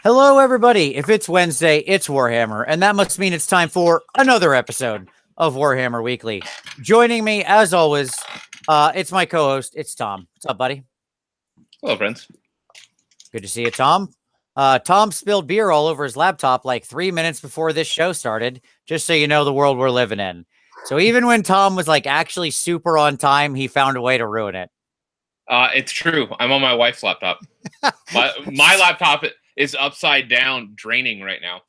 Hello, everybody. If it's Wednesday, it's Warhammer, and that must mean it's time for another episode of Warhammer Weekly. Joining me, as always, it's my co-host, it's Tom. What's up, buddy? Hello, friends. Good to see you, Tom. Tom spilled beer all over his laptop like 3 minutes before this show started, just so you know the world we're living in. So even when Tom was like actually super on time, he found a way to ruin it. It's true. I'm on my wife's laptop. my laptop is upside down, draining right now.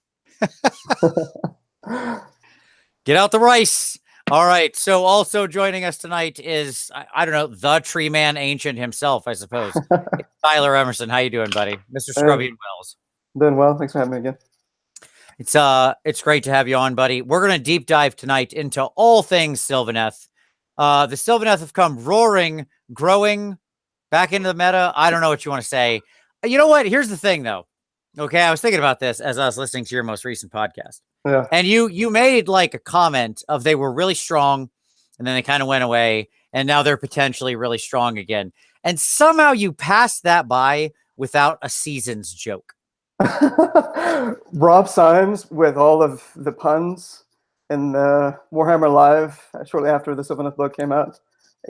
Get out the rice. All right. So also joining us tonight is, I don't know, the tree man ancient himself, I suppose. It's Tyler Emerson. How you doing, buddy? Mr. Scruby Wells. Doing well. Thanks for having me again. It's great to have you on, buddy. We're going to deep dive tonight into all things Sylvaneth. The Sylvaneth have come roaring, growing back into the meta. I don't know what you want to say. You know what? Here's the thing, though. Okay, I was thinking about this as I was listening to your most recent podcast. Yeah. And you made like a comment of they were really strong and then they kind of went away and now they're potentially really strong again. And somehow you passed that by without a season's joke. Rob Symes with all of the puns in the Warhammer Live shortly after the Sylvaneth book came out.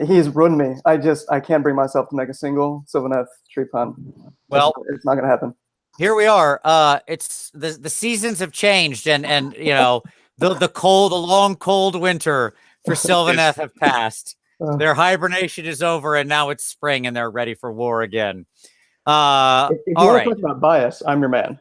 He's ruined me. I can't bring myself to make a single Sylvaneth tree pun. Well, it's not going to happen. Here we are. It's the seasons have changed, and you know the long cold winter for Sylvaneth have passed. Their hibernation is over, and now it's spring, and they're ready for war again. If you want to talk about bias, I'm your man.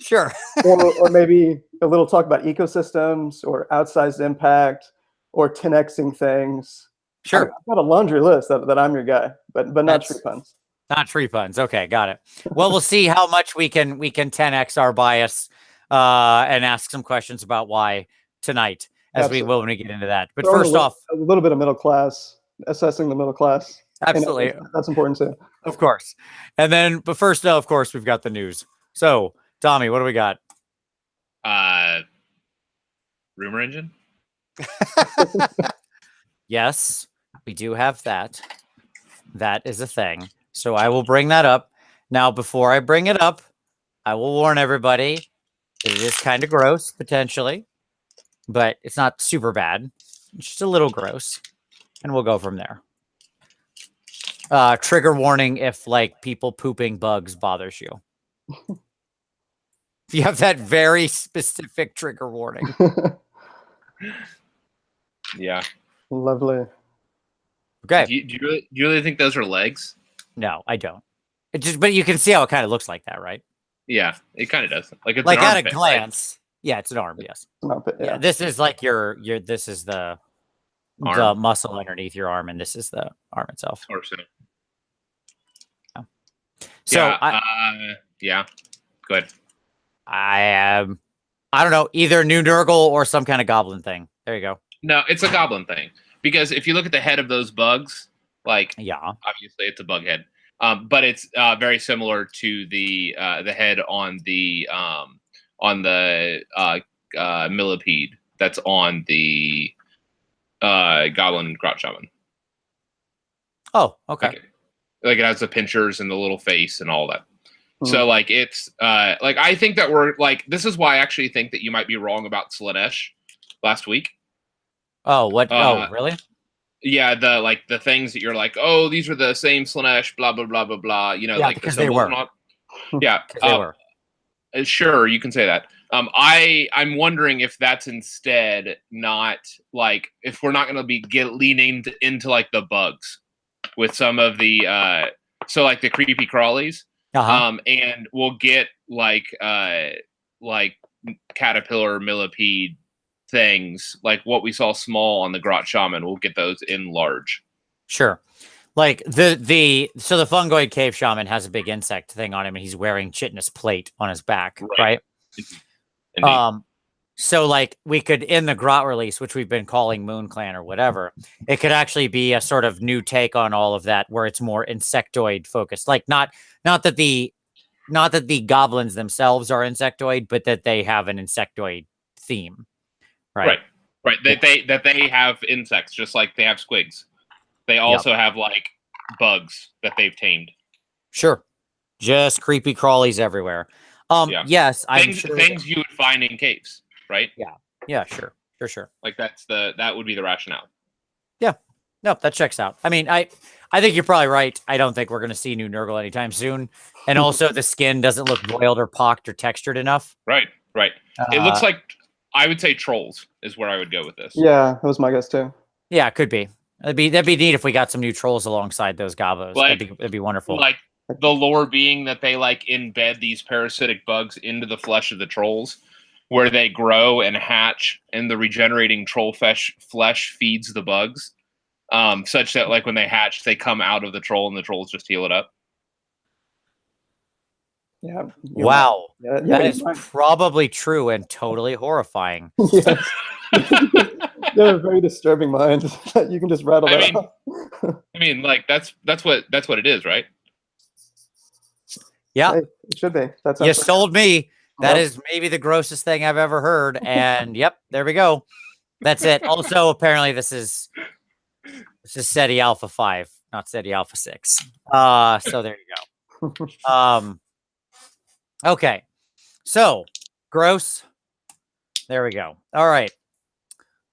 Sure. or maybe a little talk about ecosystems or outsized impact or 10xing things. Sure. I've got a laundry list that I'm your guy, but not tree puns. Not tree puns. Okay, got it. Well, we'll see how much we can 10x our bias and ask some questions about why tonight, as Absolutely. we will when we get into that. But first off, a little bit of middle class, assessing the middle class. Absolutely. That's important too. Of course. And then, but first, of course, we've got the news. So, Tommy, what do we got? Rumor engine? Yes, we do have that. That is a thing. So I will bring that up. Now, before I bring it up, I will warn everybody that it is kind of gross, potentially, but it's not super bad. It's just a little gross, and we'll go from there. Trigger warning if, like, people pooping bugs bothers you. If you have that very specific trigger warning. Yeah. Lovely. Okay. Do you really think those are legs? No, I don't. But you can see how it kind of looks like that, right? Yeah, it kind of does. Like it's like an at armpit, a glance. Right? Yeah, it's an arm. Yes. An armpit, yeah. This is like this is the muscle underneath your arm, and this is the arm itself. Or so. Yeah. So yeah, good. I don't know, either new Nurgle or some kind of goblin thing. There you go. No, it's a goblin thing because if you look at the head of those bugs. Like, yeah, obviously it's a bug head, but it's very similar to the head on the millipede that's on the goblin grot shaman. Oh, okay. Like it has the pinchers and the little face and all that. Mm-hmm. So like it's like I think that we're like this is why I actually think that you might be wrong about Slanesh last week. Oh, what? Oh, really? Yeah, the things that you're like, oh, these are the same Slanesh, blah blah blah blah blah. You know, yeah, like because they were. Yeah, they were. Sure, you can say that. I'm wondering if that's instead not like if we're not going to be leaning into like the bugs with some of the so like the creepy crawlies, and we'll get like caterpillar millipede things like what we saw small on the grot shaman. We'll get those in large. Sure. Like so the fungoid cave shaman has a big insect thing on him and he's wearing chitinous plate on his back, right? Indeed. So like we could in the grot release, which we've been calling Moon Clan or whatever, it could actually be a sort of new take on all of that where it's more insectoid focused. Like not that the goblins themselves are insectoid, but that they have an insectoid theme. Right. That they have insects, just like they have squigs. They also have like bugs that they've tamed. Sure. Just creepy crawlies everywhere. Yeah. Yes, I'm things sure. things you would find in caves, right? Yeah, sure. Like that would be the rationale. Yeah, no, that checks out. I mean, I think you're probably right. I don't think we're going to see new Nurgle anytime soon, and also the skin doesn't look boiled or pocked or textured enough. Right. It looks like I would say trolls is where I would go with this. Yeah, that was my guess too. Yeah, it could be. That'd be neat if we got some new trolls alongside those gobos. Like- That'd be wonderful. Like the lore being that they like embed these parasitic bugs into the flesh of the trolls, where they grow and hatch, and the regenerating troll flesh feeds the bugs, such that like when they hatch, they come out of the troll and the trolls just heal it up. Yeah. Wow, Yeah, that is probably true and totally horrifying. Yes. You have a very disturbing mind that you can just rattle I that mean- off. I mean, like that's what it is, right? Yeah, Hey, it should be. That's you sold me. That Yep. is maybe the grossest thing I've ever heard. And yep, there we go. That's it. Also, apparently, this is SETI Alpha 5, not SETI Alpha 6. So there you go. Okay. So gross. There we go. All right.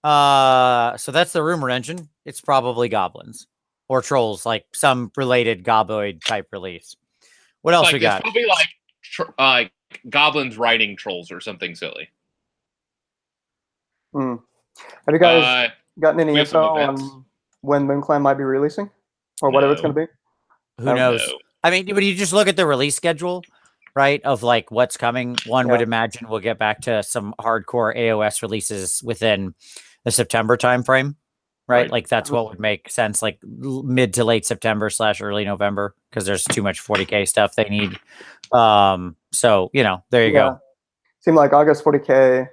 So that's the rumor engine. It's probably goblins or trolls, like some related goboid type release. What else Like we it's got? probably like goblins riding trolls or something silly. Have you guys gotten any we have some info events. on when MoonClan might be releasing or whatever it's No. going to be? Who knows? No. I mean, when you just look at the release schedule, right, of like what's coming, one would Yeah. imagine we'll get back to some hardcore AoS releases within the September timeframe, right? Right. Like that's what would make sense, like mid to late September / early November, because there's too much 40K stuff they need. So there you go. Seemed like August 40K,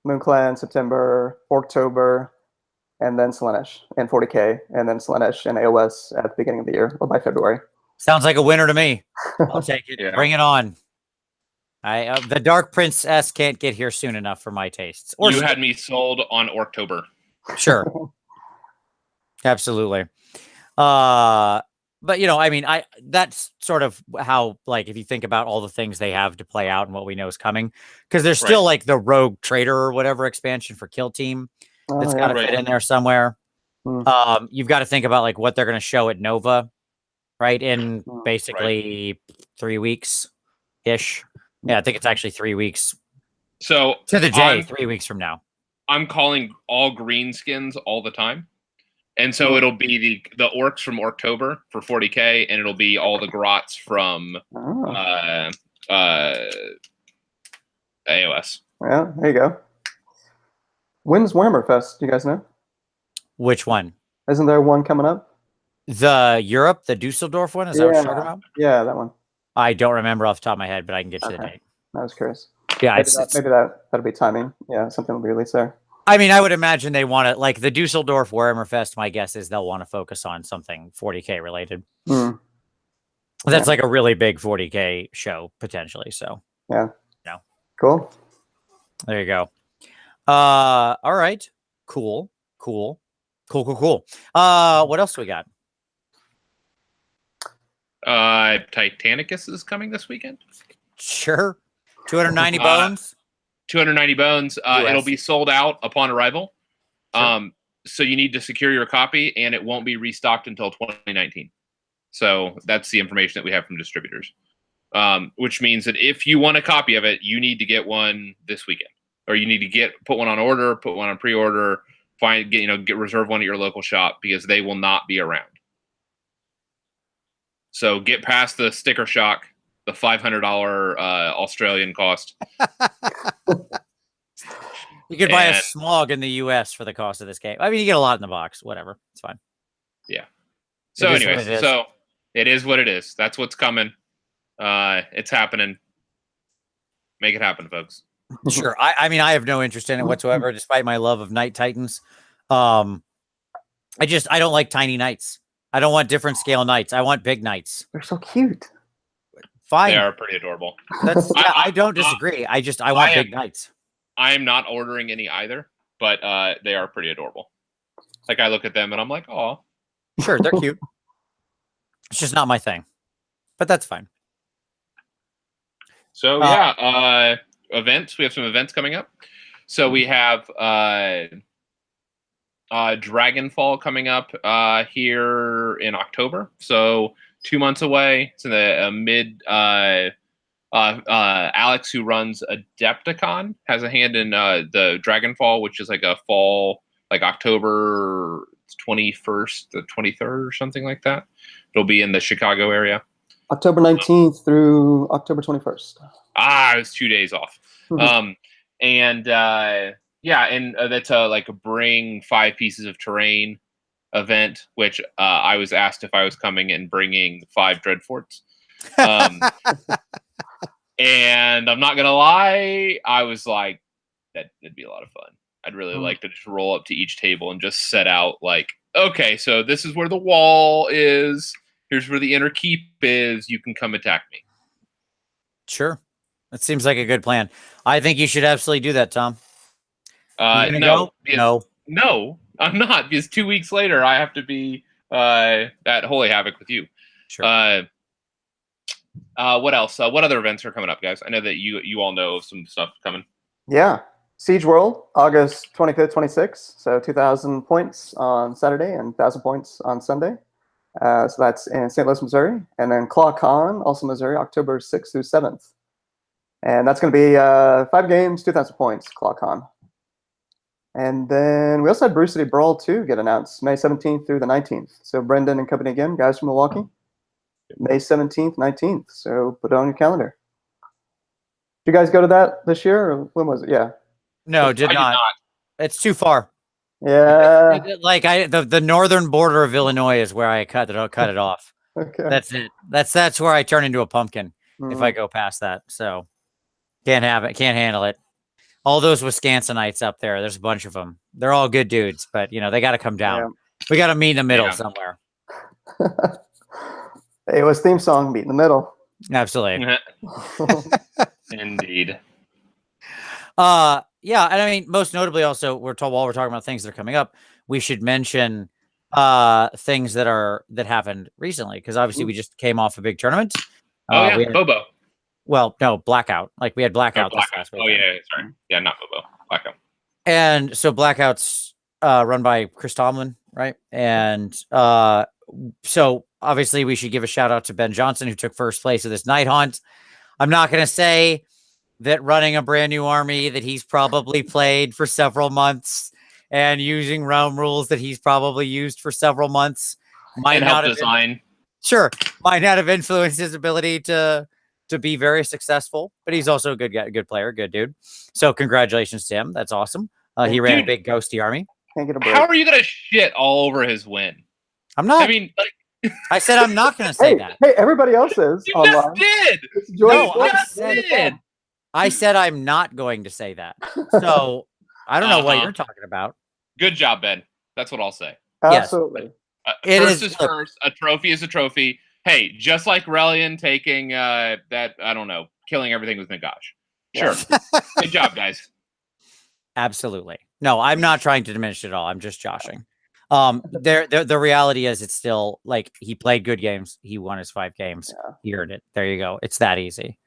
MoonClan September, October, and then Slaanesh and 40K, and then Slaanesh and AoS at the beginning of the year or by February. Sounds like a winner to me. I'll take it. Yeah. Bring it on. The Dark Princess can't get here soon enough for my tastes. Or You had me sold on October. Sure. Absolutely. But I mean, that's sort of how, like, if you think about all the things they have to play out and what we know is coming, because there's still like the Rogue Trader or whatever expansion for Kill Team that's got to fit in there somewhere. You've got to think about like what they're going to show at Nova, right? In basically 3 weeks ish. Yeah, I think it's actually 3 weeks. So To the J, 3 weeks from now. I'm calling all green skins all the time. And so it'll be the orcs from October for 40K, and it'll be all the grots from AoS. Yeah, there you go. When's Warhammer Fest? Do you guys know? Which one? Isn't there one coming up? The Europe, the Dusseldorf one? Is that what you're talking about? Yeah, that one. I don't remember off the top of my head, but I can get you the date. I was curious. Yeah, maybe that'll be timing. Yeah, something will be released there. I mean, I would imagine they want to, like the Dusseldorf Warhammer Fest, my guess is they'll want to focus on something 40K related. That's like a really big 40K show, potentially. So, yeah. Cool. There you go. All right. Cool. What else we got? Titanicus is coming this weekend. Sure. 290 bones. 290 bones. It'll be sold out upon arrival. Sure. So you need to secure your copy, and it won't be restocked until 2019. So that's the information that we have from distributors. Which means that if you want a copy of it, you need to get one this weekend, or you need to put one on order, put one on pre-order, reserve one at your local shop, because they will not be around. So get past the sticker shock, the $500 Australian cost. You could buy a Smog in the US for the cost of this game. I mean, you get a lot in the box. Whatever. It's fine. Yeah. So anyways, it is what it is. That's what's coming. It's happening. Make it happen, folks. Sure. I mean, I have no interest in it whatsoever, despite my love of Night Titans. I don't like tiny knights. I don't want different scale knights. I want big knights. They're so cute. Fine. They are pretty adorable. I don't disagree. I want big knights. I am not ordering any either, but they are pretty adorable. Like, I look at them and I'm like, oh. Sure, they're cute. It's just not my thing. But that's fine. So yeah, events. We have some events coming up. So we have Dragonfall coming up here in October. So 2 months away. It's in the mid. Alex, who runs Adepticon, has a hand in the Dragonfall, which is like a fall, like October 21st to 23rd or something like that. It'll be in the Chicago area. October 19th through October 21st. It was 2 days off. And that's a like a bring 5 pieces of terrain event, which I was asked if I was coming and bringing 5 Dreadforts. And I'm not gonna lie, I was like, that'd be a lot of fun. I'd really like to just roll up to each table and just set out like, okay, so this is where the wall is. Here's where the inner keep is. You can come attack me. Sure. That seems like a good plan. I think you should absolutely do that, Tom. No, No, I'm not, because 2 weeks later I have to be at Holy Havoc with you. Sure. What else? What other events are coming up, guys? I know that you all know of some stuff coming. Yeah. Siege World, August 25th, 26th. So 2,000 points on Saturday and 1,000 points on Sunday. So that's in St. Louis, Missouri. And then ClawCon, also Missouri, October 6th through 7th. And that's going to be 5 games, 2,000 points, ClawCon. And then we also had Brew City Brawl 2 get announced, May 17th through the 19th. So Brendan and company again, guys from Milwaukee. May 17th, 19th. So put it on your calendar. Did you guys go to that this year? Or when was it? Yeah. No, did not. It's too far. Yeah. Like the northern border of Illinois is where I cut it off. Okay. That's it. That's where I turn into a pumpkin if I go past that. So can't have it. Can't handle it. All those Wisconsinites up there. There's a bunch of them. They're all good dudes, but they got to come down. Yeah. We got to meet in the middle somewhere. AoS theme song, meet in the middle. Absolutely. Indeed. Yeah, and I mean, most notably, also, while we're talking about things that are coming up, we should mention things that happened recently, because obviously we just came off a big tournament. Bobo. Well, no, Blackout. Like we had Blackout. This last week. Sorry. Yeah, not Bobo. Blackout. And so Blackout's run by Chris Tomlin, right? And so obviously we should give a shout out to Ben Johnson, who took first place of this night hunt. I'm not going to say that running a brand new army that he's probably played for several months and using realm rules that he's probably used for several months might not have might not have influenced his ability to be very successful, but he's also a good player, good dude. So congratulations to him. That's awesome. He ran a big ghosty army. Can't get a break. How are you going to shit all over his win? I'm not. I mean, I said I'm not going to say that. Hey, everybody else is. You just did. I said I'm not going to say that. So I don't know what you're talking about. Good job, Ben. That's what I'll say. Absolutely. First is first. A trophy is a trophy. Hey, just like Relian taking killing everything with Nagash. Sure. Good job, guys. Absolutely. No, I'm not trying to diminish it at all. I'm just joshing. The reality is it's still like he played good games. He won his 5 games. Yeah. He earned it. There you go. It's that easy.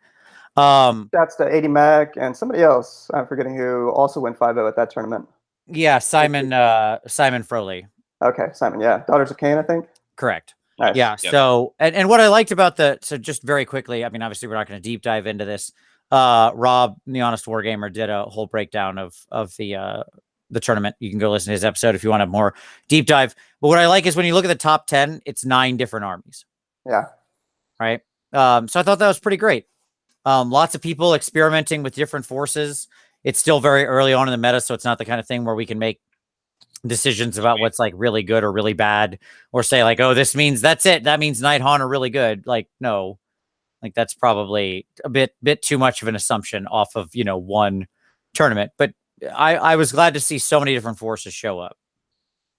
That's to 80 Mac and somebody else. I'm forgetting who also went 5-0 at that tournament. Yeah, Simon Froley. Okay, Simon. Yeah, Daughters of Cain, I think. Correct. Nice. Yeah. Yep. So, and what I liked about so just very quickly, I mean, obviously we're not going to deep dive into this. Rob, the Honest Wargamer, did a whole breakdown of the tournament. You can go listen to his episode if you want a more deep dive. But what I like is when you look at the top 10, it's 9 different armies. Yeah. Right. So I thought that was pretty great. Lots of people experimenting with different forces. It's still very early on in the meta, so it's not the kind of thing where we can make decisions about what's like really good or really bad, or say like, oh, this means that's it. That means Night Haunt are really good. Like, no, like that's probably a bit too much of an assumption off of, one tournament. But I was glad to see so many different forces show up.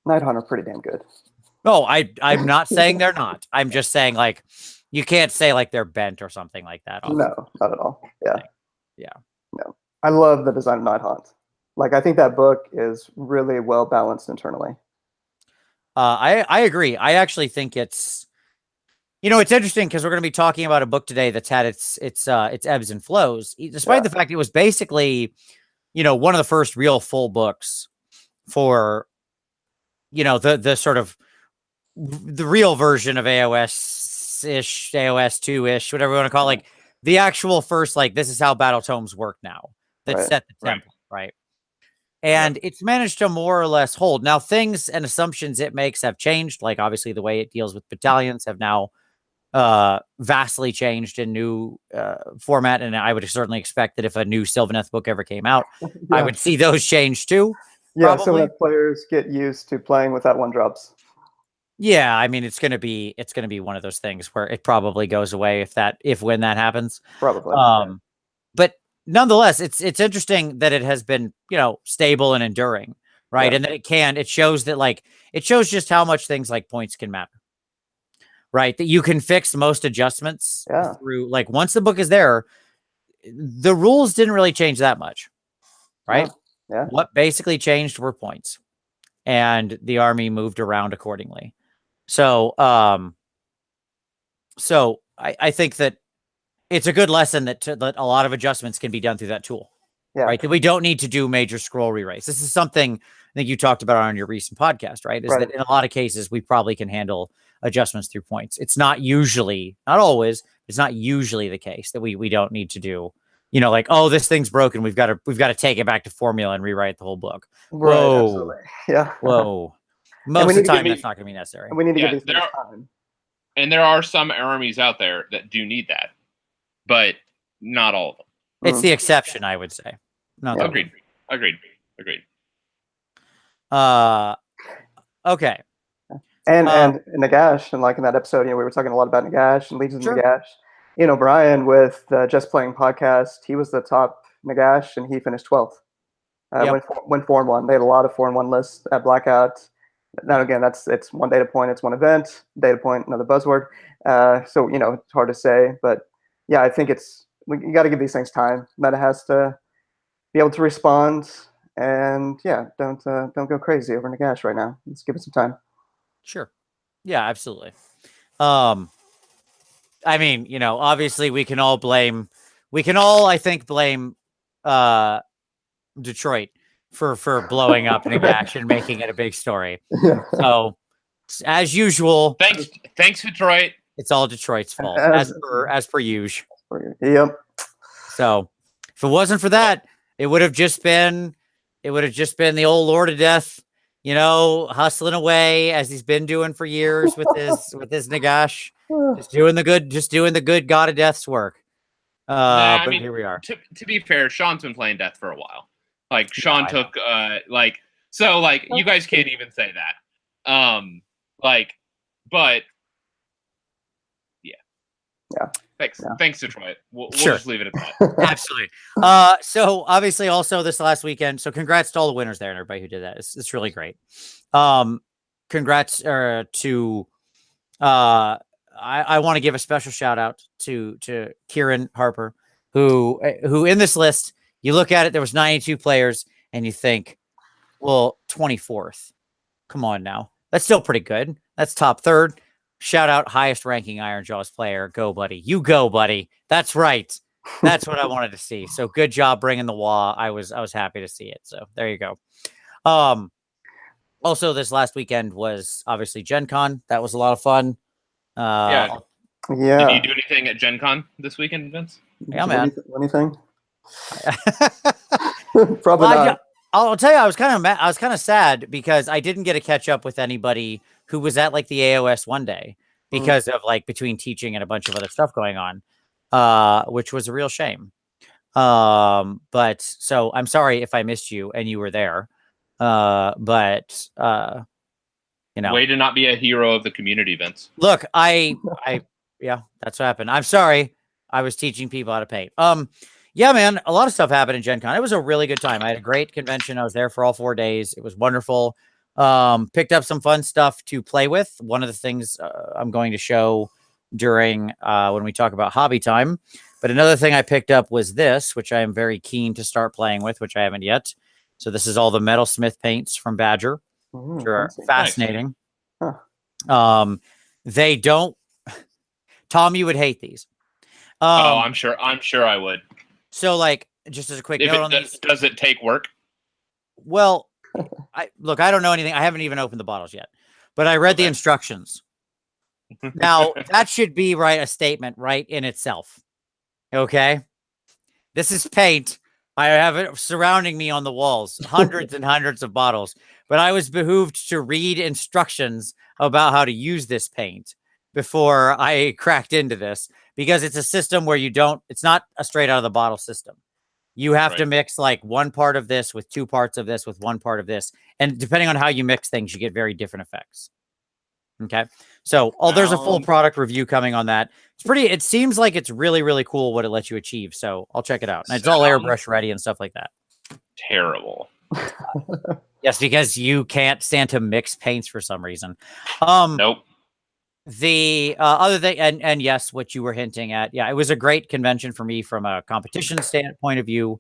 Night Haunt are pretty damn good. No, I'm not saying they're not. I'm just saying like, you can't say like they're bent or something like that. No, not at all. Yeah. Yeah. No. I love the design of Night Haunt. Like, I think that book is really well balanced internally. I agree. I actually think it's It's interesting because we're going to be talking about a book today that's had its ebbs and flows, despite the fact it was basically, one of the first real full books for, the sort of the real version of AoS-ish, AoS 2-ish, whatever you want to call it, like the actual first, like, this is how battle tomes work now, that set the template, right? And it's managed to more or less hold. Now, things and assumptions it makes have changed. Like, obviously, the way it deals with battalions have now vastly changed in new format. And I would certainly expect that if a new Sylvaneth book ever came out, I would see those change too. Yeah, Sylvaneth players get used to playing without 1-drops. Yeah, I mean, it's gonna be one of those things where it probably goes away when that happens. Probably. But nonetheless, it's interesting that it has been, stable and enduring, right? And that it shows just how much things like points can matter. Right, that you can fix most adjustments through, like, once the book is there, the rules didn't really change that much, right? Yeah. What basically changed were points, and the army moved around accordingly. So, I think that it's a good lesson that a lot of adjustments can be done through that tool, right? That we don't need to do major scroll rewrites. This is something I think you talked about on your recent podcast, right? Is that in a lot of cases we probably can handle adjustments through points. It's not usually, not always, it's not usually the case that we don't need to do, like, oh, this thing's broken, we've got to take it back to formula and rewrite the whole book. Right, whoa, absolutely. Yeah. Whoa. Most of the time that's not going to be necessary. And we need to give these things time. And there are some armies out there that do need that, but not all of them. It's the exception, I would say. Not Agreed. Okay. And Nagash, and like in that episode, we were talking a lot about Nagash and Legions of Nagash. Brian with the Just Playing podcast, he was the top Nagash, and he finished 12th. Went 4-1. They had a lot of 4-1 lists at Blackout. Now again, it's one data point, it's one event. Data point, another buzzword. So it's hard to say, but yeah, I think you got to give these things time. Meta has to be able to respond, and don't go crazy over Nagash right now. Let's give it some time. Sure. Yeah, absolutely. I mean, obviously we can all, I think, blame Detroit for blowing up Nagash and making it a big story. So, as usual, thanks Detroit. It's all Detroit's fault, as per usual. Yep. So, if it wasn't for that, it would have just been the old Lord of Death, hustling away as he's been doing for years with his Nagash, just doing the good God of Death's work. But here we are. To be fair, Sean's been playing Death for a while. Like, Sean took you guys can't even say that. But yeah. Thanks, Detroit. We'll just leave it at that. Absolutely. So obviously also this last weekend, so congrats to all the winners there and everybody who did that. It's really great. Congrats to I want to give a special shout out to Kieran Harper, who in this list, you look at it, there was 92 players, and you think, well, 24th. Come on now. That's still pretty good. That's top third. Shout out highest ranking Iron Jaws player. Go, buddy. You go, buddy. That's right. That's what I wanted to see. So good job bringing the wah. I was happy to see it. So there you go. Also, this last weekend was obviously Gen Con. That was a lot of fun. Yeah. Did you do anything at Gen Con this weekend, Vince? Yeah, man. Anything? Probably not. I'll tell you, I was kind of sad because I didn't get to catch up with anybody who was at like the AoS one day because of like between teaching and a bunch of other stuff going on, which was a real shame. But so I'm sorry if I missed you and you were there. Way to not be a hero of the community, Vince. Look, yeah, that's what happened. I'm sorry. I was teaching people how to paint. Yeah, man, a lot of stuff happened in Gen Con. It was a really good time. I had a great convention. I was there for all 4 days. It was wonderful. Picked up some fun stuff to play with. One of the things I'm going to show during when we talk about hobby time. But another thing I picked up was this, which I am very keen to start playing with, which I haven't yet. So this is all the Metalsmith paints from Badger, which are fascinating. Nice. Huh. They don't Tom, you would hate these. I'm sure I would. So, like, just as a quick note on these, does it take work? well, I don't know anything. I haven't even opened the bottles yet, but I read the instructions. Now, that should be a statement right in itself. Okay? This is paint. I have it surrounding me on the walls, hundreds and hundreds of bottles, but I was behooved to read instructions about how to use this paint before I cracked into this, because it's a system where it's not a straight out of the bottle system. You have to mix like one part of this with two parts of this with one part of this. And depending on how you mix things, you get very different effects. Okay. So, there's a full product review coming on that. It seems like it's really, really cool what it lets you achieve. So I'll check it out. And it's all airbrush ready and stuff like that. Terrible. Yes, because you can't stand to mix paints for some reason. Nope. The other thing, and yes, what you were hinting at, yeah, it was a great convention for me from a competition standpoint of view.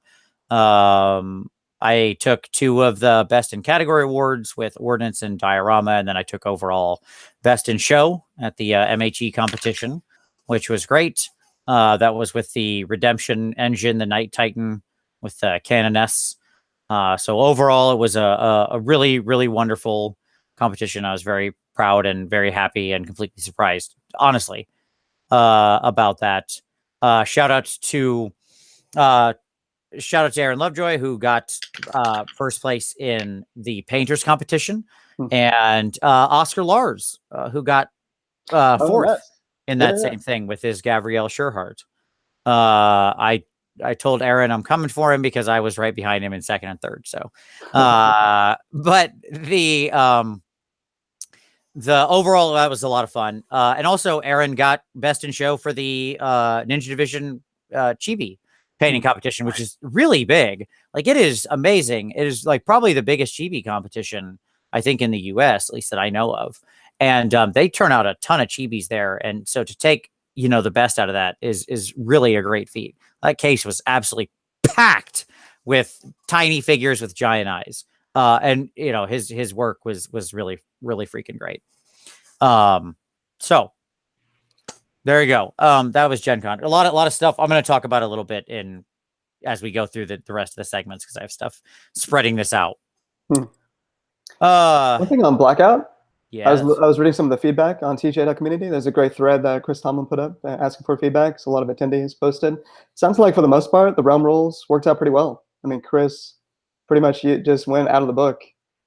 I took 2 of the best in category awards with Ordnance and Diorama, and then I took overall best in show at the MHE competition, which was great. That was with the Redemption engine, the Night Titan with the Canoness. So overall, it was a really, really wonderful competition. I was very proud and very happy and completely surprised, honestly, about that. Shout out to Aaron Lovejoy, who got first place in the painters competition, and Oscar Lars, who got fourth in that same thing with his Gabrielle Scherhardt. I told Aaron I'm coming for him because I was right behind him in second and third. So, but the overall, that was a lot of fun. And also Aaron got best in show for the Ninja Division Chibi painting competition, which is really big. Like, it is amazing. It is like probably the biggest chibi competition, I think, in the US, at least that I know of. And they turn out a ton of chibis there. And so to take, the best out of that is really a great feat. That case was absolutely packed with tiny figures with giant eyes. And his work was really, really freaking great. So there you go. That was Gen Con. A lot of stuff I'm going to talk about a little bit as we go through the rest of the segments, because I have stuff spreading this out. One thing on Blackout. Yeah, I was reading some of the feedback on TJ.community. There's a great thread that Chris Tomlin put up asking for feedback. So a lot of attendees posted. Sounds like for the most part, the realm rules worked out pretty well. I mean, Chris pretty much just went out of the book.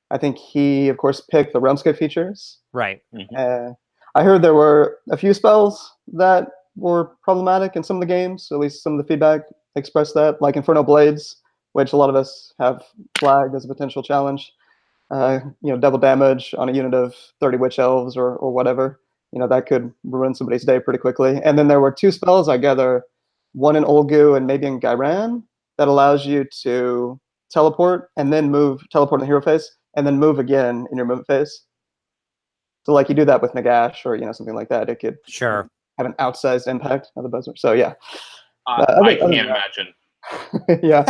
I think he, of course, picked the Realmscape features. Right. I heard there were a few spells that were problematic in some of the games. At least some of the feedback expressed that, like Inferno Blades, which a lot of us have flagged as a potential challenge. Double damage on a unit of 30 Witch Elves or whatever. That could ruin somebody's day pretty quickly. And then there were 2 spells, I gather, one in Olgu and maybe in Gairan, that allows you to teleport and then teleport in the hero phase, and then move again in your movement phase. So like you do that with Nagash or something like that, it could have an outsized impact on the buzzer. So yeah, I can't imagine. Yeah.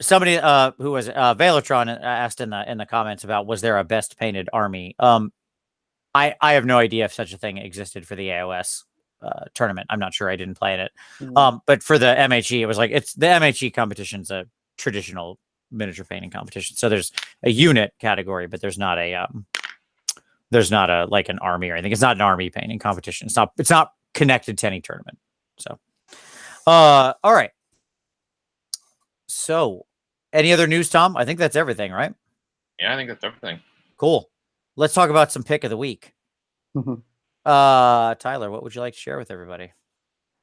Somebody who was Valotron asked in the comments about, was there a best painted army? I have no idea if such a thing existed for the AoS tournament. I'm not sure. I didn't play in it. But for the MHE, it was like, it's the MHE competition's a traditional miniature painting competition. So there's a unit category, but there's not a like an army or anything. It's not an army painting competition. It's not connected to any tournament. So, all right. So, any other news, Tom? I think that's everything, right? Yeah, I think that's everything. Cool. Let's talk about some pick of the week. Tyler, what would you like to share with everybody?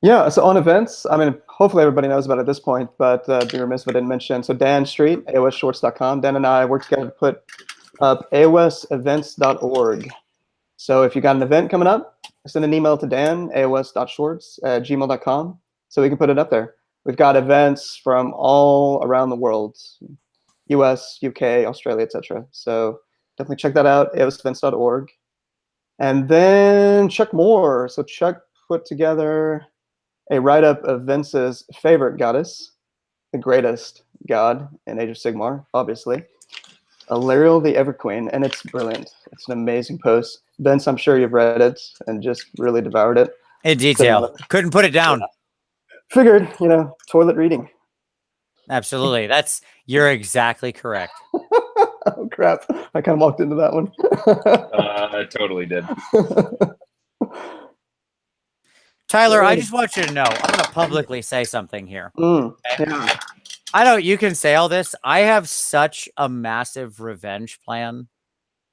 Yeah, so on events, I mean, hopefully everybody knows about it at this point, but be remiss if I didn't mention. So Dan Street, AoSshorts.com, Dan and I worked together to put up AoSEvents.org. So if you got an event coming up, send an email to Dan, aos.shorts@gmail.com, so we can put it up there. We've got events from all around the world, US, UK, Australia, etc. So definitely check that out, aosevents.org. And then Chuck Moore. So Chuck put together a write-up of Vince's favorite goddess, the greatest god in Age of Sigmar, obviously. A Loriel the Everqueen, and it's brilliant. It's an amazing post. Vince, I'm sure you've read it and just really devoured it. In detail. Couldn't put it down. Yeah. Figured, toilet reading. Absolutely. You're exactly correct. Oh, crap. I kind of walked into that one. I totally did. Tyler, I just want you to know, I'm going to publicly say something here. Yeah. I know you can say all this. I have such a massive revenge plan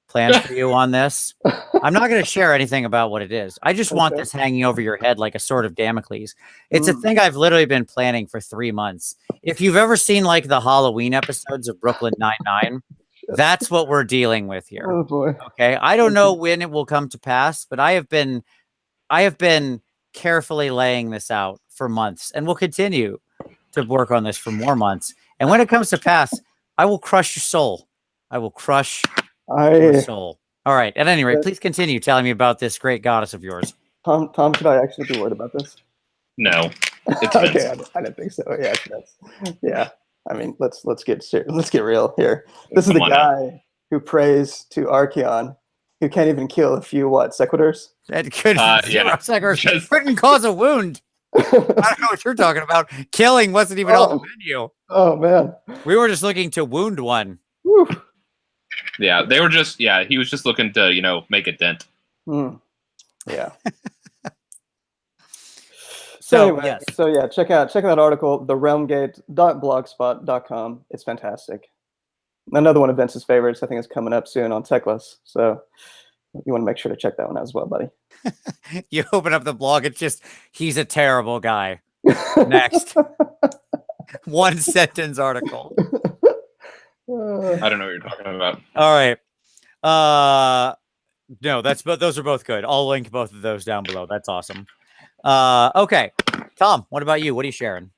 for you on this. I'm not going to share anything about what it is. I just want this hanging over your head like a sword of Damocles. It's a thing I've literally been planning for 3 months. If you've ever seen like the Halloween episodes of Brooklyn Nine-Nine, that's what we're dealing with here. Oh boy. Okay. I don't know when it will come to pass, but I have been carefully laying this out for months and will continue to work on this for more months. And when it comes to pass, I will crush your soul. I will crush your soul. All right. At any rate, please continue telling me about this great goddess of yours. Tom, should I actually be worried about this? No. It's okay, I didn't think so. Yeah, yeah. I mean, let's get serious. Let's get real here. This is the guy who prays to Archeon, who can't even kill a few sequitors. That could sequitors couldn't cause a wound. I don't know what you're talking about. Killing wasn't even on the menu. Oh man, we were just looking to wound one. Woo. Yeah, they were just. Yeah, he was just looking to make a dent. Yeah. So anyway, yes. check out that article, therealmgate.blogspot.com. It's fantastic. Another one of Vince's favorites. I think is coming up soon on Techless. So you want to make sure to check that one out as well, buddy. You open up the blog, it's just he's a terrible guy. Next. One sentence article. I don't know what you're talking about. All right. No, those are both good. I'll link both of those down below. That's awesome. Okay. Tom, what about you? What are you sharing?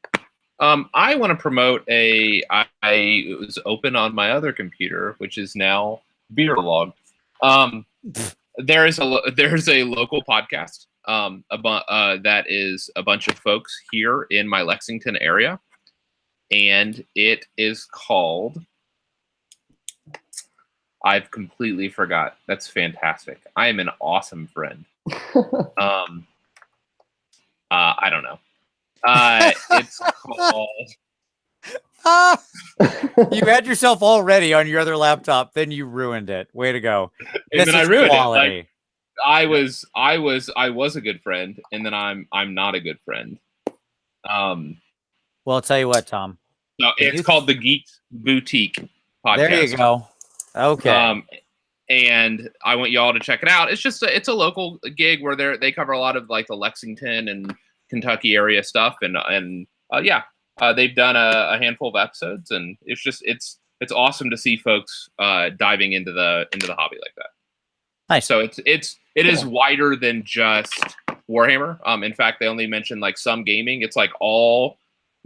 I want to promote it was open on my other computer, which is now Beerlog. There's a local podcast that is a bunch of folks here in my Lexington area, and it is called. I've completely forgot. That's fantastic. I am an awesome friend. I don't know. It's called. You had yourself all ready on your other laptop, then you ruined it. Way to go! And then I ruined quality. It. I was a good friend, and then I'm not a good friend. Well, I'll tell you what, Tom. No, it's called the Geeks Boutique podcast. There you go. Okay. And I want y'all to check it out. It's a local gig where they cover a lot of like the Lexington and Kentucky area stuff, and they've done a handful of episodes, and it's awesome to see folks diving into the hobby like that. Nice. So it is wider than just Warhammer. In fact, they only mention like some gaming. It's like all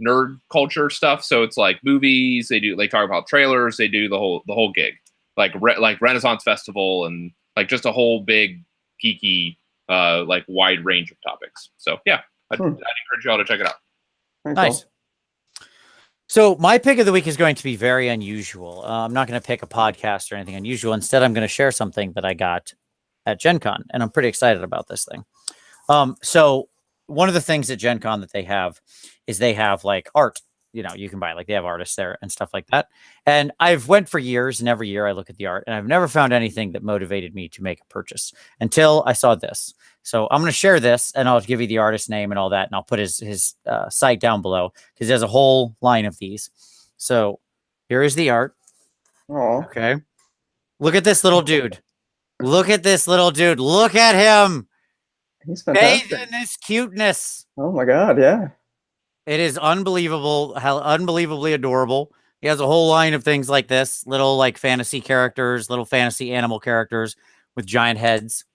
nerd culture stuff. So it's like movies. They talk about trailers. They do the whole gig, like Renaissance Festival, and like just a whole big geeky like wide range of topics. So yeah, I'd encourage y'all to check it out. Nice. So my pick of the week is going to be very unusual. I'm not going to pick a podcast or anything unusual. Instead, I'm going to share something that I got at Gen Con, and I'm pretty excited about this thing. So one of the things at Gen Con that they have is they have like art. You can buy, like they have artists there and stuff like that. And I've went for years, and every year I look at the art, and I've never found anything that motivated me to make a purchase until I saw this. So I'm going to share this, and I'll give you the artist name and all that, and I'll put his site down below because there's a whole line of these. So here is the art. Oh. Okay. Look at this little dude. Look at this little dude. Look at him. He's fantastic. Bathed in his cuteness. Oh my God. Yeah. It is unbelievable, how unbelievably adorable. He has a whole line of things like this, little like fantasy characters, little fantasy animal characters with giant heads.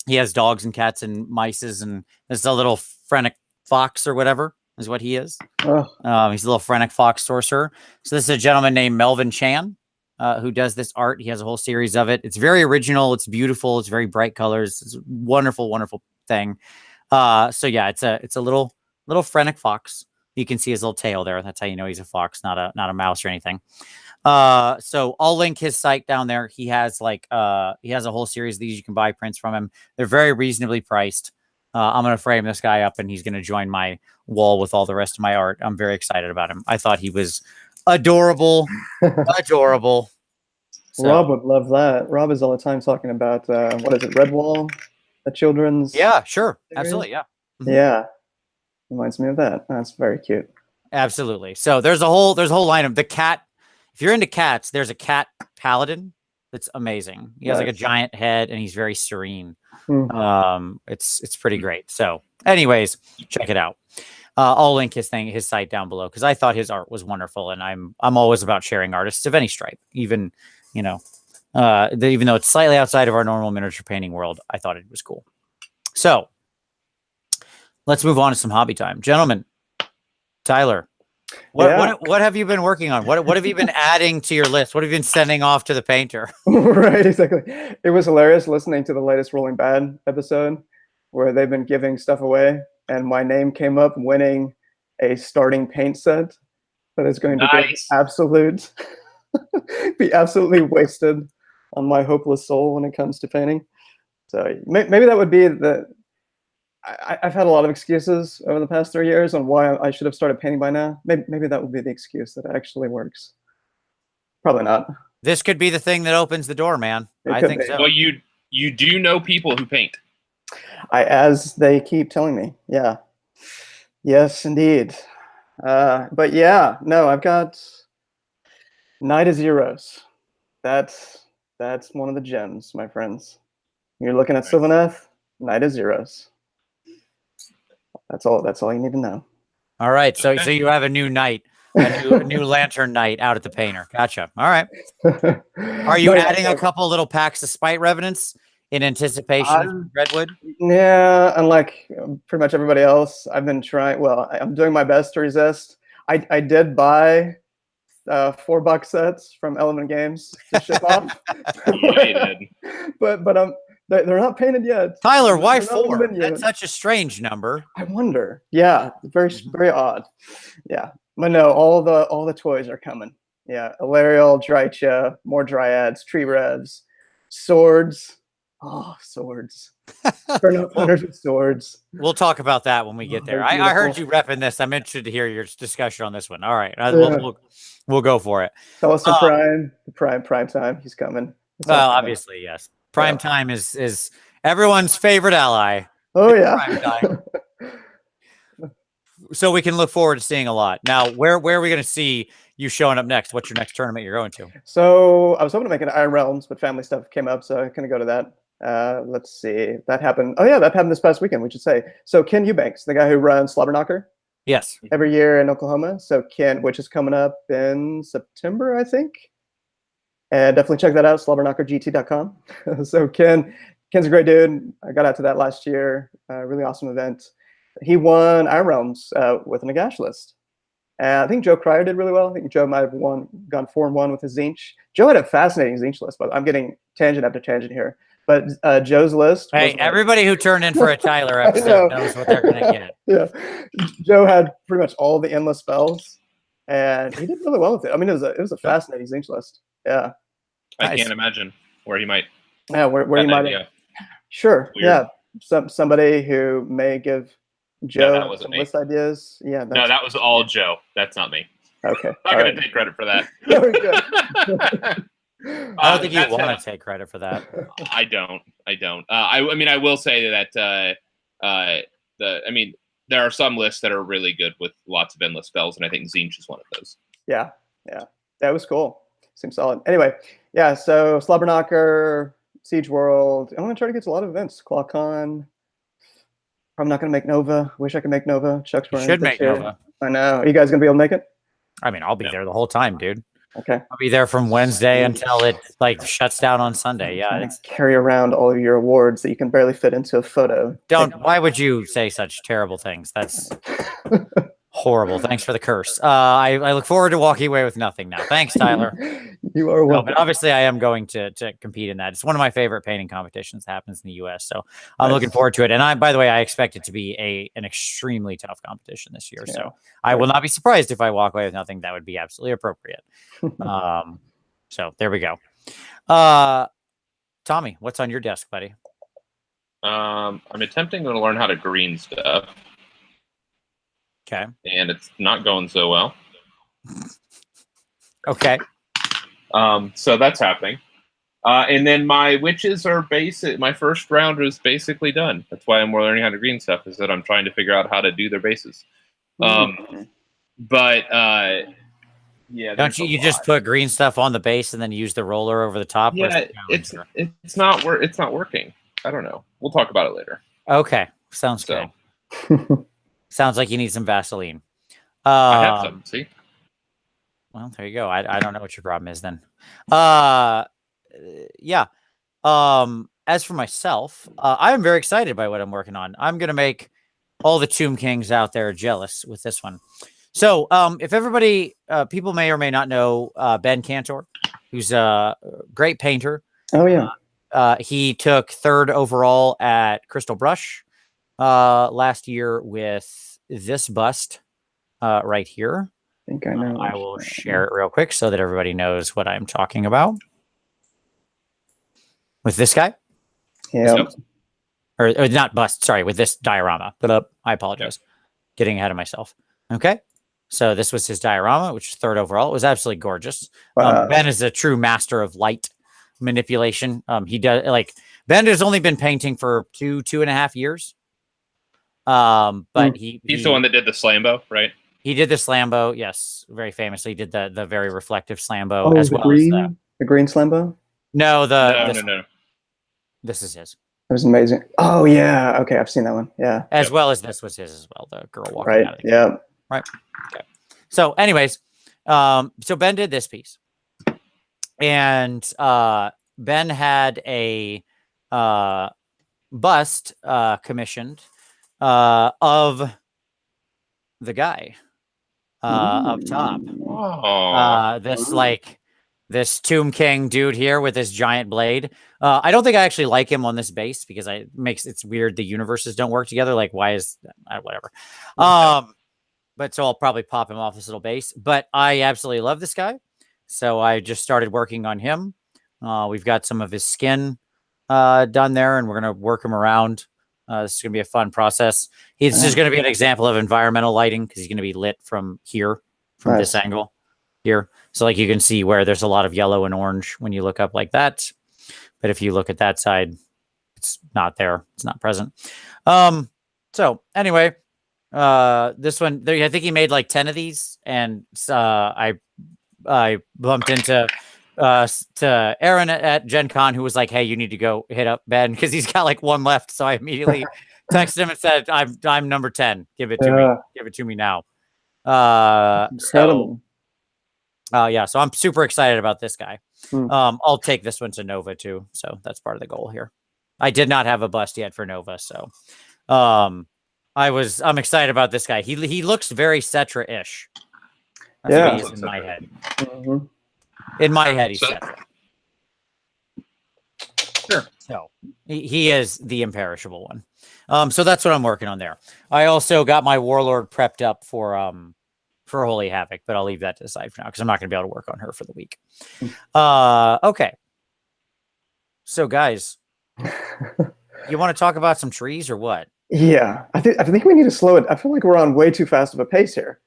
He has dogs and cats and mices, and there's a little phrenic fox or whatever is what he is. Oh. He's a little phrenic fox sorcerer. So this is a gentleman named Melvin Chan who does this art. He has a whole series of it. It's very original. It's beautiful. It's very bright colors. It's a wonderful, wonderful thing. So yeah, it's a little phrenic fox. You can see his little tail there. That's how you know he's a fox, not a mouse or anything. So I'll link his site down there. He has he has a whole series of these. You can buy prints from him. They're very reasonably priced. I'm gonna frame this guy up, and he's gonna join my wall with all the rest of my art. I'm very excited about him. I thought he was adorable, adorable. So, Rob would love that. Rob is all the time talking about what is it, Redwall, the children's. yeah, sure, series? absolutely, yeah. Yeah, reminds me of that. That's very cute. Absolutely. So there's a whole line of the cat. If you're into cats, there's a cat Paladin that's amazing. He has like a giant head and he's very serene. It's pretty great. So, anyways, check it out. I'll link his site down below because I thought his art was wonderful, and I'm always about sharing artists of any stripe, even even though it's slightly outside of our normal miniature painting world. I thought it was cool. So let's move on to some hobby time, gentlemen. Tyler, what have you been working on? What have you been adding to your list? What have you been sending off to the painter? Right, exactly. It was hilarious listening to the latest Rolling Bad episode where they've been giving stuff away, and my name came up winning a starting paint set that is going to be absolutely wasted on my hopeless soul when it comes to painting. So maybe that would be I've had a lot of excuses over the past 3 years on why I should have started painting by now. Maybe that would be the excuse that actually works. Probably not. This could be the thing that opens the door, man. I think so. Well, you do know people who paint. As they keep telling me, yeah. Yes, indeed. But yeah, no, I've got Night of Zeros. That's one of the gems, my friends. You're looking at Sylvaneth, Night of Zeros. That's all you need to know. All right. So you have a new knight, a new lantern knight out at the painter. Gotcha. All right. Are you adding a couple little packs of Spite Revenants in anticipation of Redwood? Yeah, unlike pretty much everybody else, I've been trying. Well, I'm doing my best to resist. I did buy $4 sets from Element Games to ship off. Yeah, you did. But they're not painted yet. Tyler, why 4? That's such a strange number. I wonder. Yeah, very odd. Yeah, but no, all the toys are coming. Yeah, Loriel, Drycha, more Dryads, Tree Revs, swords. Oh, swords. Burn up hunters with swords. We'll talk about that when we get there. I heard you repping this. I'm interested to hear your discussion on this one. All right, we'll go for it. Tell us the prime time. He's coming. Well, obviously, yes. Prime time is everyone's favorite ally. Oh yeah. Prime time. So we can look forward to seeing a lot. Now, where are we going to see you showing up next? What's your next tournament you're going to? So I was hoping to make an Iron Realms, but family stuff came up, so I couldn't go to that. Let's see. That happened. Oh yeah, that happened this past weekend, we should say. So Ken Eubanks, the guy who runs Slobberknocker. Yes. Every year in Oklahoma. So Ken, which is coming up in September, I think. And definitely check that out, slobberknockergt.com. So Ken's a great dude. I got out to that last year. Really awesome event. He won Iron Realms with an Nagash list. And I think Joe Cryer did really well. I think Joe might have gone 4-1 with his Zinch. Joe had a fascinating Zinch list, but I'm getting tangent after tangent here. But Joe's list. Hey, everybody who turned in for a Tyler episode knows what they're going to get. Yeah, Joe had pretty much all the endless spells, and he did really well with it. I mean, it was a fascinating Zinch list. Yeah, I can't imagine where he might. Yeah, where you might. Sure. Weird. Yeah, somebody who may give Joe some list ideas. Yeah. No, that was all Joe. That's not me. Okay. I'm not going to take credit for that. Very good. I don't think you want to take credit for that. I don't. I mean, I will say that there are some lists that are really good with lots of endless spells, and I think Zinch is one of those. Yeah, that was cool. Seems solid. Anyway, yeah. So Slobberknocker, Siege World. I'm gonna try to get to a lot of events. ClawCon. I'm not gonna make Nova. Wish I could make Nova. Chuck's running. Should make Nova. I know. Are you guys gonna be able to make it? I mean, I'll be there the whole time, dude. Okay. I'll be there from Wednesday until it shuts down on Sunday. Yeah. Carry around all of your awards that you can barely fit into a photo. Why would you say such terrible things? That's horrible. Thanks for the curse. I look forward to walking away with nothing now. Thanks, Tyler. You are No, welcome. but obviously I am going to compete in that. It's one of my favorite painting competitions that happens in the US. So I'm looking forward to it. And by the way, I expect it to be an extremely tough competition this year. Yeah. So I will not be surprised if I walk away with nothing. That would be absolutely appropriate. So there we go. Tommy, what's on your desk, buddy? I'm attempting to learn how to green stuff. Okay. And it's not going so well. Okay. So that's happening. And then my witches are basic. My first round is basically done. That's why I'm learning how to green stuff, is that I'm trying to figure out how to do their bases. But yeah, don't you just put green stuff on the base and then use the roller over the top? Yeah, it's not working. I don't know. We'll talk about it later. Okay, sounds good. Sounds like you need some Vaseline. I have some. See. Well, there you go. I don't know what your problem is then. Yeah. As for myself, I am very excited by what I'm working on. I'm gonna make all the Tomb Kings out there jealous with this one. So, if everybody, people may or may not know Ben Cantor, who's a great painter. Oh yeah. He took 3rd overall at Crystal Brush last year with this bust right here. I think I know. I will share it real quick so that everybody knows what I'm talking about. With this guy? Yeah. Or not bust, sorry, with this diorama. But I apologize. Getting ahead of myself. Okay. So this was his diorama, which is 3rd overall. It was absolutely gorgeous. Ben is a true master of light manipulation. He does Ben has only been painting for 2.5 years. But he's the one that did the Slambo, right? He did the Slambo, yes, very famously. Did the very reflective Slambo as well green, as the green Slambo. No, no. This is his. It was amazing. Oh yeah, okay, I've seen that one. Yeah, as well as this was his as well. The girl walking out of the game. Right. Okay. So, anyways, so Ben did this piece, and Ben had a bust commissioned of the guy up top. This Tomb King dude here with this giant blade. I don't think I actually like him on this base because it's weird. The universes don't work together. Like, why is whatever? But so I'll probably pop him off this little base. But I absolutely love this guy. So I just started working on him. We've got some of his skin done there, and we're going to work him around. This is going to be a fun process. This is going to be an example of environmental lighting because he's going to be lit from here, from this angle here. So like you can see where there's a lot of yellow and orange when you look up like that. But if you look at that side, it's not there. It's not present. So anyway, this one, I think he made like 10 of these. And I bumped into to Aaron at Gen Con, who was like, hey, you need to go hit up Ben because he's got like 1 left. So I immediately texted him and said, I'm number 10. Give it to me. Give it to me now. So I'm super excited about this guy. I'll take this one to Nova too. So that's part of the goal here. I did not have a bust yet for Nova. So I'm excited about this guy. He looks very Cetra-ish. That's what he is in my head. In my head, he's Cetra. Sure. So he is the imperishable one. So that's what I'm working on there. I also got my Warlord prepped up for Holy Havoc, but I'll leave that to the side for now because I'm not going to be able to work on her for the week. Okay. So guys, you want to talk about some trees or what? Yeah, I think we need to slow it. I feel like we're on way too fast of a pace here.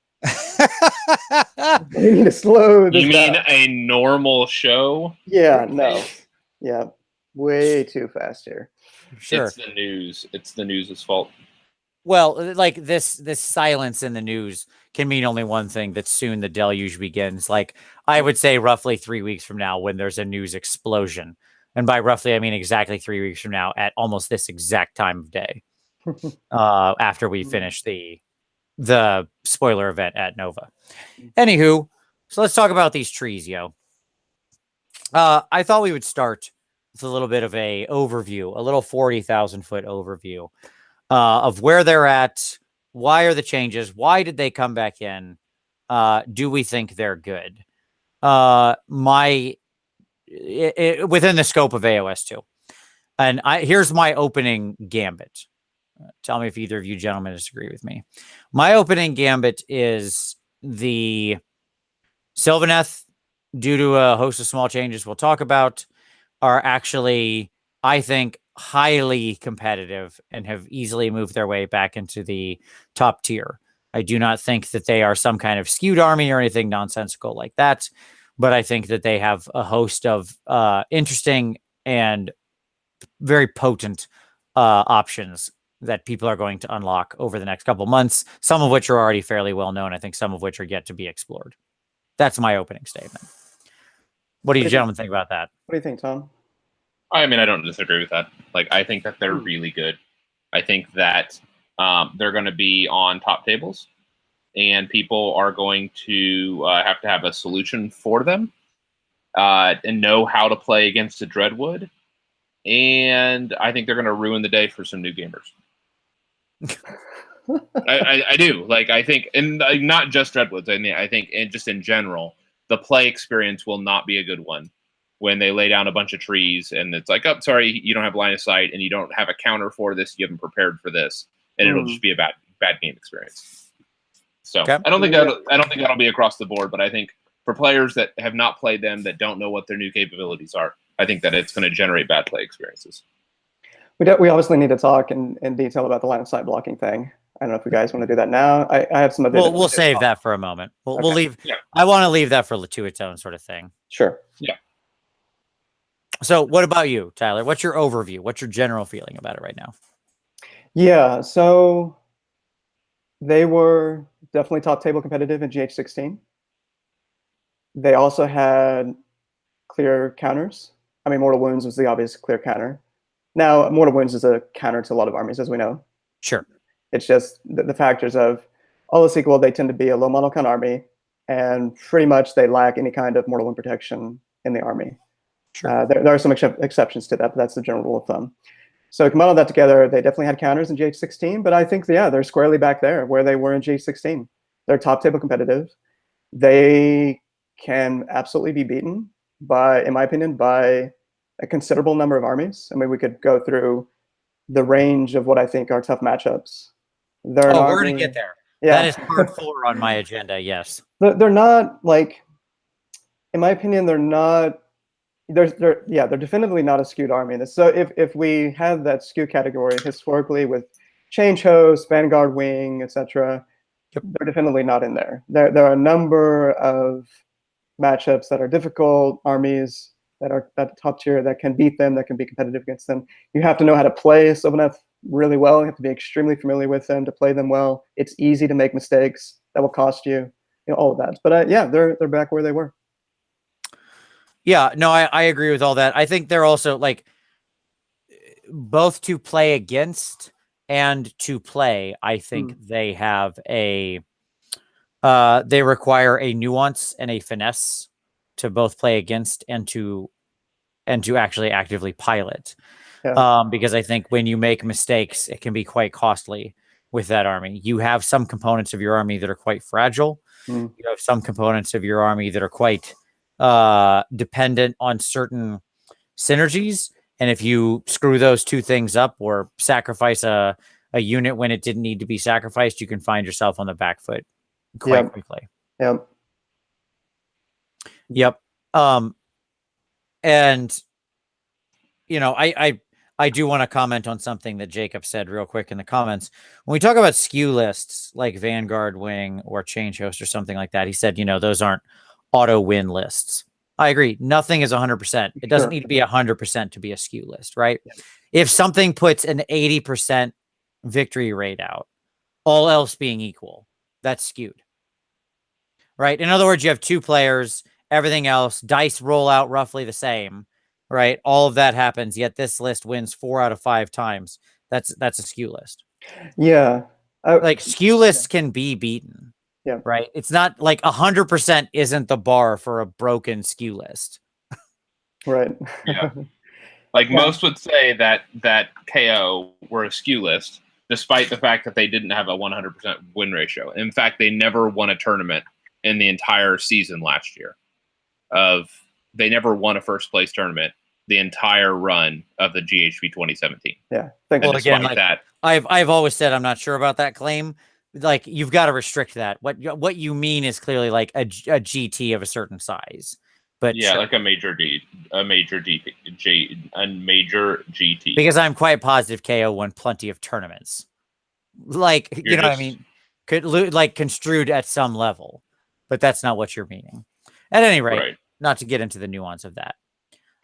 We need to slow this down. You mean a normal show? Yeah, no. Yeah, way too fast here. Sure. It's the news. It's the news's fault. Well, like this silence in the news can mean only one thing, that soon the deluge begins. Like I would say roughly 3 weeks from now when there's a news explosion. And by roughly, I mean exactly 3 weeks from now at almost this exact time of day. After we finish the spoiler event at Nova. Anywho, so let's talk about these trees, yo. I thought we would start with a little bit of a overview, a little 40,000 foot overview of where they're at. Why are the changes? Why did they come back in? Do we think they're good? within the scope of AoS 2. And here's my opening gambit. Tell me if either of you gentlemen disagree with me. My opening gambit is the Sylvaneth, due to a host of small changes we'll talk about, are actually, I think, highly competitive and have easily moved their way back into the top tier. I do not think that they are some kind of skewed army or anything nonsensical like that, but I think that they have a host of interesting and very potent options that people are going to unlock over the next couple months, some of which are already fairly well known. I think some of which are yet to be explored. That's my opening statement. What do you gentlemen think about that? What do you think, Tom? I mean, I don't disagree with that. Like, I think that they're really good. I think that they're going to be on top tables, and people are going to have a solution for them and know how to play against a Dreadwood. And I think they're going to ruin the day for some new gamers. I do. Like, I think, and not just Dreadwoods. I mean, I think, and just in general, the play experience will not be a good one when they lay down a bunch of trees and it's like, oh, sorry, you don't have line of sight and you don't have a counter for this. You haven't prepared for this, and it'll just be a bad game experience. So okay. I don't think that'll be across the board, but I think for players that have not played them, that don't know what their new capabilities are, I think that it's going to generate bad play experiences. We obviously need to talk in detail about the line of sight blocking thing. I don't know if you guys want to do that now. I have some other. We'll save that for a moment. We'll leave. Yeah. I want to leave that for to its own sort of thing. Sure. Yeah. So what about you, Tyler? What's your overview? What's your general feeling about it right now? Yeah, so they were definitely top table competitive in GH16. They also had clear counters. I mean, Mortal Wounds was the obvious clear counter. Now, Mortal Wounds is a counter to a lot of armies, as we know. Sure. It's just the factors of all else equal, they tend to be a low model count army, and pretty much they lack any kind of mortal wound protection in the army. Sure. There are some exceptions to that, but that's the general rule of thumb. So combine all that together, they definitely had counters in GH16, but I think, yeah, they're squarely back there where they were in GH16. They're top table competitive. They can absolutely be beaten by, in my opinion, by a considerable number of armies. I mean, we could go through the range of what I think are tough matchups. We're going to get there. Yeah. That is part 4 on my agenda, yes. They're not, like, in my opinion, they're not, they're definitively not a skewed army. So if we have that skew category historically with Change Host, Vanguard Wing, etc., they're definitely not in there. There are a number of matchups that are difficult, armies that are at the top tier that can beat them, that can be competitive against them. You have to know how to play Sylvaneth really well. You have to be extremely familiar with them to play them well. It's easy to make mistakes that will cost you, all of that. But yeah, they're back where they were. Yeah, no, I agree with all that. I think they're also like both to play against and to play. I think they have they require a nuance and a finesse to both play against and to actually actively pilot. Yeah. Because I think when you make mistakes, it can be quite costly with that army. You have some components of your army that are quite fragile. You have some components of your army that are quite dependent on certain synergies. And if you screw those two things up or sacrifice a unit when it didn't need to be sacrificed, you can find yourself on the back foot quite quickly. Yep. And I do want to comment on something that Jacob said real quick in the comments. When we talk about skew lists like Vanguard Wing or Change Host or something like that, he said, those aren't auto win lists. I agree. Nothing is 100%. It doesn't need to be 100% to be a skew list, right? Yeah. If something puts an 80% victory rate out, all else being equal, that's skewed, right? In other words, you have 2 players, everything else, dice roll out roughly the same, right? All of that happens, yet this list wins 4 out of 5 times. That's a skew list. Yeah. Like skew lists can be beaten. Yeah. Right. It's not like 100% isn't the bar for a broken skew list. Right. Yeah. Like most would say that KO were a skew list, despite the fact that they didn't have a 100% win ratio. In fact, they never won a tournament in the entire season last year. of they never won a first place tournament the entire run of the GHB 2017. Yeah. Well, again, like that, I've always said I'm not sure about that claim. Like you've got to restrict that. What you mean is clearly like a GT of a certain size. But yeah, sure. like a major GT. Because I'm quite positive KO won plenty of tournaments. Like, you know what I mean? Like construed at some level. But that's not what you're meaning. At any rate, Right. not to get into the nuance of that.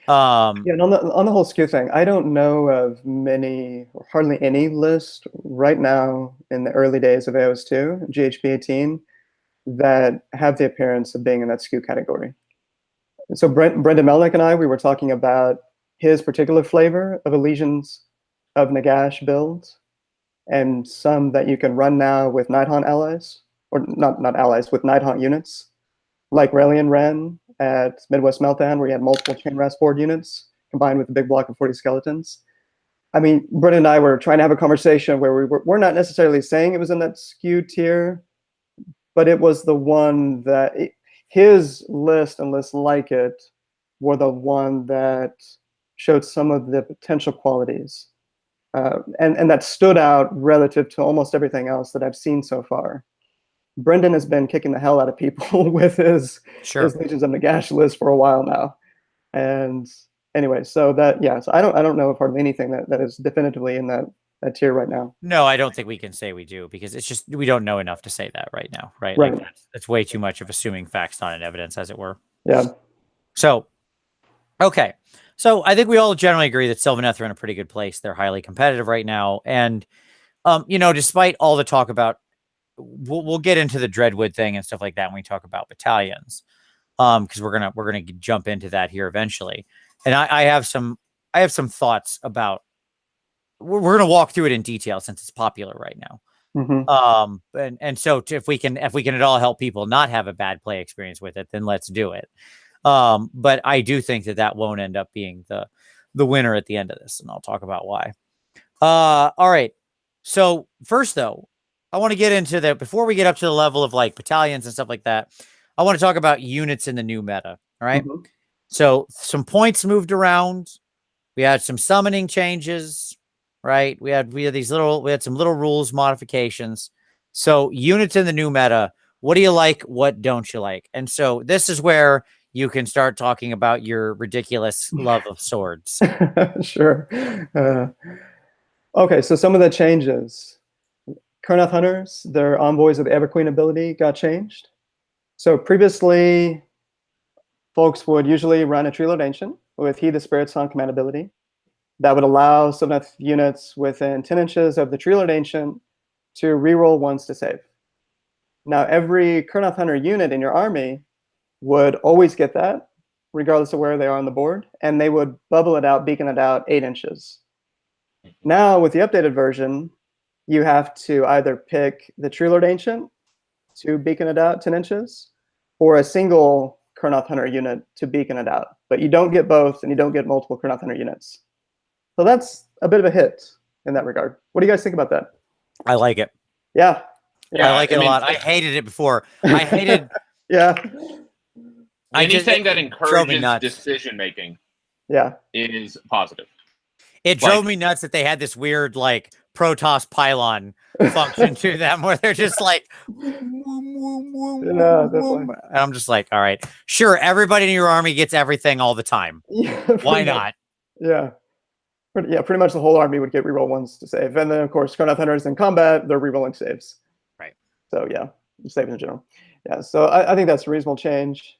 Yeah, and on the whole skew thing, I don't know of many, or hardly any list right now in the early days of AoS 2, GHB 18, that have the appearance of being in that skew category. So Brendan Melnick and I, we were talking about his particular flavor of a Legions of Nagash build, and some that you can run now with Nighthaunt allies, or not allies, with Nighthaunt units, like Relian ran at Midwest Meltdown, where you had multiple chain rasp board units combined with a big block of 40 skeletons. I mean, Brendan and I were trying to have a conversation where we're not necessarily saying it was in that skew tier, but it was the one that his list and lists like it were the one that showed some of the potential qualities. And that stood out relative to almost everything else that I've seen so far. Brendan has been kicking the hell out of people with his Legions of Nagash list for a while now. And anyway, so that, yeah, so I don't know of hardly anything that is definitively in that tier right now. No, I don't think we can say we do, because it's just we don't know enough to say that right now, right? Right. Like that's way too much of assuming facts, not in evidence, as it were. Yeah. So, okay. So I think we all generally agree that Sylvaneth are in a pretty good place. They're highly competitive right now. And, you know, despite all the talk about, we'll get into the Dreadwood thing and stuff like that when we talk about battalions, because we're gonna jump into that here eventually. And I have some thoughts about. We're gonna walk through it in detail since it's popular right now. Mm-hmm. And so if we can at all help people not have a bad play experience with it, then let's do it. But I do think that won't end up being the winner at the end of this, and I'll talk about why. All right. So first, though, I want to get into before we get up to the level of like battalions and stuff like that. I want to talk about units in the new meta. All right. Mm-hmm. So some points moved around. We had some summoning changes, right? We had some little rules modifications. So units in the new meta. What do you like? What don't you like? And so this is where you can start talking about your ridiculous love of swords. Sure. Okay, so some of the changes. Kurnoth Hunters, their Envoys of the Everqueen ability got changed. So previously, folks would usually run a Tree Lord Ancient with He the Spirit Song command ability. That would allow Sylvaneth units within 10 inches of the Tree Lord Ancient to reroll ones to save. Now, every Kurnoth Hunter unit in your army would always get that, regardless of where they are on the board, and they would bubble it out, beacon it out 8 inches. Now, with the updated version, you have to either pick the Tree Lord Ancient to beacon it out 10 inches, or a single Kurnoth Hunter unit to beacon it out. But you don't get both, and you don't get multiple Kurnoth Hunter units. So that's a bit of a hit in that regard. What do you guys think about that? I like it. Yeah. I like it a lot. I hated it before. I hated. Yeah. Anything that encourages decision making. Yeah. Is positive. It drove me nuts that they had this weird like Protoss pylon function to them where they're just like, and I'm just like, all right, sure, everybody in your army gets everything all the time. Yeah, why not? Yeah. Pretty much the whole army would get reroll ones to save. And then, of course, Kurnoth Hunters in combat, they're rerolling saves. Right. So, yeah, saves in general. Yeah, so I think that's a reasonable change.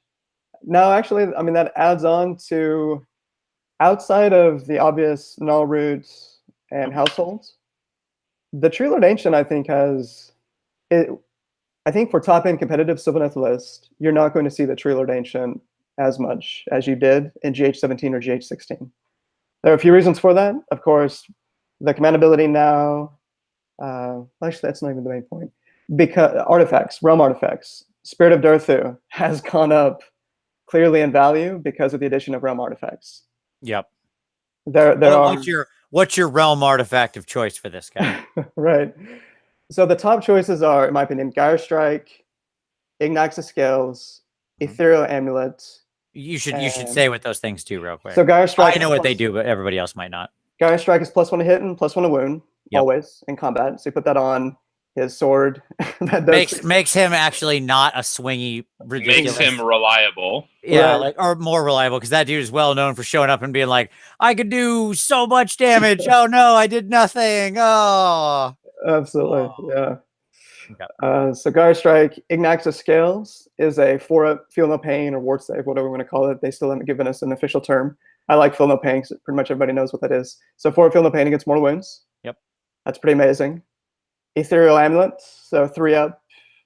Now, actually, I mean, that adds on to outside of the obvious null roots and households, the Tree Lord Ancient, I think, has it. I think for top-end competitive Sylvaneth list, you're not going to see the Tree Lord Ancient as much as you did in GH17 or GH16. There are a few reasons for that. Of course, the command ability now, actually, that's not even the main point. Because artifacts, realm artifacts, Spirit of Durthu has gone up clearly in value because of the addition of realm artifacts. Yep. What's your realm artifact of choice for this guy? Right. So the top choices are, in my opinion, Gyre Strike, Ignax's Scales, Ethereal Amulet, You should And- say what those things do real quick. So Gyre Strike. I know what they do, but everybody else might not. Gyre Strike is +1 to hit and +1 to wound, Yep. always in combat. So you put that on his sword. That does Makes him actually not a swingy, ridiculous. Makes him reliable. Yeah, Right. like or more reliable because that dude is well known for showing up and being like, "I could do so much damage. Oh no, I did nothing. Oh, Absolutely, Oh. yeah. Okay. So Gyre Strike, Ignaxis Scales is a 4-up Feel No Pain or Ward Save, whatever we want to call it. They still haven't given us an official term. I like Feel No Pain because pretty much everybody knows what that is. So 4 Feel No Pain against mortal wounds. Yep. That's pretty amazing. Ethereal Amulet, so 3-up,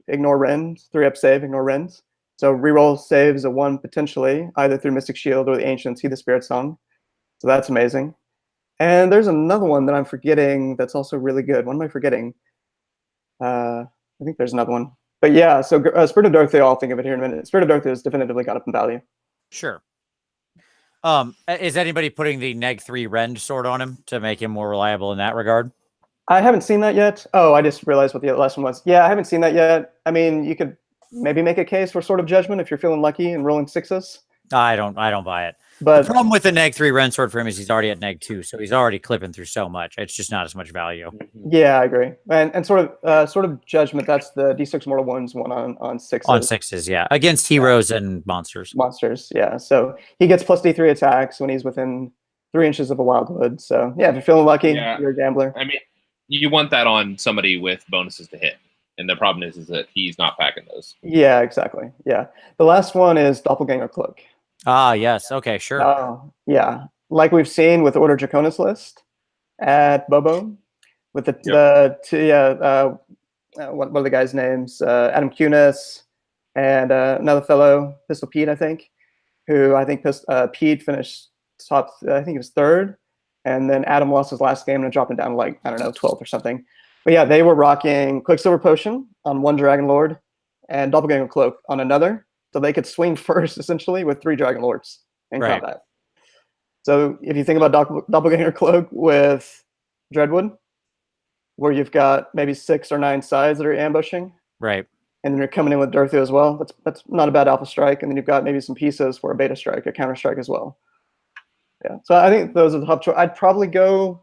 ignore rends, 3-up save, ignore rends. So reroll saves a 1 potentially, either through Mystic Shield or the Ancients, Heed the Spirit Song. So that's amazing. And there's another one that I'm forgetting that's also really good. What am I forgetting? I think there's another one. But yeah, so Spirit of Dorothy, I'll think of it here in a minute. Spirit of Dorothy has definitively got up in value. Sure. Is anybody putting the -3 rend sword on him to make him more reliable in that regard? I haven't seen that yet. Oh, I just realized what the last one was. Yeah, I haven't seen that yet. I mean, you could maybe make a case for Sword of Judgment if you're feeling lucky and rolling 6s. I don't buy it. But The problem with the -3 rend sword for him is he's already at -2, so he's already clipping through so much. It's just not as much value. yeah, I agree. And Sword of Judgment, that's the D6 mortal wounds one on 6s. On 6s, yeah, against heroes and monsters. Monsters, yeah. So he gets plus D3 attacks when he's within 3 inches of a wildwood. So yeah, if you're feeling lucky, Yeah. you're a gambler. I mean, you want that on somebody with bonuses to hit, and the problem is that he's not packing those. Yeah, exactly. Yeah. The last one is Doppelganger Cloak. Ah, yes. Okay, sure. Oh, yeah. Like we've seen with the Order Draconis list at Bobo, with what are the guys' names? Adam Kunis and another fellow, Pistol Pete, I think, who I think Pete finished top, I think he was 3rd. And then Adam lost his last game and dropped it down to like, I don't know, 12th or something. But yeah, they were rocking Quicksilver Potion on one Dragon Lord and Doppelganger Cloak on another. So they could swing first, essentially, with 3 Dragon Lords in Right. combat. So if you think about Doppelganger Cloak with Dreadwood, where you've got maybe 6 or 9 sides that are ambushing, Right. and then you're coming in with Dorothy as well, that's not a bad alpha strike. And then you've got maybe some pieces for a beta strike, a counter strike as well. Yeah, so I think those are the top choice. I'd probably go,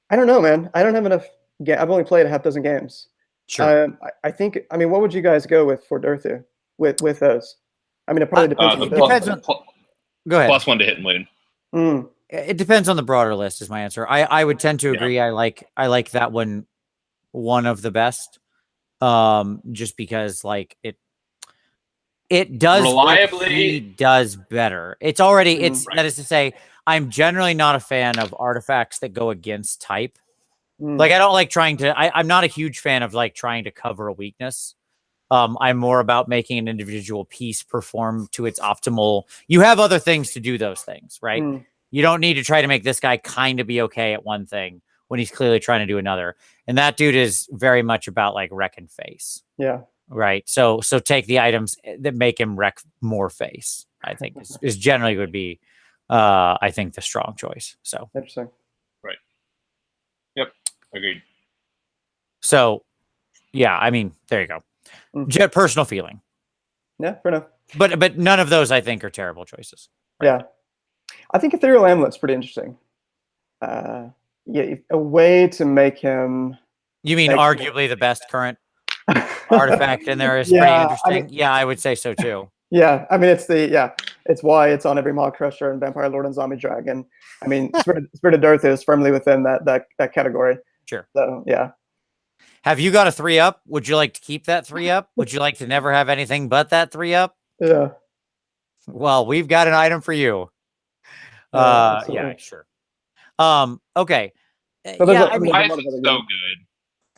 I don't know, man. I don't have enough. I've only played a half dozen games. Sure. I think, I mean, what would you guys go with for Dorothy with those? I mean, it probably depends on The the depends build. on- Go ahead. +1 to hit and wound. Mm, It depends on the broader list is my answer. I would tend to Yeah. agree. I like that one of the best. Just because like it does what Reliably- he does better. It's already it's Right. that is to say, I'm generally not a fan of artifacts that go against type. mm. Like I don't like trying to I'm not a huge fan of like trying to cover a weakness. I'm more about making an individual piece perform to its optimal. You have other things to do those things, right? Mm. You don't need to try to make this guy kind of be okay at one thing when he's clearly trying to do another. And that dude is very much about like wreck and face, Yeah. right? So take the items that make him wreck more face. I think is generally would be, I think the strong choice. So Interesting. Agreed. so yeah, I mean there you go. Mm. Personal feeling, Yeah, fair enough. but none of those I think are terrible choices. Yeah. I think Ethereal Amulet's pretty interesting. Yeah, a way to make him You mean Thank you. arguably the best current artifact in there is Yeah, pretty I interesting. mean- Yeah, I would say so too. Yeah, I mean it's why it's on every Maw Crusher and Vampire Lord and Zombie Dragon. I mean, Spirit of Dearth is firmly within that category. Sure. So yeah. Have you got a 3-up? Would you like to keep that 3-up? Would you like to never have anything but that 3-up? Yeah. Well, we've got an item for you. Yeah, absolutely. sure. Okay. So there's Yeah, a- I mean, Why lot is of it other so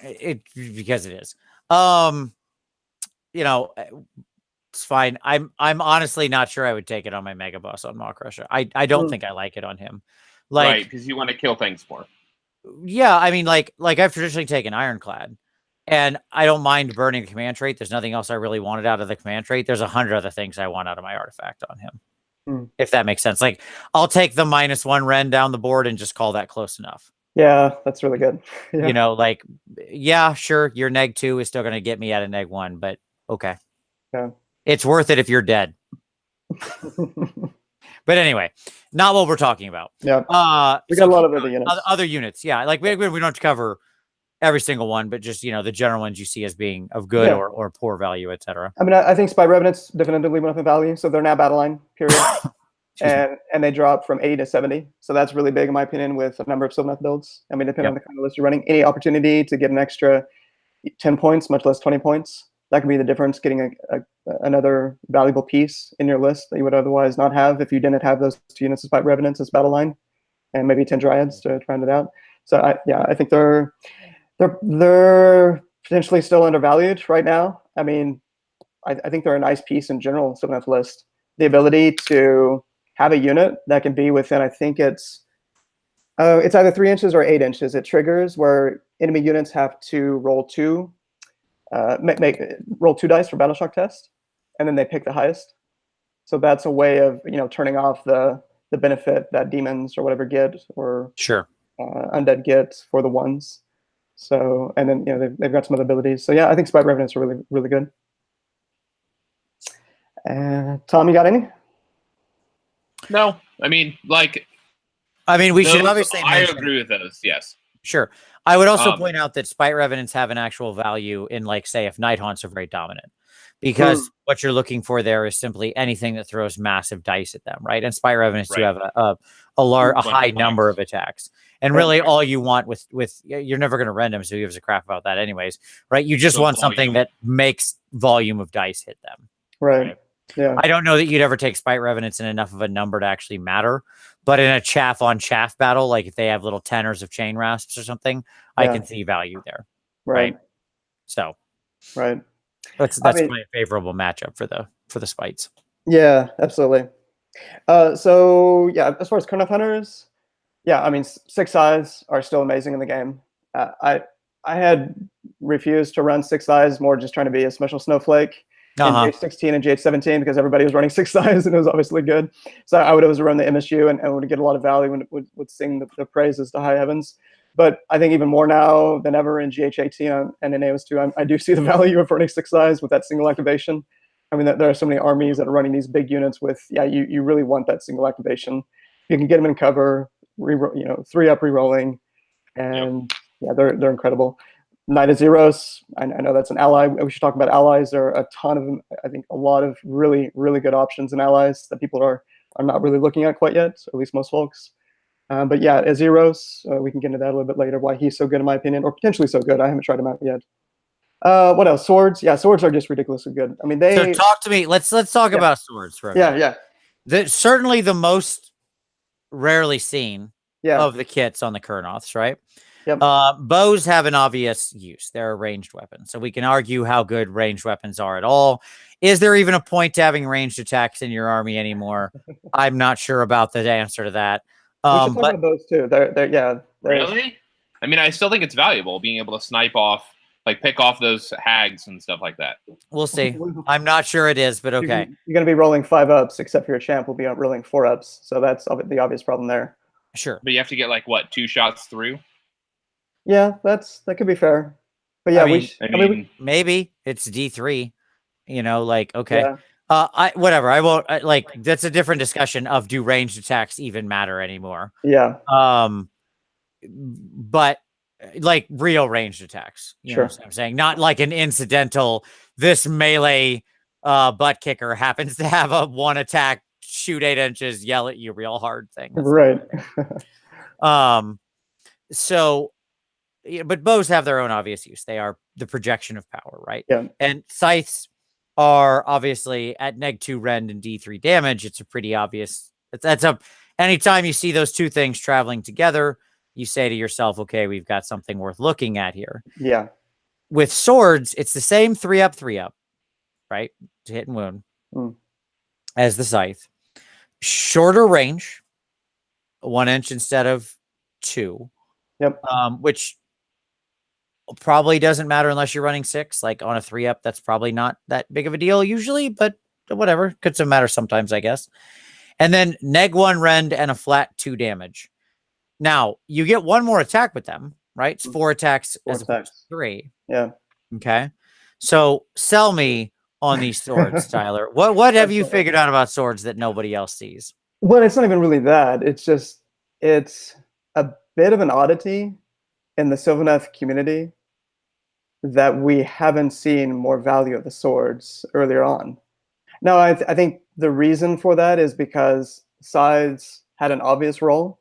games. good? because it is. You know, it's fine. I'm honestly not sure I would take it on my Mega Boss on Maw Crusher. I don't Mm. think I like it on him. Right, Like, because you want to kill things more. yeah, I mean, like I've traditionally taken Ironclad, and I don't mind burning the command trait. There's nothing else I really wanted out of the command trait. There's 100 other things I want out of my artifact on him, Hmm. if that makes sense. Like, I'll take the -1 Ren down the board and just call that close enough. Yeah, that's really good. Yeah. You know, like, yeah, sure, your -2 is still going to get me at a -1, but okay. Yeah. It's worth it if you're dead. But anyway, not what we're talking about. Yeah. We got a lot of other units. Other units, yeah. Like we don't have to cover every single one, but just the general ones you see as being of good or poor value, etc. I mean, I think Spy Revenants definitively went up in value, so they're now battle line, period. and they drop from 80 to 70, so that's really big in my opinion with a number of Sylvaneth builds. I mean, depending on the kind of list you're running, any opportunity to get an extra 10 points, much less 20 points, that could be the difference, getting another valuable piece in your list that you would otherwise not have if you didn't have those 2 units of Spy Revenants as battle line, and maybe 10 Dryads to round it out. So I think they're potentially still undervalued right now. I mean, I think they're a nice piece in general, Sylvaneth list. The ability to have a unit that can be within, I think it's either 3 inches or 8 inches. It triggers where enemy units have to roll 2 dice for battle shock test, and then they pick the highest. So that's a way of turning off the benefit that demons or whatever get, or undead get for the ones. So, and then they've got some other abilities. So yeah, I think Spy Revenants are really, really good. Tom, you got any? No, I mean, we should obviously. I agree with those. Yes. Sure. I would also point out that Spite Revenants have an actual value in, like, say, if Night Haunts are very dominant, because what you're looking for there is simply anything that throws massive dice at them, right? And Spite Revenants do have a high number of attacks. And really, all you want with you're never going to rend them, so who gives a crap about that, anyways, right? You just want something that makes volume of dice hit them, right? Yeah. I don't know that you'd ever take Spite Revenants in enough of a number to actually matter, but in a chaff on chaff battle, like if they have little tenors of chain rasps or something, I can see value there, right? So, that's quite a favorable matchup for the Spites. Yeah, absolutely. So yeah, as far as Kurnoth Hunters. Yeah, I mean, 6 eyes are still amazing in the game. I had refused to run 6 eyes, more just trying to be a special snowflake in GH16 and GH17 because everybody was running 6 eyes and it was obviously good. So I would always run the MSU and would get a lot of value and would sing the praises to high heavens. But I think even more now than ever in GH18 and in AoS2, I do see the value of running 6 eyes with that single activation. I mean, there are so many armies that are running these big units with, you really want that single activation. You can get them in cover. 3-up re-rolling, and they're incredible. Knight of Zeros, I know that's an ally. We should talk about allies. There are a ton of them. I think a lot of really, really good options in allies that people are not really looking at quite yet, at least most folks. But yeah, Zeros, we can get into that a little bit later, why he's so good in my opinion, or potentially so good. I haven't tried him out yet. What else? Swords. Yeah, swords are just ridiculously good. I mean, So talk to me. Let's talk about swords for a minute. Certainly the most rarely seen of the kits on the Kurnoths, right? Yep. Bows have an obvious use. They're a ranged weapon. So we can argue how good ranged weapons are at all. Is there even a point to having ranged attacks in your army anymore? I'm not sure about the answer to that. We should talk about bows too. They're really? I mean, I still think it's valuable being able to snipe off, pick off those hags and stuff like that. We'll see. I'm not sure it is, but okay. You're going to be rolling 5-ups, except for your champ will be rolling 4-ups. So that's the obvious problem there. Sure. But you have to get 2 shots through? Yeah, that could be fair. But yeah, maybe it's D3, okay. Yeah. Whatever. I won't that's a different discussion of do ranged attacks even matter anymore? Yeah. But real ranged attacks, you know what I'm saying? Not like an incidental, this melee butt kicker happens to have a 1 attack, shoot 8 inches, yell at you real hard thing. Right. So, but bows have their own obvious use. They are the projection of power, right? Yeah. And scythes are obviously at -2 rend and D3 damage. It's a pretty obvious. Anytime you see those two things traveling together, you say to yourself, okay, we've got something worth looking at here. Yeah. With swords, it's the same 3-up, right? To hit and wound as the scythe. Shorter range, 1 inch instead of 2. Yep. Which probably doesn't matter unless you're running 6. Like on a 3-up, that's probably not that big of a deal usually, but whatever. Could still matter sometimes, I guess. And then -1 rend and a flat 2 damage. Now, you get 1 more attack with them, right? It's 4 attacks as opposed to 3. Yeah. Okay. So sell me on these swords, Tyler? What have you Excellent. figured out about swords that nobody else sees? Well, it's not even really that. It's just it's a bit of an oddity in the Sylvaneth community that we haven't seen more value of the swords earlier on. Now, I think the reason for that is because scythes had an obvious role,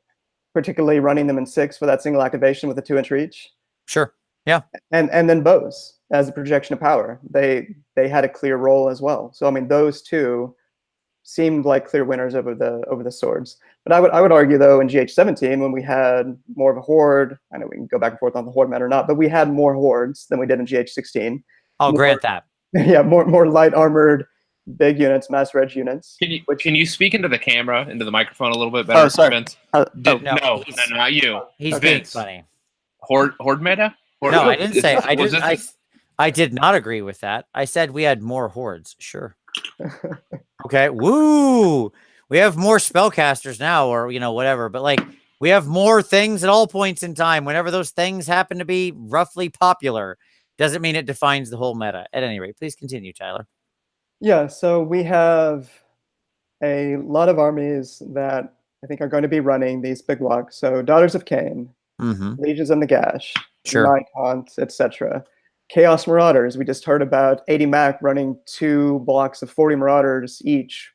particularly running them in 6 for that single activation with a 2-inch reach, Sure. Yeah. and then bows as a projection of power. They had a clear role as well. So I mean, those two seemed like clear winners over the swords. But I would argue though in GH17 when we had more of a horde, I know we can go back and forth on the horde matter or not, but we had more hordes than we did in GH16. I'll grant that. Yeah, more light armored, big units, mass reg units. Can you speak into the camera, into the microphone a little bit better? Oh, sorry. Vince? No, No, not you. He's Okay. being funny. Horde meta? No, I didn't say. Was this- I did not agree with that. I said we had more hordes. Sure. Okay. Woo! We have more spellcasters now, or whatever. But like, we have more things at all points in time. Whenever those things happen to be roughly popular, doesn't mean it defines the whole meta. At any rate, please continue, Tyler. Yeah, so we have a lot of armies that I think are going to be running these big blocks. So Daughters of Cain, Mm-hmm. Legions of Nagash, Sure. Night Haunt, etc. Chaos Marauders. We just heard about 80 Mac running 2 blocks of 40 Marauders each,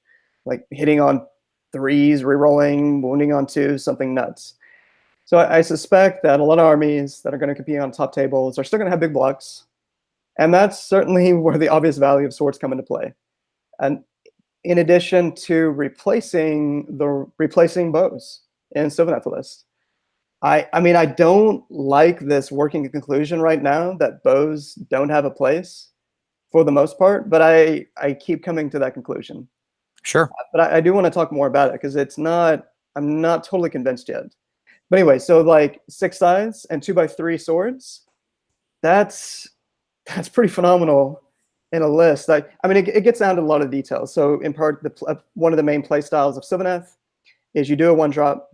like hitting on 3s, rerolling, wounding on 2, something nuts. So I suspect that a lot of armies that are going to compete on top tables are still going to have big blocks. And that's certainly where the obvious value of swords come into play. And in addition to replacing bows in Sylvaneth list. I mean, I don't like this working conclusion right now that bows don't have a place for the most part, but I keep coming to that conclusion. Sure. But I do want to talk more about it because I'm not totally convinced yet. But anyway, so like 6 sides and 2x3 swords, that's pretty phenomenal in a list. I mean, it gets down to a lot of details. So in part, one of the main play styles of Sylvaneth is you do a 1-drop,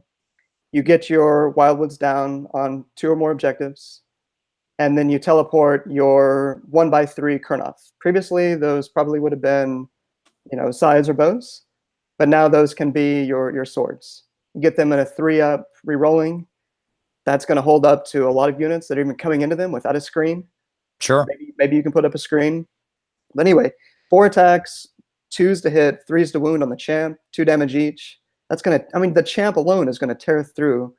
you get your Wildwoods down on 2 or more objectives, and then you teleport your 1x3 Kurnoth. Previously, those probably would have been, scythes or bows, but now those can be your swords. You get them in a 3-up rerolling. That's going to hold up to a lot of units that are even coming into them without a screen. Sure. Maybe you can put up a screen. But anyway, 4 attacks, 2s to hit, 3s to wound on the champ, 2 damage each. That's the champ alone is going to tear through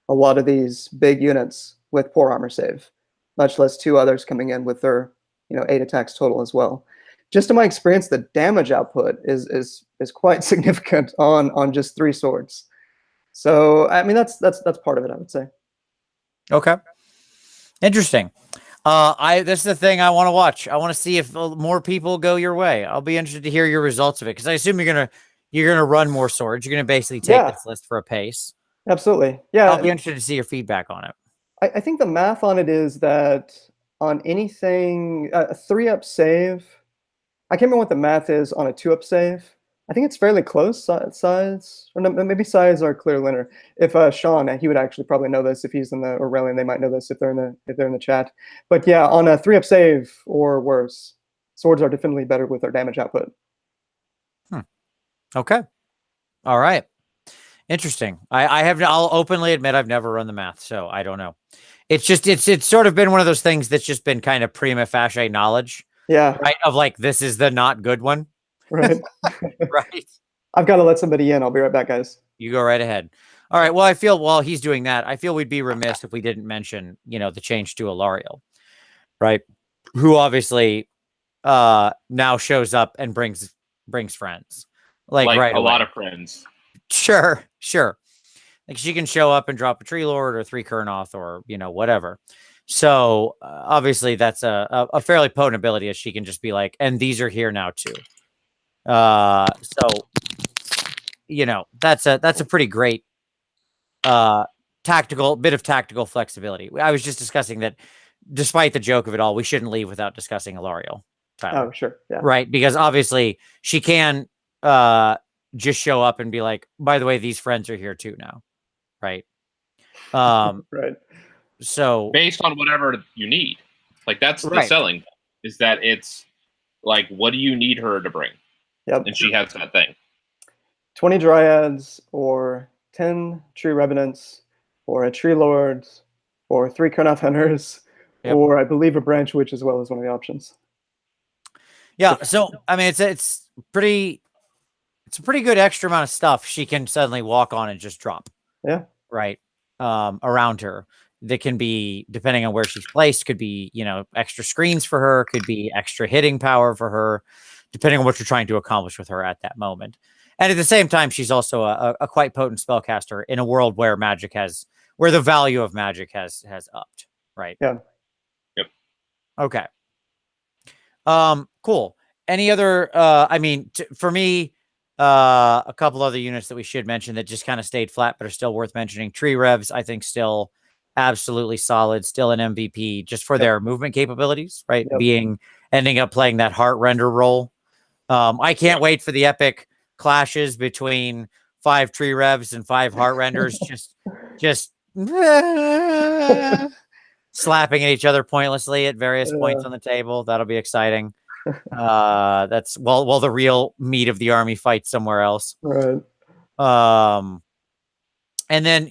a lot of these big units with poor armor save, much less 2 others coming in with their 8 attacks total as well. Just in my experience, the damage output is quite significant on just 3 swords. So I mean that's part of it, I would say. Okay. Interesting. This is the thing I want to watch. I want to see if more people go your way. I'll be interested to hear your results of it because I assume you're gonna run more swords. You're gonna basically take this list for a pace. Absolutely. Yeah. I'll be interested to see your feedback on it. I think the math on it is that on anything, a 3-up save, I can't remember what the math is on a 2-up save. I think it's fairly close size, or no, maybe size are clear winner. If Sean, he would actually probably know this if he's in the, or Relian, they might know this if they're in the chat. But yeah, on a 3-up save or worse, swords are definitely better with their damage output. Okay. All right. Interesting. I'll openly admit I've never run the math, so I don't know. It's just it's sort of been one of those things that's just been kind of prima facie knowledge. Yeah. Right. Of like, this is the not good one. Right. Right. I've got to let somebody in. I'll be right back, guys. You go right ahead. All right. Well, I feel while he's doing that, I feel we'd be remiss if we didn't mention, the change to a Loriel, right? Who obviously now shows up and brings friends. Like right a away. lot of friends. Sure. Like she can show up and drop a Tree Lord or 3 Kurnoth or, whatever. So obviously that's a fairly potent ability as she can just be like, and these are here now too. So, that's a pretty great tactical flexibility. I was just discussing that despite the joke of it all, we shouldn't leave without discussing Loriel. Tyler. Oh, sure. Yeah. Right. Because obviously she can just show up and be like, by the way, these friends are here too now. Right. Right. So based on whatever you need, like that's the selling is that it's Like, what do you need her to bring? Yep. And she has that thing. 20 Dryads, or 10 Tree Revenants, or a Tree Lord, or 3 Kurnoth Hunters, Yep. or I believe a Branch Witch as well as one of the options. Yeah, so I mean, it's a pretty good extra amount of stuff she can suddenly walk on and just drop. Yeah. Right. Around her. That can be, depending on where she's placed, could be, extra screens for her, could be extra hitting power for her, depending on what you're trying to accomplish with her at that moment. And at the same time, she's also a quite potent spellcaster in a world where where the value of magic has upped. Right. Yeah. Yep. Okay. Cool. Any other, for me, a couple other units that we should mention that just kind of stayed flat, but are still worth mentioning. Tree Revs, I think, still absolutely solid, still an MVP just for their movement capabilities, right? Ending up playing that heart render role. I can't wait for the epic clashes between 5 Tree Revs and 5 heart renders, just slapping at each other pointlessly at various points on the table. That'll be exciting. That's while the real meat of the army fights somewhere else. Right. And then,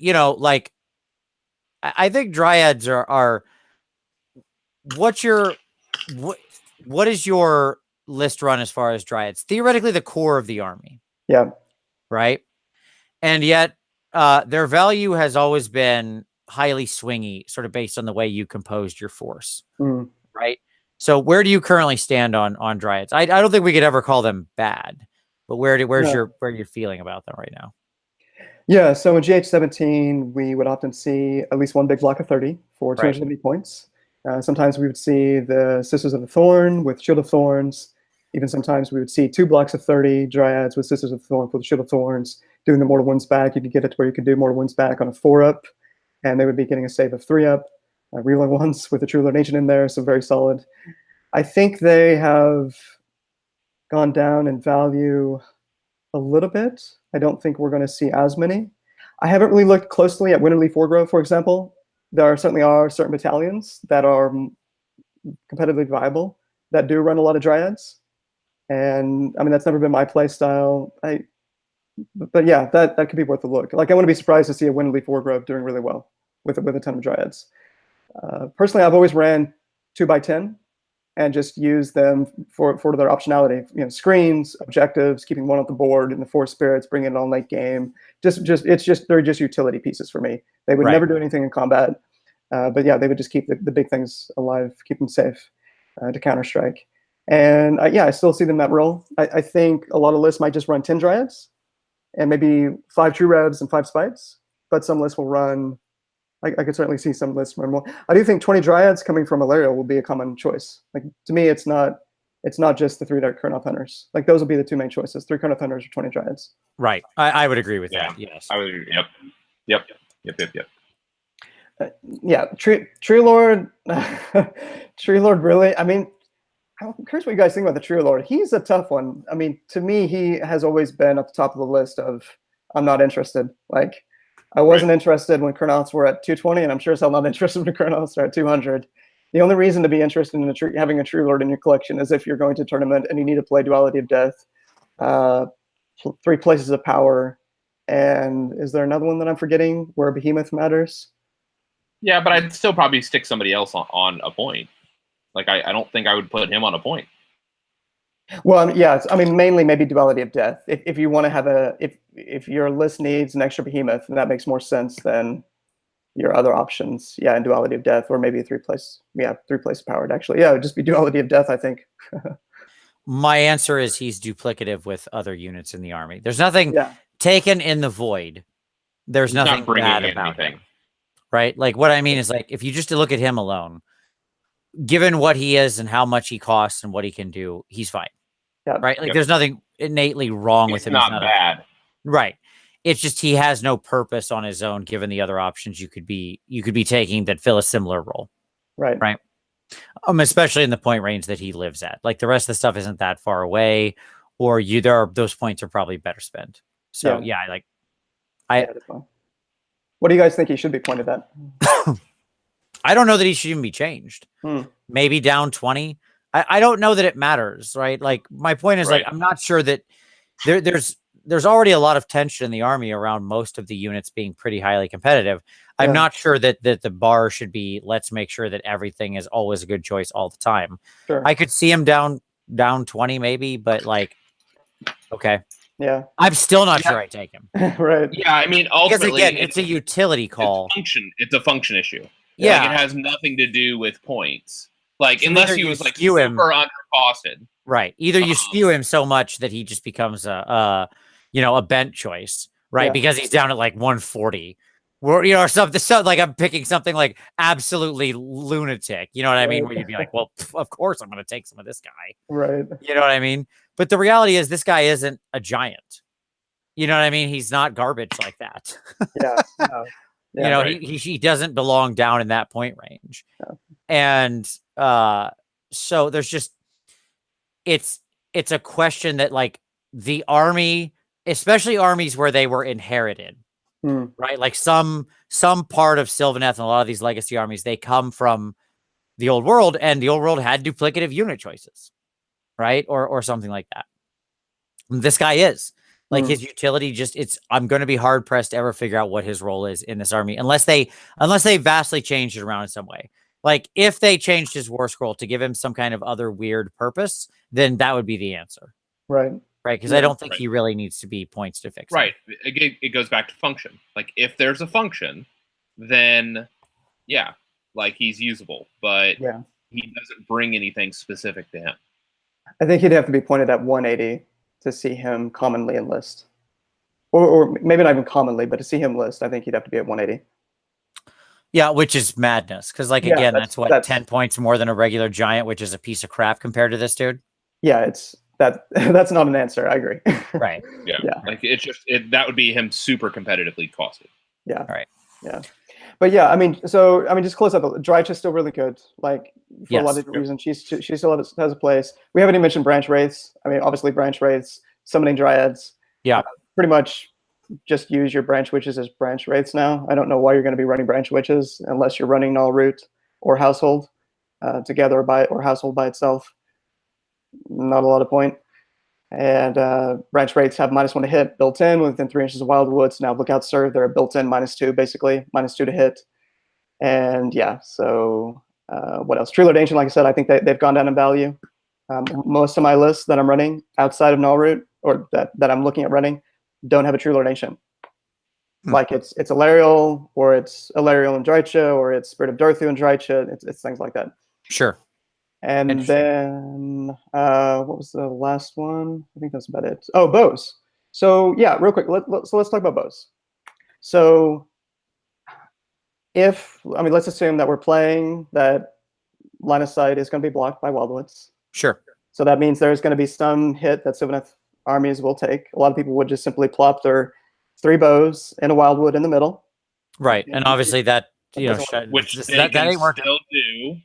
I think Dryads are what is your list run as far as Dryads? Theoretically the core of the army. Yeah. Right. And yet their value has always been highly swingy, sort of based on the way you composed your force. Right. So where do you currently stand on Dryads? I don't think we could ever call them bad, but where you're feeling about them right now? Yeah, so in GH17, we would often see at least one big block of 30 for 270 points. Sometimes we would see the Sisters of the Thorn with Shield of Thorns. Even sometimes we would see 2 blocks of 30 Dryads with Sisters of the Thorn for the Shield of Thorns, doing the Mortal Wounds back. You could get it to where you could do Mortal Wounds back on a 4-up, and they would be getting a save of 3-up. Reeling ones with the True Lord Ancient in there, so very solid. I think they have gone down in value a little bit. I don't think we're going to see as many. I haven't really looked closely at Winterly Foregrow, for example. There certainly are certain battalions that are competitively viable that do run a lot of Dryads. And I mean, that's never been my play style. But yeah, that could be worth a look. Like, I wouldn't be surprised to see a Winterly Foregrow doing really well with a ton of Dryads. Personally, I've always ran 2x10 and just use them for their optionality. Screens, objectives, keeping one off the board, and the 4 spirits, bringing it on late game. They're just utility pieces for me. They would never do anything in combat, but yeah, they would just keep the big things alive, keep them safe to counter-strike. And I still see them at role. I think a lot of lists might just run 10 Dryads and maybe 5 True Revs and 5 Spites, but some lists will run. I could certainly see some lists run more. I do think 20 Dryads coming from Loriel will be a common choice. Like, to me, it's not just the 3 Kurnoth Hunters. Like, those will be the 2 main choices: 3 Kurnoth Hunters or 20 Dryads. Right. I would agree with that. Yes. I would agree. Yep. Yeah. Tree Lord. Tree Lord, really? I mean, I'm curious what you guys think about the Tree Lord. He's a tough one. I mean, to me, he has always been at the top of the list of I'm not interested. Like, I wasn't interested when Kurnoths were at 220, and I'm sure as hell not interested when Kurnoths are at 200. The only reason to be interested in having a True Lord in your collection is if you're going to tournament and you need to play Duality of Death, 3 places of power, and is there another one that I'm forgetting where Behemoth matters? Yeah, but I'd still probably stick somebody else on a point. Like, I don't think I would put him on a point. Well, yeah, I mean, mainly maybe Duality of Death. If you want to have if your list needs an extra Behemoth, then that makes more sense than your other options. Yeah, and Duality of Death, or maybe a 3-place. Yeah, 3-place powered, actually. Yeah, it would just be Duality of Death, I think. My answer is he's duplicative with other units in the army. There's nothing taken in the void. There's nothing bad about him. Right? Like, what I mean is, like, if you just look at him alone, given what he is and how much he costs and what he can do, he's fine. Yeah. Right? Like, there's nothing innately wrong with him. It's not bad. Right. It's just he has no purpose on his own, given the other options you could be taking that fill a similar role. Right. Right. Especially in the point range that he lives at. Like, the rest of the stuff isn't that far away, or those points are probably better spent. So what do you guys think he should be pointed at? I don't know that he should even be changed. Maybe down 20. I don't know that it matters, right? Like my point is like, Right. I'm not sure that there's already a lot of tension in the army around most of the units being pretty highly competitive. I'm Yeah. not sure that the bar should be, let's make sure that everything is always a good choice all the time. Sure. I could see him down 20 maybe, but like, okay. Yeah. I'm still not Yeah. sure I take him. Right. Yeah, I mean, Because ultimately, again, it's a utility call. It's a function issue. Yeah. Like, it has nothing to do with points. Like, So unless either he you was like skew him- super undercosted. Right. Either you skew him so much that he just becomes a bent choice, right? Yeah. Because he's down at like 140. Or something. So like I'm picking something like absolutely lunatic. You know what I mean? Right. Where you'd be like, well, of course I'm going to take some of this guy. Right. You know what I mean? But the reality is this guy isn't a giant. You know what I mean? He's not garbage like that. Yeah. No. Yeah, You know, right. he doesn't belong down in that point range. Yeah. And so there's just it's a question that like the army, especially armies where they were inherited, right? Like some part of Sylvaneth and a lot of these legacy armies, they come from the old world, and the old world had duplicative unit choices, right? Or something like that. This guy is like his utility I'm going to be hard pressed to ever figure out what his role is in this army unless they vastly changed it around in some way. Like if they changed his war scroll to give him some kind of other weird purpose, then that would be the answer. Right. Right. Because I don't think he really needs to be points to fix. Right. It goes back to function. Like if there's a function, then yeah, like he's usable, but he doesn't bring anything specific to him. I think he'd have to be pointed at 180 to see him commonly enlist. Or maybe not even commonly, but to see him list, I think he'd have to be at 180. Yeah, which is madness. Because, like, Yeah, again, that's 10 points more than a regular giant, which is a piece of crap compared to this dude. Yeah, that's not an answer. I agree. Right. Yeah. Like that would be him super competitively costed. Yeah. All right. Yeah. But yeah, I mean, just close up. Drycha's still really good. Like for a lot of different reasons, she still has a place. We haven't even mentioned branch wraiths. I mean, obviously branch wraiths, summoning dryads. Yeah. Pretty much just use your branch witches as branch wraiths now. I don't know why you're going to be running branch witches unless you're running null root or household together or household by itself. Not a lot of point. And branch wraiths have -1 to hit built in within 3 inches of wildwoods. Now lookout serve, they're a built-in -2 basically, -2 to hit. And yeah, so what else? True Lord Ancient, like I said, I think they've gone down in value. Most of my lists that I'm running outside of null root or that I'm looking at running don't have a True Lord Ancient. Like it's Alariel, or it's Alariel and Drycha, or it's Spirit of Dorthu and Drycha. It's things like that. Sure. And then what was the last one? I think that's about it. Oh, bows. So yeah, real quick. Let's talk about bows. So let's assume that we're playing that line of sight is going to be blocked by wildwoods. Sure. So that means there's going to be some hit that Sylvaneth armies will take. A lot of people would just simply plop their 3 bows and a wildwood in the middle. Right. And obviously that, which they that can ain't working. still do.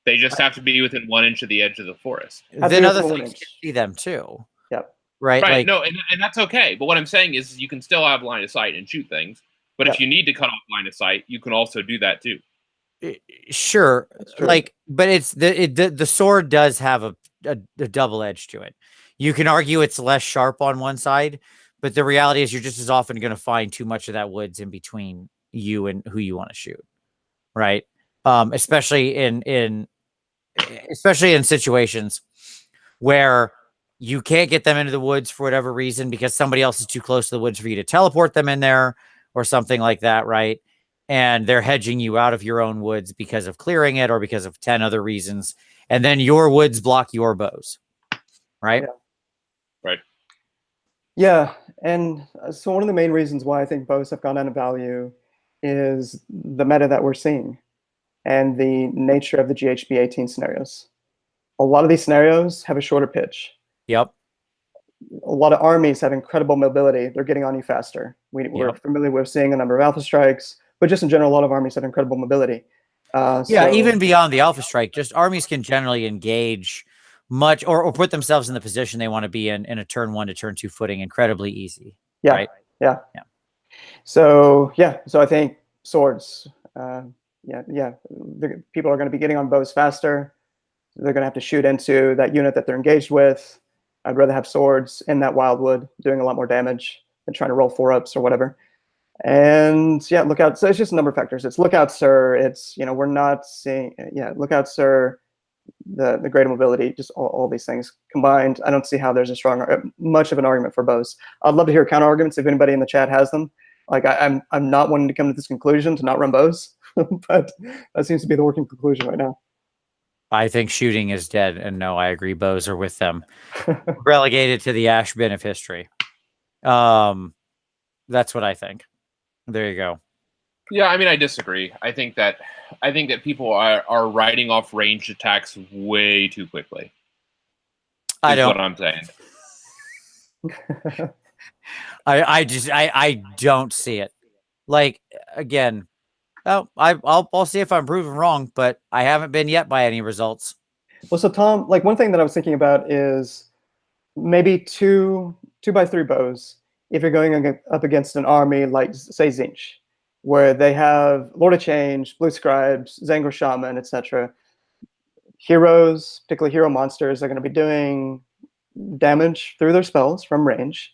They just have to be within 1 inch of the edge of the forest. Then other things can see them too. Yep. Right. Right. Like, No, and that's okay. But what I'm saying is you can still have line of sight and shoot things. But if you need to cut off line of sight, you can also do that too. Sure. Like, but it's the sword does have a double edge to it. You can argue it's less sharp on one side, but the reality is you're just as often going to find too much of that woods in between you and who you want to shoot. Right. Especially in situations where you can't get them into the woods for whatever reason because somebody else is too close to the woods for you to teleport them in there or something like that, right? And they're hedging you out of your own woods because of clearing it or because of 10 other reasons. And then your woods block your bows, right? Yeah. Right. Yeah. And so one of the main reasons why I think bows have gone down in value is the meta that we're seeing and the nature of the GHB 18 scenarios. A lot of these scenarios have a shorter pitch. Yep. A lot of armies have incredible mobility. They're getting on you faster. We're familiar with seeing a number of alpha strikes, but just in general, a lot of armies have incredible mobility. Even beyond the alpha strike, just armies can generally engage much or put themselves in the position they want to be in a turn 1 to turn 2 footing incredibly easy. Yeah. Right? Yeah. So I think swords. People are going to be getting on bows faster. They're going to have to shoot into that unit that they're engaged with. I'd rather have swords in that wildwood doing a lot more damage than trying to roll 4-ups or whatever. And yeah, lookouts. So it's just a number of factors. It's lookouts, sir. It's, we're not seeing, lookouts, sir. The greater mobility, just all these things combined. I don't see how there's much of an argument for bows. I'd love to hear counter arguments if anybody in the chat has them. Like I'm not wanting to come to this conclusion to not run bows, but that seems to be the working conclusion right now. I think shooting is dead, and no, I agree. Bows are with them, relegated to the ash bin of history. That's what I think. There you go. Yeah, I mean, I disagree. I think that people are writing off ranged attacks way too quickly. I don't. What I'm saying. I don't see it. Like, again, I'll see if I'm proven wrong, but I haven't been yet by any results. Well, so Tom, like one thing that I was thinking about is maybe 2x3 bows if you're going up against an army like, say, Tzeentch, where they have Lord of Change, Blue Scribes, Zangor Shaman, etc. Heroes, particularly hero monsters, are going to be doing damage through their spells from range,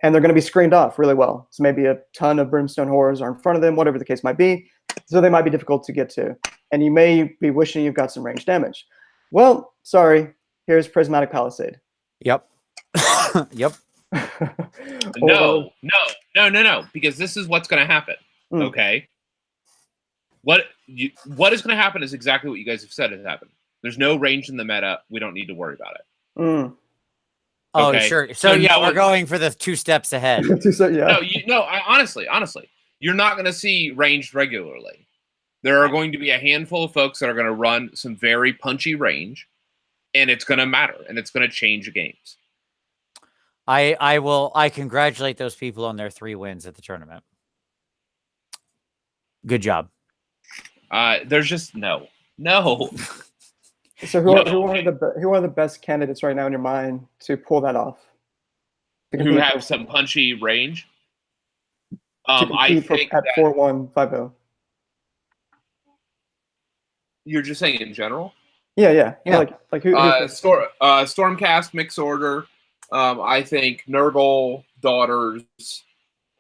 and they're going to be screened off really well. So maybe a ton of Brimstone Horrors are in front of them, whatever the case might be. So they might be difficult to get to. And you may be wishing you've got some range damage. Well, sorry, here's Prismatic Palisade. Yep. Yep. No, because this is what's going to happen. Okay. What is going to happen is exactly what you guys have said has happened. There's no range in the meta. We don't need to worry about it. Oh, okay. Sure. So yeah, we're going for the 2 steps ahead. Honestly, you're not going to see ranged regularly. There are going to be a handful of folks that are going to run some very punchy range, and it's going to matter, and it's going to change games. I congratulate those people on their 3 wins at the tournament. Good job. There's just no. So who are the best candidates right now in your mind to pull that off? Who have some punchy range? I think at 4-1-5-0. You're just saying in general? Yeah. Like who? Stormcast, Mix Order. I think Nurgle, Daughters.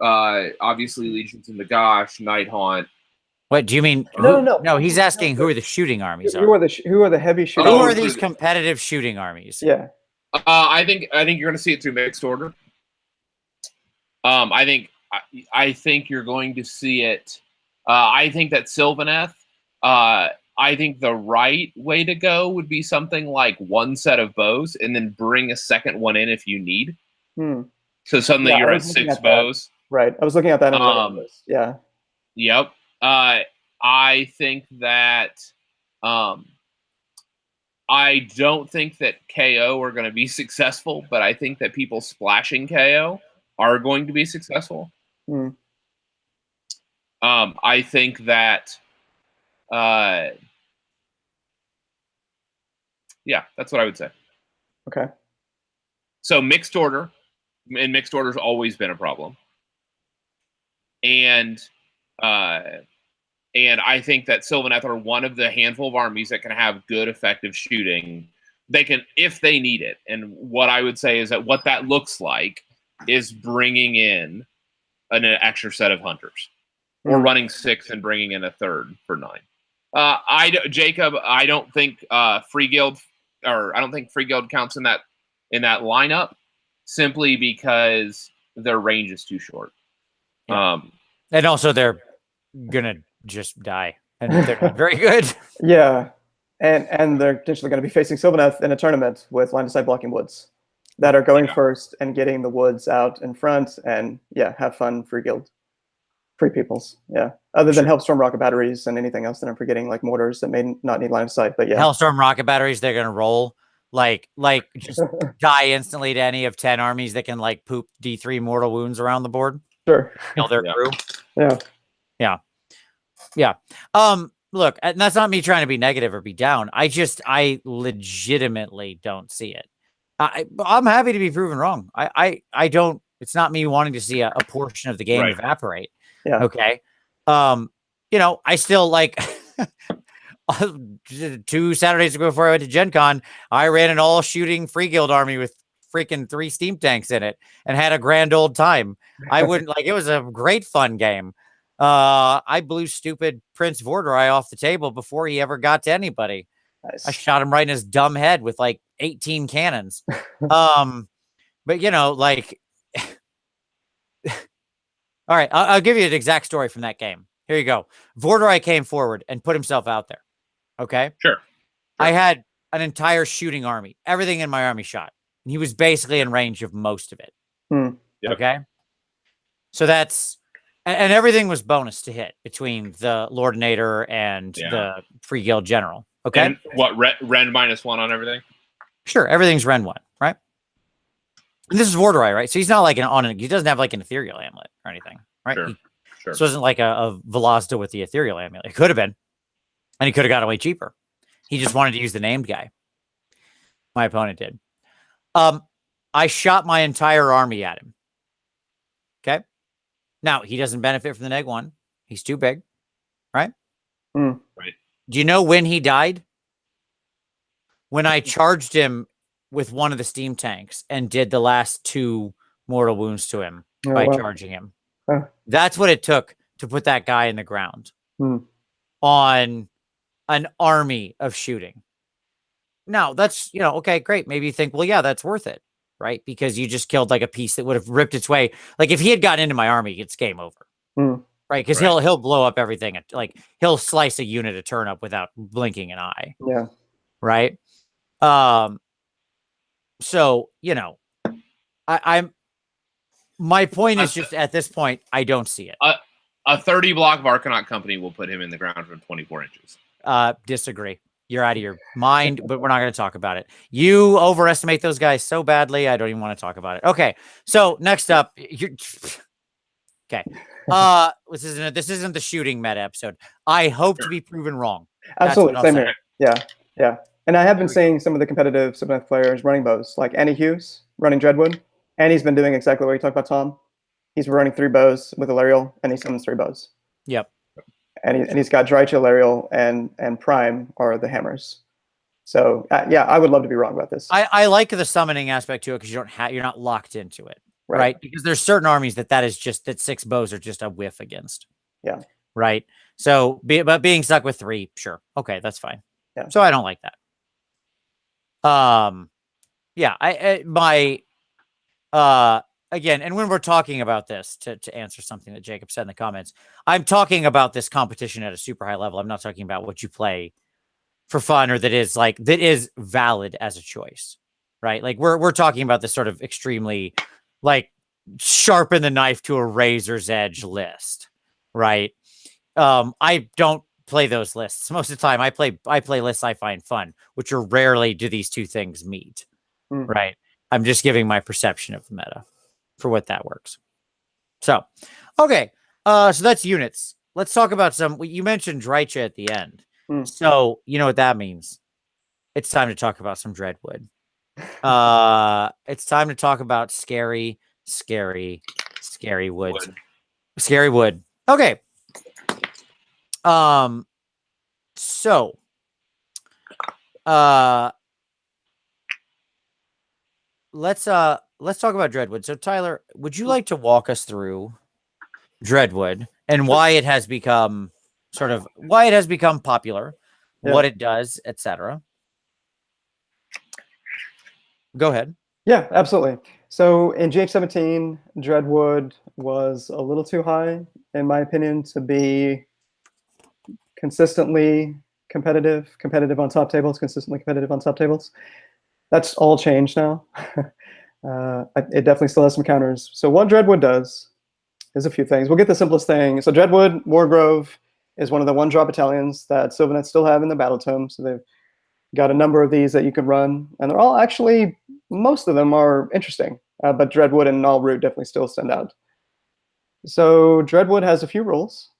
Obviously Legions in the Gosh, Night Haunt. What do you mean? No. He's asking who are the shooting armies? Who are the heavy shooting? Who are these competitive shooting armies? Yeah. I think you're going to see it through Mixed Order. I think you're going to see it. I think that Sylvaneth. I think the right way to go would be something like 1 set of bows and then bring a second one in if you need. So suddenly you're at 6 bows. Right. I was looking at that on the list. Yeah. Yep. I think that I don't think that KO are going to be successful, but I think that people splashing KO are going to be successful. I think that yeah, that's what I would say. Okay. So mixed order, and mixed order's always been a problem. And I think that Sylvaneth are one of the handful of armies that can have good, effective shooting. They can, if they need it. And what I would say is that what that looks like is bringing in an extra set of hunters, or running 6 and bringing in a 3rd for 9. Jacob, I don't think Free Guild counts in that lineup, simply because their range is too short. And also they're gonna just die, and they're not very good. Yeah, and they're potentially going to be facing Sylvaneth in a tournament with line of sight blocking woods that are going first and getting the woods out in front, and have fun, Free Guild. Free peoples, other than Hellstorm rocket batteries and anything else that I'm forgetting, like mortars that may not need line of sight. But Hellstorm rocket batteries, they're gonna roll like just die instantly to any of 10 armies that can like poop D3 mortal wounds around the board. Sure, kill their crew. Yeah. Look, and that's not me trying to be negative or be down. I legitimately don't see it. I'm happy to be proven wrong. I don't. It's not me wanting to see a portion of the game evaporate. Yeah. Okay. I still like 2 Saturdays ago before I went to Gen Con, I ran an all-shooting free guild army with freaking 3 steam tanks in it and had a grand old time. I wouldn't like it was a great fun game. I blew stupid Prince Vorderai off the table before he ever got to anybody. Nice. I shot him right in his dumb head with like 18 cannons. But you know, like all right, I'll give you an exact story from that game. Here you go. Vorderai came forward and put himself out there. Okay. Sure. I had an entire shooting army. Everything in my army shot. And he was basically in range of most of it. Yep. Okay. So that's, and everything was bonus to hit between the Lordinator and the Free Guild General. Okay. And what, Rend -1 on everything? Sure. Everything's Ren 1, right? And this is Vorderai, right? So he's not like he doesn't have like an ethereal amulet or anything, right? Sure. So it wasn't like a Velocita with the ethereal amulet. It could have been. And he could have got away cheaper. He just wanted to use the named guy. My opponent did. I shot my entire army at him. Okay. Now, he doesn't benefit from the -1. He's too big. Right? Right. Do you know when he died? When I charged him with one of the steam tanks and did the last 2 mortal wounds to him by charging him. That's what it took to put that guy in the ground on an army of shooting. Now, that's, you know, okay, great. Maybe you think, well, yeah, that's worth it, right? Because you just killed like a piece that would have ripped its way. Like if he had gotten into my army, it's game over. Right? Because he'll blow up everything. Like he'll slice a unit a turn up without blinking an eye. Yeah. Right? So, you know, my point is just at this point, I don't see it. A 30 block of Arcanaut company will put him in the ground from 24 inches. Disagree. You're out of your mind, but we're not going to talk about it. You overestimate those guys so badly. I don't even want to talk about it. Okay. So next up, okay. This isn't the shooting meta episode. I hope to be proven wrong. Absolutely. Same here. Yeah. Yeah. And I have been seeing some of the competitive Sylvaneth players running bows, like Annie Hughes running Dreadwood. And he's been doing exactly what you talked about, Tom. He's running 3 bows with a Loriel, and he summons 3 bows. Yep. And he's got Drycha, Loriel, and Prime are the hammers. So yeah, I would love to be wrong about this. I like the summoning aspect to it because you're not locked into it, right? Because there's certain armies that is just that 6 bows are just a whiff against. Yeah. Right. So but being stuck with 3, sure, okay, that's fine. Yeah. So I don't like that. Yeah, again, and when we're talking about this, to answer something that Jacob said in the comments, I'm talking about this competition at a super high level. I'm not talking about what you play for fun or that is valid as a choice, right? Like we're talking about this sort of extremely like sharpen the knife to a razor's edge list, right? I don't play those lists. Most of the time I play lists I find fun, which are rarely do these 2 things meet, right? I'm just giving my perception of the meta for what that works. So, okay. So that's units. Let's talk about some, you mentioned Drycha at the end. So you know what that means. It's time to talk about some Dreadwood. It's time to talk about scary woods. Scary wood. Okay. So, let's talk about Dreadwood. So Tyler, would you like to walk us through Dreadwood and why it has become popular, what it does, etc.? Go ahead. Yeah, absolutely. So in GH17, Dreadwood was a little too high, in my opinion, to be consistently competitive on top tables, consistently competitive on top tables. That's all changed now. It definitely still has some counters. So what Dreadwood does is a few things. We'll get the simplest thing. So Dreadwood, Wargrove, is one of the 1-drop battalions that Sylvaneth still have in the Battle Tome. So they've got a number of these that you can run. And they're all actually, most of them are interesting. But Dreadwood and Null Root definitely still stand out. So Dreadwood has a few rules.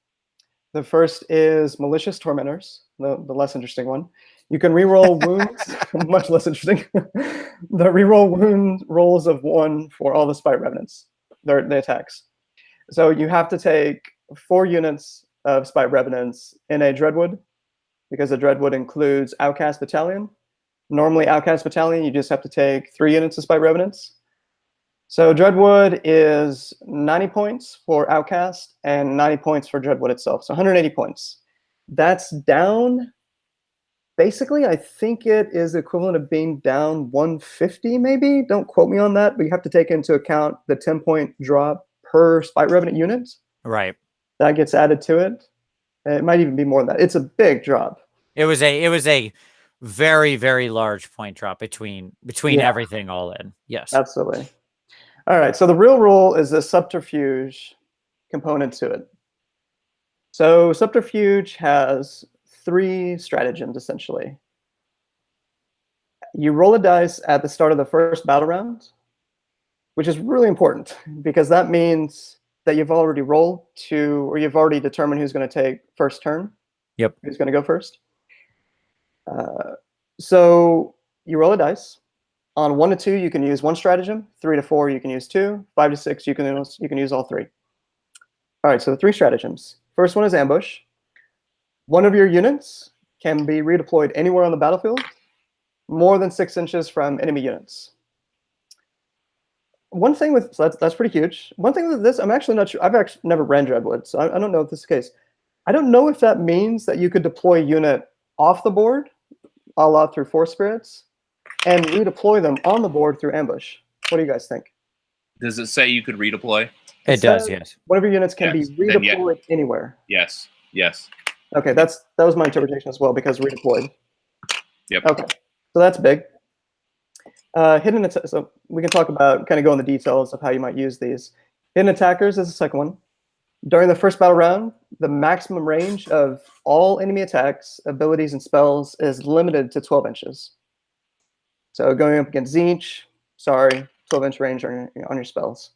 The first is Malicious Tormentors, the less interesting one. You can reroll wounds, much less interesting. The reroll wound rolls of 1 for all the Spite Revenants, the attacks. So you have to take 4 units of Spite Revenants in a Dreadwood because the Dreadwood includes Outcast Battalion. Normally, Outcast Battalion, you just have to take 3 units despite Revenants. So Dreadwood is 90 points for Outcast and 90 points for Dreadwood itself. So 180 points. That's down. Basically, I think it is equivalent of being down 150, maybe. Don't quote me on that, but you have to take into account the 10-point drop per Spite Revenant unit. Right. That gets added to it. It might even be more than that. It's a big drop. It was a very, very large point drop between everything all in. Yes. Absolutely. All right. So the real rule is the Subterfuge component to it. So Subterfuge has 3 stratagems, essentially. You roll a dice at the start of the first battle round, which is really important because that means that you've already rolled or you've already determined who's going to take first turn. Yep. Who's going to go first. So you roll a dice. On 1 to 2, you can use 1 stratagem. 3 to 4, you can use 2. 5 to 6, you can use all 3. All right, so the 3 stratagems. First one is ambush. One of your units can be redeployed anywhere on the battlefield, more than 6 inches from enemy units. One thing with so that's pretty huge. One thing with this, I'm actually not sure. I've actually never ran Dreadwood, so I don't know if this is the case. I don't know if that means that you could deploy a unit off the board, a la through Force Spirits, and redeploy them on the board through ambush. What do you guys think? Does it say you could redeploy? It does, yes. One of your units can Yes. be redeployed anywhere. Yes. Yes. Okay, that was my interpretation as well, because redeployed. Yep. Okay, so that's big. Hidden so we can talk about, kind of go in the details of how you might use these. Hidden attackers is the second one. During the first battle round, the maximum range of all enemy attacks, abilities, and spells is limited to 12 inches. So going up against Tzeentch, 12-inch range on your spells.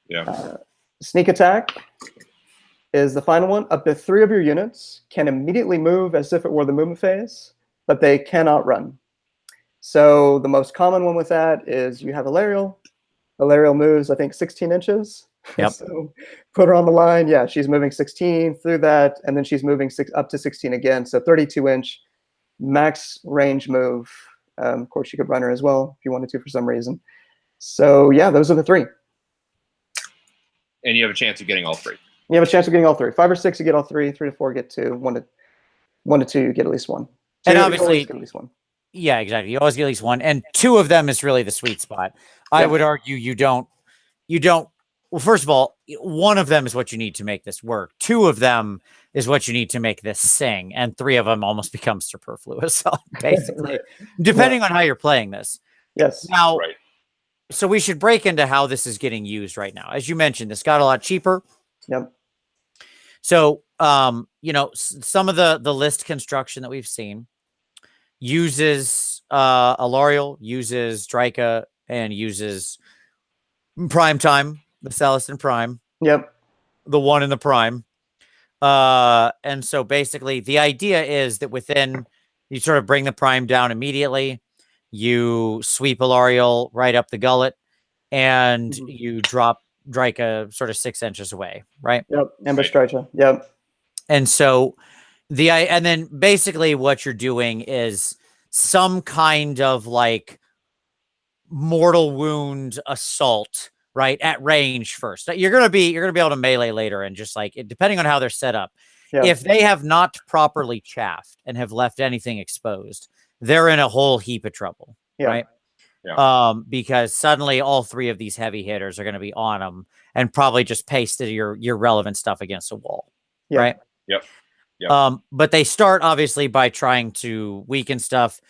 Yeah. Sneak attack is the final one. Up to 3 of your units can immediately move as if it were the movement phase, but they cannot run. So the most common one with that is you have a Loriel. The Loriel moves, I think, 16 inches. Yep. So put her on the line. Yeah, she's moving 16 through that, and then she's moving up to 16 again. So 32-inch max range move. Of course, you could run her as well if you wanted to for some reason. So yeah, those are the 3. And you have a chance of getting all 3. You have a chance of getting all 3. 5 or 6, you get all 3. 3 to 4, get 2. 1 to 2, you get at least 1. And you obviously, always get at least 1. Yeah, exactly. You always get at least 1, and 2 of them is really the sweet spot. I would argue you don't. Well, first of all, 1 of them is what you need to make this work. 2 of them is what you need to make this sing, and 3 of them almost become superfluous. So basically, depending on how you're playing this. Yes. Now, so we should break into how this is getting used right now. As you mentioned, this got a lot cheaper. Yep. So, some of the list construction that we've seen uses a Loriel, uses Dryka, and uses Prime Time, the Celestin Prime. Yep. The 1 in the Prime. And so basically the idea is that within, you sort of bring the Prime down immediately, you sweep a Loriel right up the gullet, and you drop Dryka sort of 6 inches away, right? Yep. Ambush Dryka. Yep. And so and then basically what you're doing is some kind of like mortal wound assault, right, at range first. You're gonna be able to melee later, and just like depending on how they're set up. Yep. If they have not properly chaffed and have left anything exposed, they're in a whole heap of trouble, right? Yeah. Because suddenly all 3 of these heavy hitters are going to be on them and probably just pasted your relevant stuff against a wall, right? Yep. Yep. But they start obviously by trying to weaken stuff.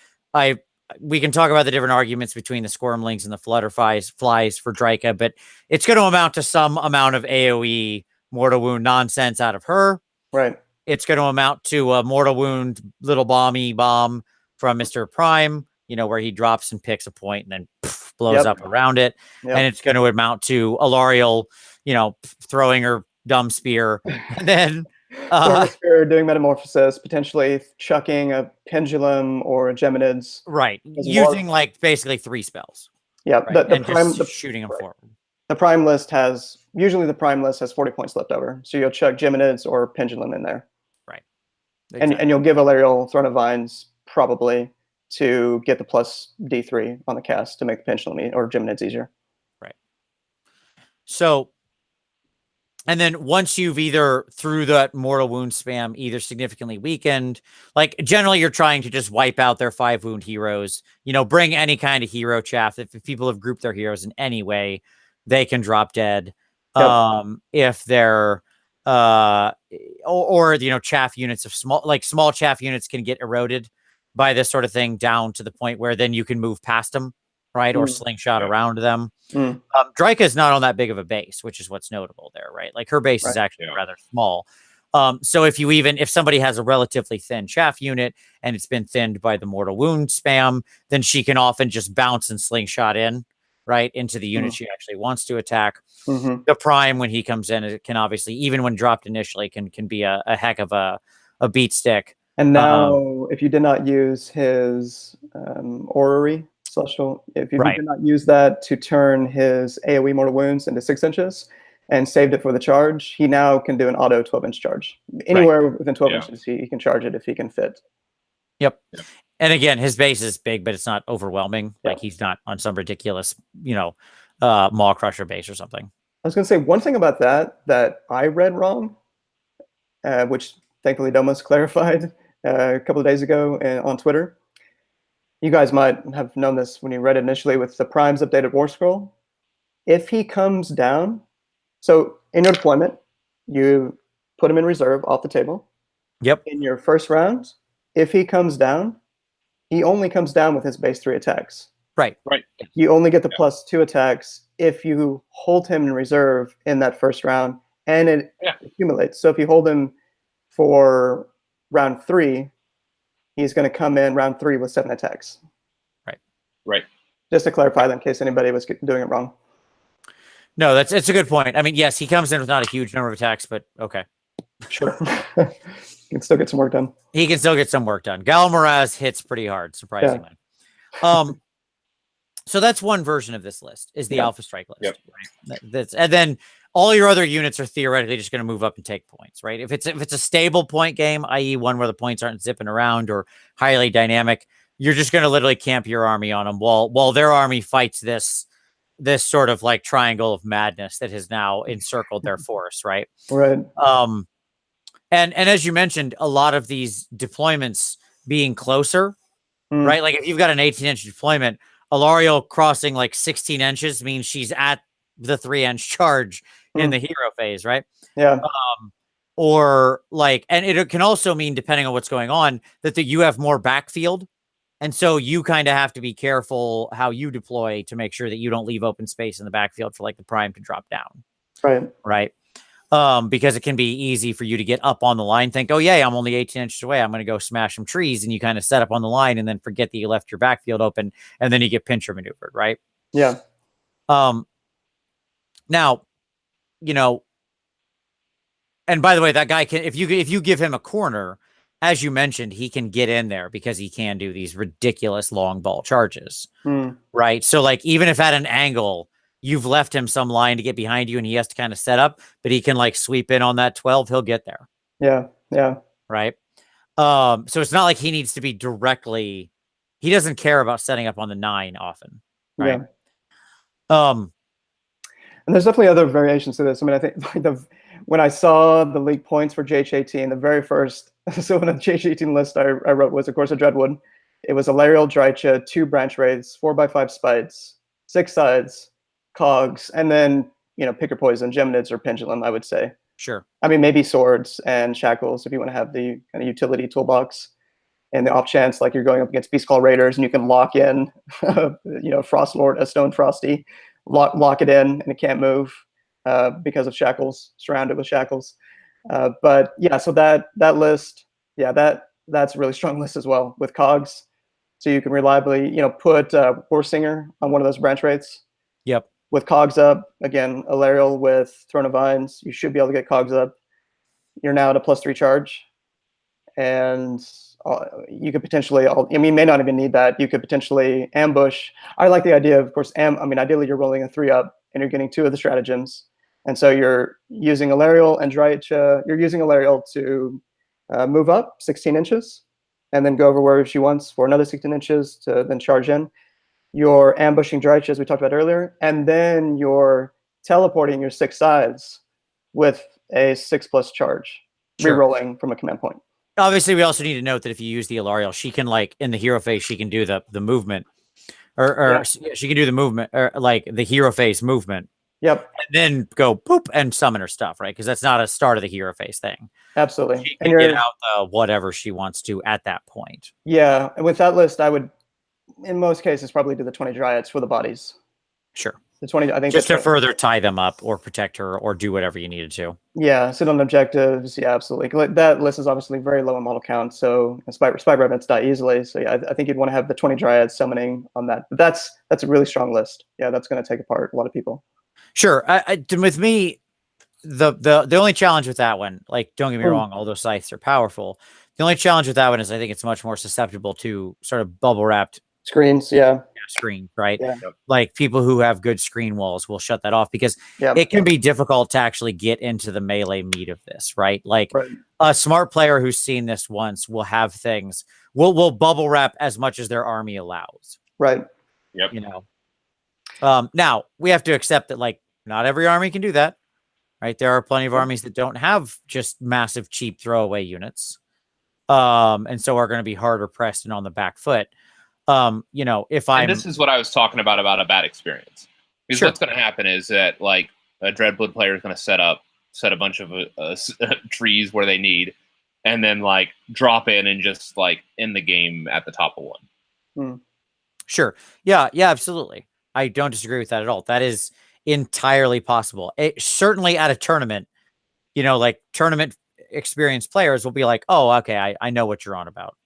We can talk about the different arguments between the Squirmlings and the Flutterflies for Dryka, but it's going to amount to some amount of AoE mortal wound nonsense out of her. Right. It's going to amount to a mortal wound little bomb from Mr. Prime, where he drops and picks a point and then blows up around it. Yep. And it's going to amount to a Loriel, throwing her dumb spear, and then spear, doing metamorphosis, potentially chucking a pendulum or a geminids. Right. Using like basically 3 spells. Yeah. Right? Just shooting them forward. The Prime list has 40 points left over. So you'll chuck geminids or pendulum in there. Right. And you'll give Loriel Throne of Vines probably to get the plus D3 on the cast to make the pendulum or Geminids easier. Right. So, and then once you've either through that mortal wound spam either significantly weakened, like generally you're trying to just wipe out their 5 wound heroes, bring any kind of hero chaff. If people have grouped their heroes in any way, they can drop dead. Yep. If they're chaff units of small chaff units can get eroded by this sort of thing down to the point where then you can move past them, right? Or slingshot around them. Dryka is not on that big of a base, which is what's notable there, right? Like her base is actually rather small. So if somebody has a relatively thin chaff unit and it's been thinned by the mortal wound spam, then she can often just bounce and slingshot in, right, into the unit she actually wants to attack. The prime, when he comes in, it can obviously, even when dropped initially, can be a heck of a beat stick. And now, if you did not use his orrery, celestial, if you did not use that to turn his AoE mortal wounds into 6 inches and saved it for the charge, he now can do an auto 12-inch charge. Anywhere within 12 inches, he can charge it if he can fit. Yep. And again, his base is big, but it's not overwhelming. Like he's not on some ridiculous, Maw Crusher base or something. I was going to say one thing about that I read wrong, which thankfully Domus clarified a couple of days ago on Twitter. You guys might have known this when you read it initially with the Prime's updated War Scroll. If he comes down, so in your deployment, you put him in reserve off the table. Yep. In your first round, if he comes down, he only comes down with his base 3 attacks. Right. You only get the plus 2 attacks if you hold him in reserve in that first round, and it accumulates. So if you hold him for round 3, he's going to come in round 3 with 7 attacks. Right. Just to clarify that in case anybody was doing it wrong. No, it's a good point. I mean, yes, he comes in with not a huge number of attacks, but okay. Sure. He can still get some work done. He can still get some work done. Galmoraz hits pretty hard, surprisingly. Yeah. So that's one version of this list, is the Alpha Strike list. Yep. Right? And then all your other units are theoretically just going to move up and take points, right? If it's a stable point game, i.e. one where the points aren't zipping around or highly dynamic, you're just going to literally camp your army on them while their army fights this sort of like triangle of madness that has now encircled their force, right? Right. And as you mentioned, a lot of these deployments being closer, right? Like if you've got an 18-inch deployment, a Loriel crossing like 16 inches means she's at the 3-inch charge in the hero phase, right? Yeah. Or like, and it can also mean, depending on what's going on, that you have more backfield. And so you kind of have to be careful how you deploy to make sure that you don't leave open space in the backfield for like the prime to drop down. Right. Because it can be easy for you to get up on the line, think, oh yeah, I'm only 18 inches away, I'm going to go smash some trees, and you kind of set up on the line and then forget that you left your backfield open, and then you get pincher maneuvered, right? Yeah. Now, and by the way, that guy can, if you give him a corner, as you mentioned, he can get in there because he can do these ridiculous long ball charges, right? So like, even if at an angle, you've left him some line to get behind you and he has to kind of set up, but he can like sweep in on that 12. He'll get there. Yeah. Yeah. Right. So it's not like he needs to be directly, he doesn't care about setting up on the 9 often. Right. Yeah. And there's definitely other variations to this. I mean, I think when I saw the league points for JH18, the very first Sylvaneth JH18 list I wrote was, of course, a Dreadwood. It was a Loriel Drycha, 2 branch wraiths, 4x5 spites, 6 sides, cogs, and then pick your poison, Geminids or pendulum, I would say. Sure. I mean, maybe swords and shackles if you want to have the kind of utility toolbox, and the off chance like you're going up against Beast Call Raiders and you can lock in Frost Lord, a Stone Frosty, lock it in and it can't move because of shackles, surrounded with shackles. But yeah, so that list, that's a really strong list as well with cogs, so you can reliably put War Singer on one of those branch wraiths. Yep. With cogs up, again, a Loriel with Throne of Vines, you should be able to get cogs up. You're now at a +3 charge. And you could potentially, you may not even need that. You could potentially ambush. I like the idea of course, ideally you're rolling a 3-up and you're getting 2 of the stratagems. And so you're using a Loriel and Drycha, you're using a Loriel to move up 16 inches, and then go over where she wants for another 16 inches to then charge in. You're ambushing Drycha, as we talked about earlier, and then you're teleporting your 6 sides with a 6+ charge, re-rolling from a command point. Obviously, we also need to note that if you use the Loriel, she can, like, in the hero phase, she can do the movement, or she can do the movement, or like the hero phase movement. Yep. And then go poop and summon her stuff, right? Because that's not a start of the hero phase thing. Absolutely. She can get out the whatever she wants to at that point. Yeah, and with that list, I would, in most cases, probably do the 20 Dryads for the bodies. Sure. The 20, I think, just to further tie them up or protect her or do whatever you needed to. Yeah, sit on objectives. Yeah, absolutely. That list is obviously very low in model count, so spy remnants die easily. So yeah, I think you'd want to have the 20 Dryads summoning on that. But that's a really strong list. Yeah, that's going to take apart a lot of people. Sure. With me, the only challenge with that one, like, don't get me wrong, all those scythes are powerful. The only challenge with that one is I think it's much more susceptible to sort of bubble wrapped screens. Screen, right? Yeah. Like, people who have good screen walls will shut that off because it can be difficult to actually get into the melee meat of this, right? Like, a smart player who's seen this once will have things, will bubble wrap as much as their army allows. Right. Yep. You know. Now we have to accept that, like, not every army can do that, right? There are plenty of armies that don't have just massive cheap throwaway units, and so are going to be harder pressed and on the back foot. You know, if I, this is what I was talking about a bad experience. Because what's going to happen is that, like, a Dreadblood player is going to set a bunch of trees where they need, and then, like, drop in and just, like, end the game at the top of one. Sure. Yeah, absolutely. I don't disagree with that at all. That is entirely possible. Certainly at a tournament, you know, like, tournament experienced players will be like, oh, okay, I know what you're on about.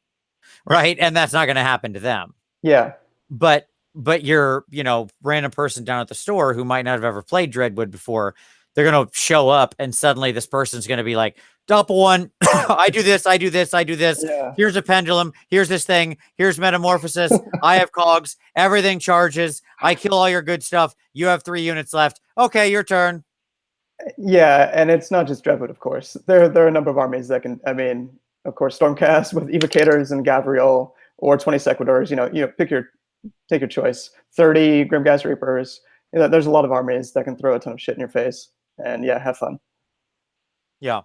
Right. And that's not going to happen to them. Yeah. But you're, you know, random person down at the store who might not have ever played Dreadwood before, they're going to show up and suddenly this person's going to be like, Doppel one, I do this. Yeah. Here's a pendulum. Here's this thing. Here's metamorphosis. I have cogs. Everything charges. I kill all your good stuff. You have 3 units left. Okay, your turn. Yeah, and it's not just Dreadwood, of course. There are a number of armies that can, I mean, of course, Stormcast with Evocators and Gabriel, or 20 Sequitors. You know, take your choice. 30 Grimghast Reapers. You know, there's a lot of armies that can throw a ton of shit in your face, and yeah, have fun. Yeah.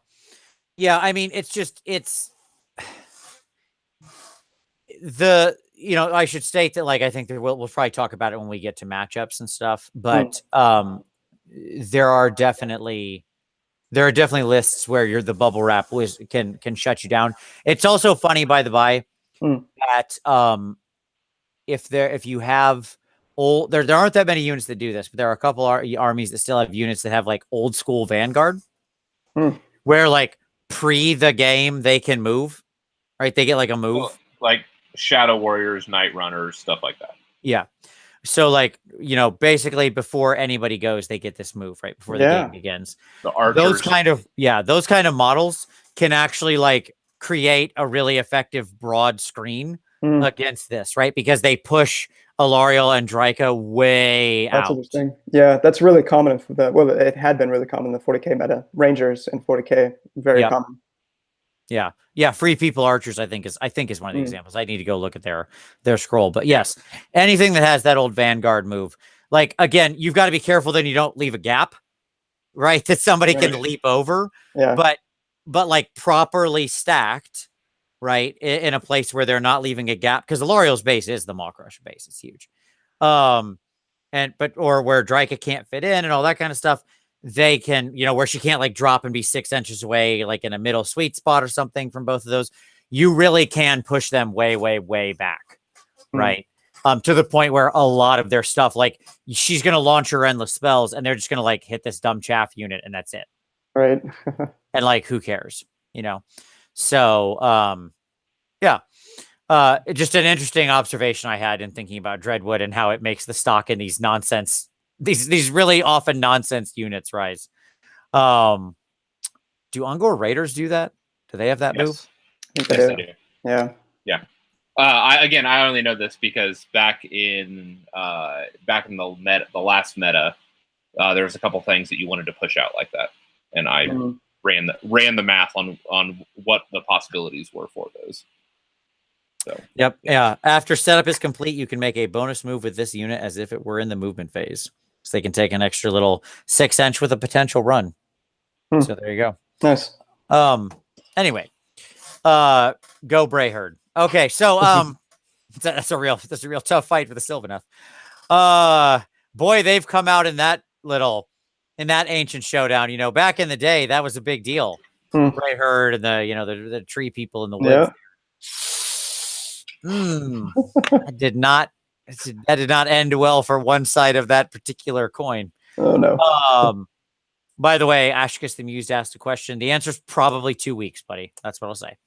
I mean, it's the, you know, I should state that, like, I think that we'll probably talk about it when we get to matchups and stuff, but there are definitely lists where the bubble wrap can shut you down. It's also funny, by the by, that if you have old, there aren't that many units that do this, but there are a couple armies that still have units that have, like, old school Vanguard, where, like, pre the game they can move, right? They get, like, a move, like Shadow Warriors, Night Runners, stuff like that. Yeah. So, like, you know, basically before anybody goes, they get this move right before the game begins. The archers. Those kind of models can actually, like, create a really effective broad screen against this, right? Because they push Loriel and Drycha way out. That's interesting. Yeah, that's really common. It had been really common in the 40k meta. Rangers in 40k, very common. Yeah. Free people archers, I think is one of the examples. I need to go look at their scroll. But yes, anything that has that old Vanguard move, like, again, you've got to be careful then you don't leave a gap, right? That somebody can leap over. Yeah. But like, properly stacked, right, in a place where they're not leaving a gap, because the Loriel's base is the Maw Crusher base. It's huge. Or where Drycha can't fit in and all that kind of stuff. They can, you know, where she can't, like, drop and be 6 inches away, like in a middle sweet spot or something from both of those. You really can push them way, way, way back, right? To the point where a lot of their stuff, like, she's going to launch her endless spells and they're just going to, like, hit this dumb chaff unit and that's it. Right. And, like, who cares, you know? So, just an interesting observation I had in thinking about Dreadwood and how it makes the stock in these nonsense, these really often nonsense units rise. Do Ungor Raiders do that? Do they have that move? Yes, they do. Yeah. I only know this because back in the last meta, there was a couple things that you wanted to push out like that, and I ran the math on what the possibilities were for those. So yep, yeah. After setup is complete, you can make a bonus move with this unit as if it were in the movement phase. So they can take an extra little 6-inch with a potential run. So there you go. Nice. Anyway, go Bray Herd. Okay, so that's a real tough fight for the Sylvaneth. Boy, they've come out in that ancient showdown. You know, back in the day, that was a big deal. Bray Herd and the tree people in the woods. That did not end well for one side of that particular coin. Oh no. By the way, Ashkus the Muse asked a question. The answer is probably 2 weeks, buddy. That's what I'll say.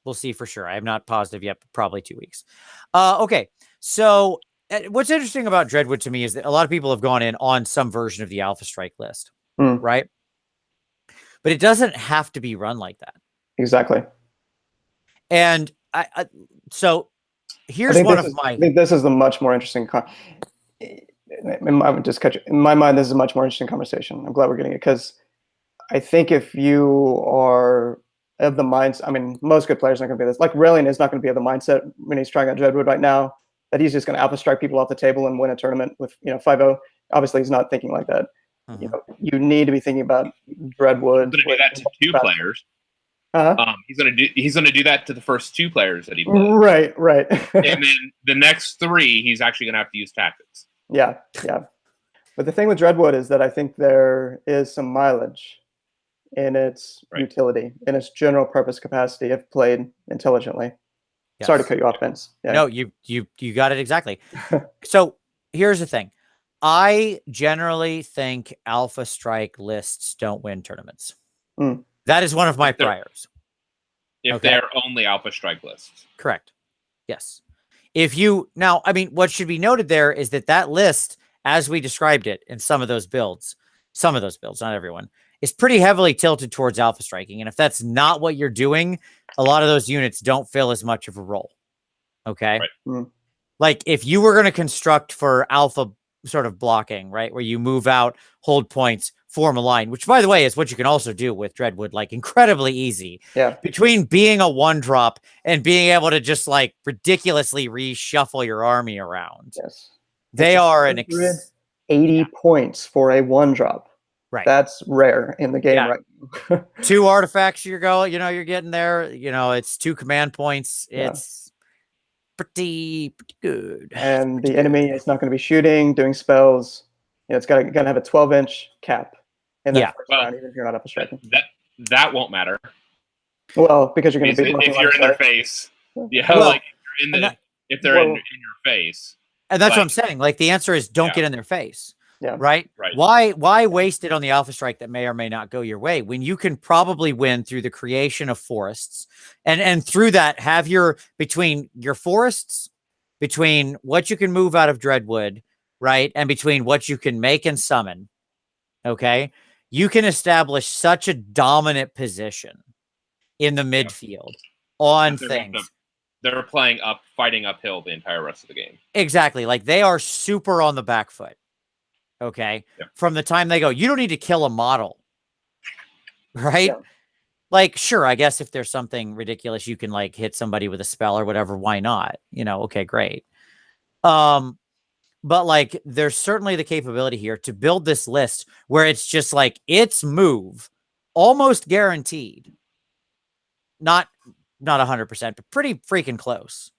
We'll see for sure. I am not positive yet, but probably 2 weeks. Okay. So what's interesting about Dreadwood to me is that a lot of people have gone in on some version of the Alpha Strike list, right? But it doesn't have to be run like that. Exactly. And so here's one of my. I think this is the much more interesting. I would just catch it. In my mind, this is a much more interesting conversation. I'm glad we're getting it because I think if you are of the mindset, I mean, most good players aren't going to be this. Like Relian is not going to be of the mindset when he's trying out Dreadwood right now that he's just going to Alpha Strike people off the table and win a tournament with 5-0. Obviously, he's not thinking like that. You know, you need to be thinking about Dreadwood. He's going to do that to 2 players. He's gonna do that to the first 2 players that he plays. Right. And then the next 3, he's actually gonna have to use tactics. Yeah. But the thing with Dreadwood is that I think there is some mileage in its utility, in its general purpose capacity if played intelligently. Yes. Sorry to cut you off, Vince. Yeah. No, you got it exactly. So here's the thing. I generally think Alpha Strike lists don't win tournaments. That is one of my priors. If they're only Alpha Strike lists. Correct. Yes. What should be noted there is that list, as we described it in some of those builds, not everyone, is pretty heavily tilted towards Alpha Striking. And if that's not what you're doing, a lot of those units don't fill as much of a role. Okay. Right. Like if you were going to construct for Alpha sort of blocking, right, where you move out, hold points, form a line, which by the way is what you can also do with Dreadwood, like incredibly easy. Yeah. Between being a 1-drop and being able to just like ridiculously reshuffle your army around. Yes. They are 80 points for a 1-drop. Right. That's rare in the game right now. 2 artifacts you're getting there. It's 2 command points. It's pretty good. And the enemy is not going to be shooting, doing spells. It's got to have a 12-inch cap in that first round, even if you're not up a striking. That won't matter. Well, because you're going to be if you're in their face. Yeah, if they're in your face. And that's what I'm saying. Like the answer is don't get in their face. Yeah. Right. Why waste it on the Alpha Strike that may or may not go your way when you can probably win through the creation of forests and through that have between your forests, between what you can move out of Dreadwood, right, and between what you can make and summon. Okay, you can establish such a dominant position in the midfield on things. They're fighting uphill the entire rest of the game. Exactly. Like they are super on the back foot. Okay. Yeah. From the time they go, you don't need to kill a model. Right. Yeah. Like, sure. I guess if there's something ridiculous, you can like hit somebody with a spell or whatever. Why not? Okay, great. But like, there's certainly the capability here to build this list where it's just like its move almost guaranteed. Not 100%, but pretty freaking close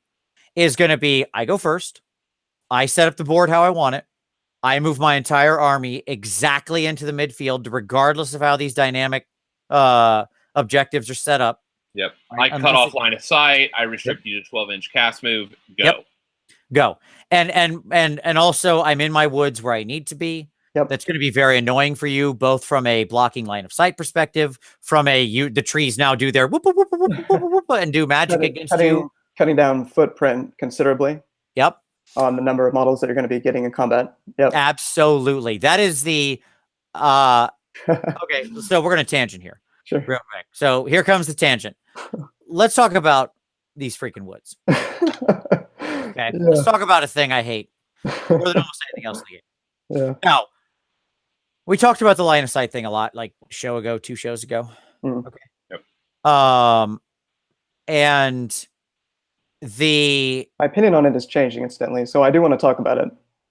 is going to be, I go first. I set up the board how I want it. I move my entire army exactly into the midfield, regardless of how these dynamic objectives are set up. Yep. I cut off line of sight. I restrict you to 12-inch cast move. Go. And also I'm in my woods where I need to be. Yep. That's going to be very annoying for you, both from a blocking line of sight perspective, from the trees now do their whoop, whoop, whoop, whoop, whoop, whoop, whoop, and do magic against you. Cutting down footprint considerably. Yep. On the number of models that you're going to be getting in combat. Yep. Absolutely. That is the okay, so we're going to tangent here. Sure. Real quick. So here comes the tangent. Let's talk about these freaking woods. Okay. Yeah. Let's talk about a thing I hate more than almost anything else in the game. Yeah. Now, We talked about the line of sight thing a lot, like two shows ago. Mm. Okay. Yep. And my opinion on it is changing instantly, so I do want to talk about it.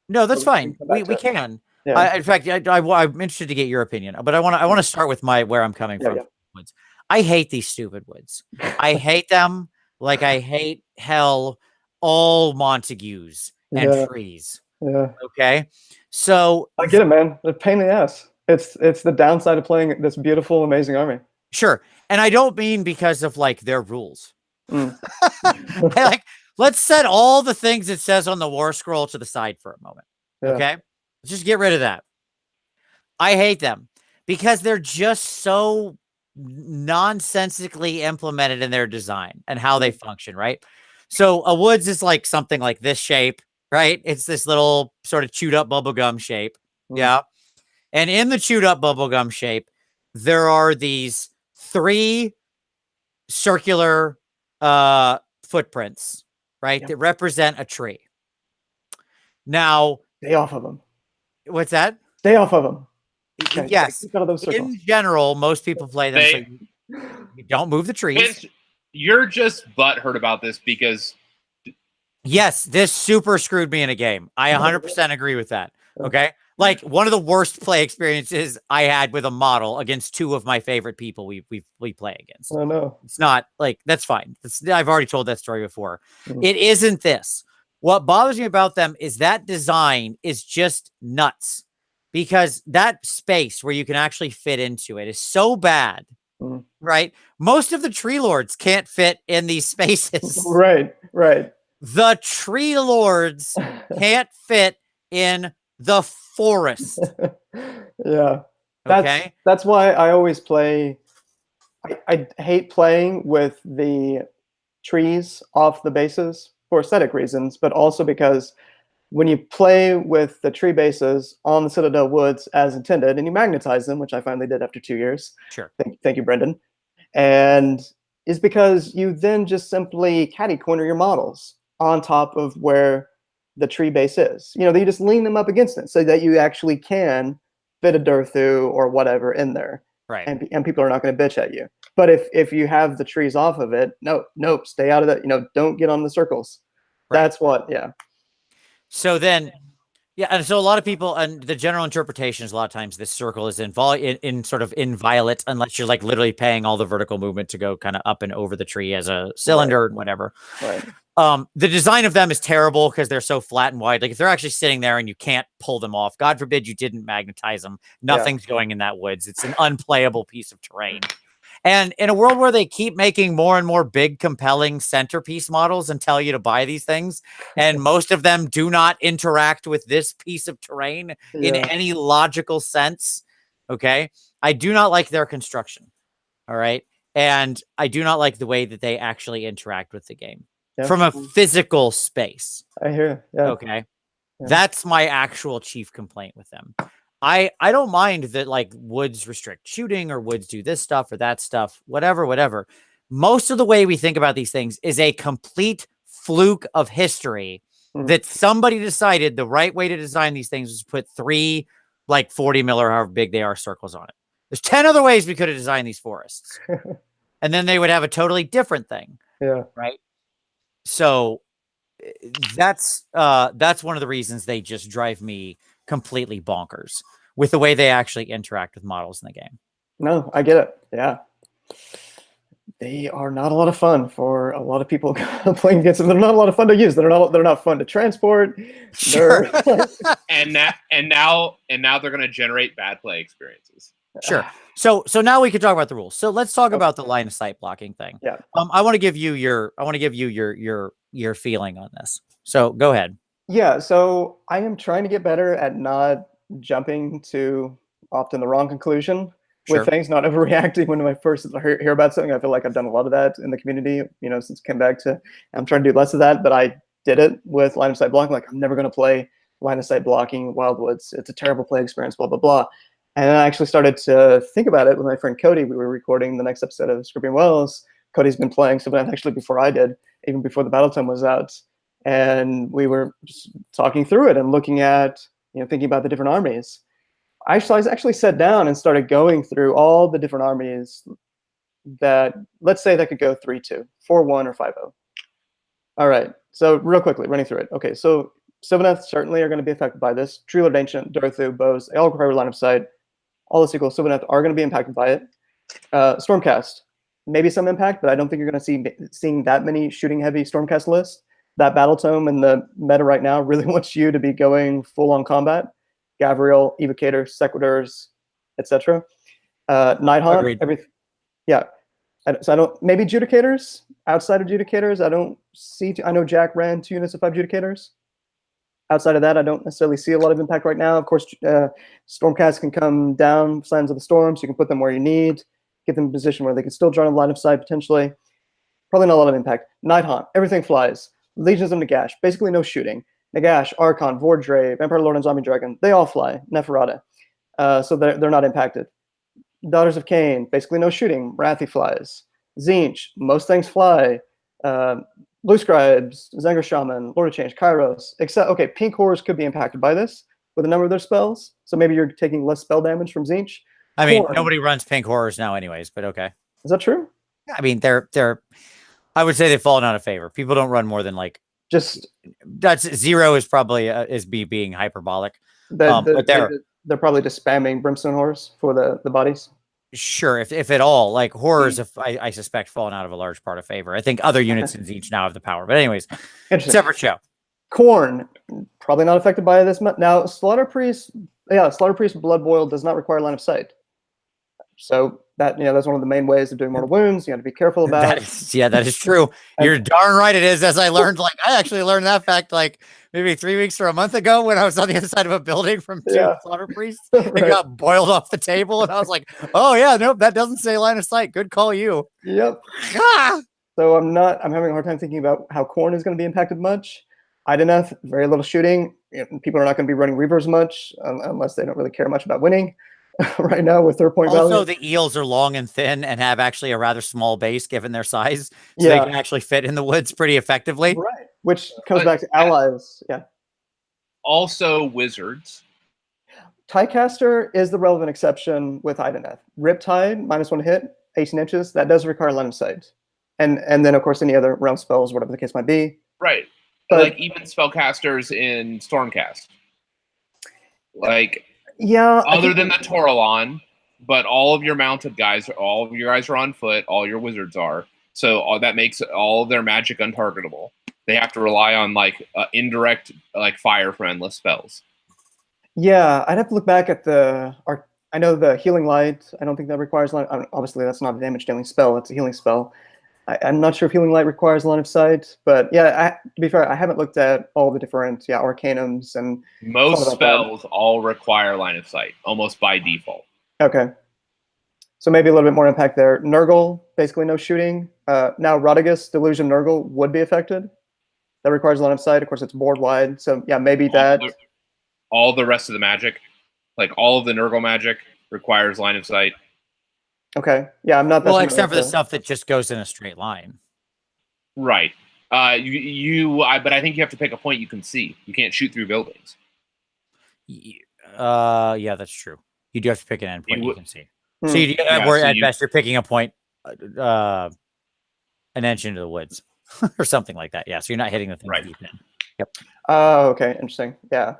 No, that's fine. We can. Yeah. In fact, I'm interested to get your opinion, but I want to start with where I'm coming from. Woods. I hate these stupid woods. I hate them like I hate hell, all Montagues and trees. Yeah. Okay. So I get it, man. It's a pain in the ass. It's the downside of playing this beautiful, amazing army. Sure. And I don't mean because of like their rules. Let's set all the things it says on the war scroll to the side for a moment. Okay. Let's just get rid of that. I hate them because they're just so nonsensically implemented in their design and how they function. Right. So a woods is like something like this shape, right? It's this little sort of chewed up bubblegum shape. Yeah. And in the chewed up bubblegum shape, there are these 3 circular footprints, right? That represent a tree. Now, stay off of them. What's that? Stay off of them. Okay. Yes. In general, most people play them. So you don't move the trees. You're just butthurt about this because. Yes, this super screwed me in a game. I 100% agree with that. Okay. Like one of the worst play experiences I had with a model against 2 of my favorite people we play against. Oh no. It's not like that's fine. I've already told that story before. It isn't this. What bothers me about them is that design is just nuts because that space where you can actually fit into it is so bad. Right? Most of the tree lords can't fit in these spaces. Right. The tree lords can't fit in the forest. Yeah. Okay. That's why I always play. I hate playing with the trees off the bases for aesthetic reasons, but also because when you play with the tree bases on the Citadel Woods as intended, and you magnetize them, which I finally did after 2 years. Sure. Thank you, Brendan. And is because you then just simply catty corner your models on top of where the tree base is. You just lean them up against it so that you actually can fit a Durthu or whatever in there. Right. And people are not going to bitch at you. But if you have the trees off of it, nope, stay out of that. Don't get on the circles. Right. That's what, yeah. So then, yeah, and so a lot of people, and the general interpretation is a lot of times this circle is in sort of inviolate unless you're like literally paying all the vertical movement to go kind of up and over the tree as a cylinder and whatever. Right. The design of them is terrible because they're so flat and wide. Like if they're actually sitting there and you can't pull them off, God forbid you didn't magnetize them. Nothing's going in that woods. It's an unplayable piece of terrain. And in a world where they keep making more and more big, compelling centerpiece models and tell you to buy these things, and most of them do not interact with this piece of terrain in any logical sense, okay? I do not like their construction, all right? And I do not like the way that they actually interact with the game from a physical space. I hear you. Yeah. Okay? Yeah. That's my actual chief complaint with them. I don't mind that like woods restrict shooting or woods do this stuff or that stuff, whatever. Most of the way we think about these things is a complete fluke of history that somebody decided the right way to design these things was to put 3 like 40 mil or however big they are circles on it. There's 10 other ways we could have designed these forests. And then they would have a totally different thing. Yeah. Right. So that's one of the reasons they just drive me completely bonkers with the way they actually interact with models in the game. No, I get it. Yeah. They are not a lot of fun for a lot of people playing against them. They're not a lot of fun to use. They're not fun to transport. Sure. and now they're going to generate bad play experiences. Sure. So now we can talk about the rules. So let's talk about the line of sight blocking thing. Yeah. I want to give you your feeling on this. So go ahead. Yeah. So I am trying to get better at not jumping to often the wrong conclusion with things, not overreacting when I first hear about something. I feel like I've done a lot of that in the community, since I came back I'm trying to do less of that, but I did it with line of sight blocking. Like I'm never going to play line of sight blocking Wildwoods. It's a terrible play experience, blah, blah, blah. And I actually started to think about it with my friend Cody. We were recording the next episode of Scruby Wells. Cody's been playing Sylvaneth actually before I did, even before the battle tome was out. And we were just talking through it and looking at, thinking about the different armies. I actually sat down and started going through all the different armies that, let's say, that could go 3-2, 4-1, or 5-0. All right. So real quickly, running through it. Okay. So Sylvaneth certainly are going to be affected by this. Tree Lord Ancient, Dorothu, Bows, they all require line of sight. All the sequels, Sylvaneth are going to be impacted by it. Stormcast, maybe some impact, but I don't think you're going to seeing that many shooting heavy Stormcast lists. That Battle Tome in the meta right now really wants you to be going full on combat. Gavriel, Evocators, Sequitors, etc. Nighthaunt, everything. Yeah. So I don't, maybe Judicators, outside of Judicators, I don't see, I know Jack ran 2 units of 5 Judicators. Outside of that, I don't necessarily see a lot of impact right now. Of course, Stormcast can come down, Signs of the Storm, so you can put them where you need, get them in a position where they can still draw a line of sight potentially. Probably not a lot of impact. Nighthaunt, everything flies. Legions of Nagash, basically no shooting. Nagash, Archon, Vordrave, Emperor Lord and Zombie Dragon, they all fly. Neferata. So they're not impacted. Daughters of Cain, basically no shooting. Wrathy flies. Tzeentch, most things fly. Blue Scribes, Zenger Shaman, Lord of Change, Kairos. Except, okay, Pink Horrors could be impacted by this with a number of their spells. So maybe you're taking less spell damage from Tzeentch. I mean, nobody runs Pink Horrors now anyways, but okay. Is that true? I mean, they're I would say they've fallen out of favor. People don't run more than like just that's 0 is probably is me being hyperbolic. But they're probably just spamming Brimstone Horrors for the bodies. Sure, if at all, like horrors, if I suspect fallen out of a large part of favor. I think other units in Tzeentch now have the power, but anyways, separate show. Khorne, probably not affected by this. Now, Slaughter Priest, Blood Boil does not require line of sight. So that that's one of the main ways of doing mortal wounds. You have to be careful about. That is true. You're darn right it is. As I learned, I actually learned that fact maybe 3 weeks or a month ago when I was on the other side of a building from 2 Slaughter Priests. Right. It got boiled off the table, and I was like, "Oh yeah, nope, that doesn't say line of sight. Good call, you." Yep. So I'm having a hard time thinking about how Khorne is going to be impacted much. Ideneth, very little shooting. People are not going to be running Reavers much unless they don't really care much about winning. Right now with their point value. Also, the eels are long and thin and have actually a rather small base given their size, so they can actually fit in the woods pretty effectively. Right, which comes back to allies. Yeah. Also, wizards. Tiecaster is the relevant exception with Ideneth. Riptide, -1 hit, 18 inches. That does require line of sight, and then of course any other realm spells, whatever the case might be. Right, but, like even spellcasters in Stormcast, like. Yeah. Other than the Toralon, but all of your mounted guys, all of your guys are on foot. All your wizards are. So that makes all of their magic untargetable. They have to rely on indirect fire for endless spells. Yeah, I'd have to look back at I know the Healing Light. I don't think that requires line. Obviously, that's not a damage dealing spell. It's a healing spell. I'm not sure if Healing Light requires line of sight, but yeah, to be fair, I haven't looked at all the different arcanums and most spells all require line of sight, almost by default. Okay, so maybe a little bit more impact there. Nurgle, basically no shooting. Now Radagast, Delusion Nurgle would be affected. That requires line of sight. Of course, it's board wide, so yeah, maybe all the rest of the magic, like all of the Nurgle magic, requires line of sight. Okay. Yeah, I'm not. Well, except for the stuff that just goes in a straight line. Right. But I think you have to pick a point you can see. You can't shoot through buildings. Yeah, that's true. You do have to pick an endpoint you can see. So at best you're picking a point, an inch into the woods, or something like that. Yeah. So you're not hitting the thing deep in. Yep. Oh, okay. Interesting. Yeah.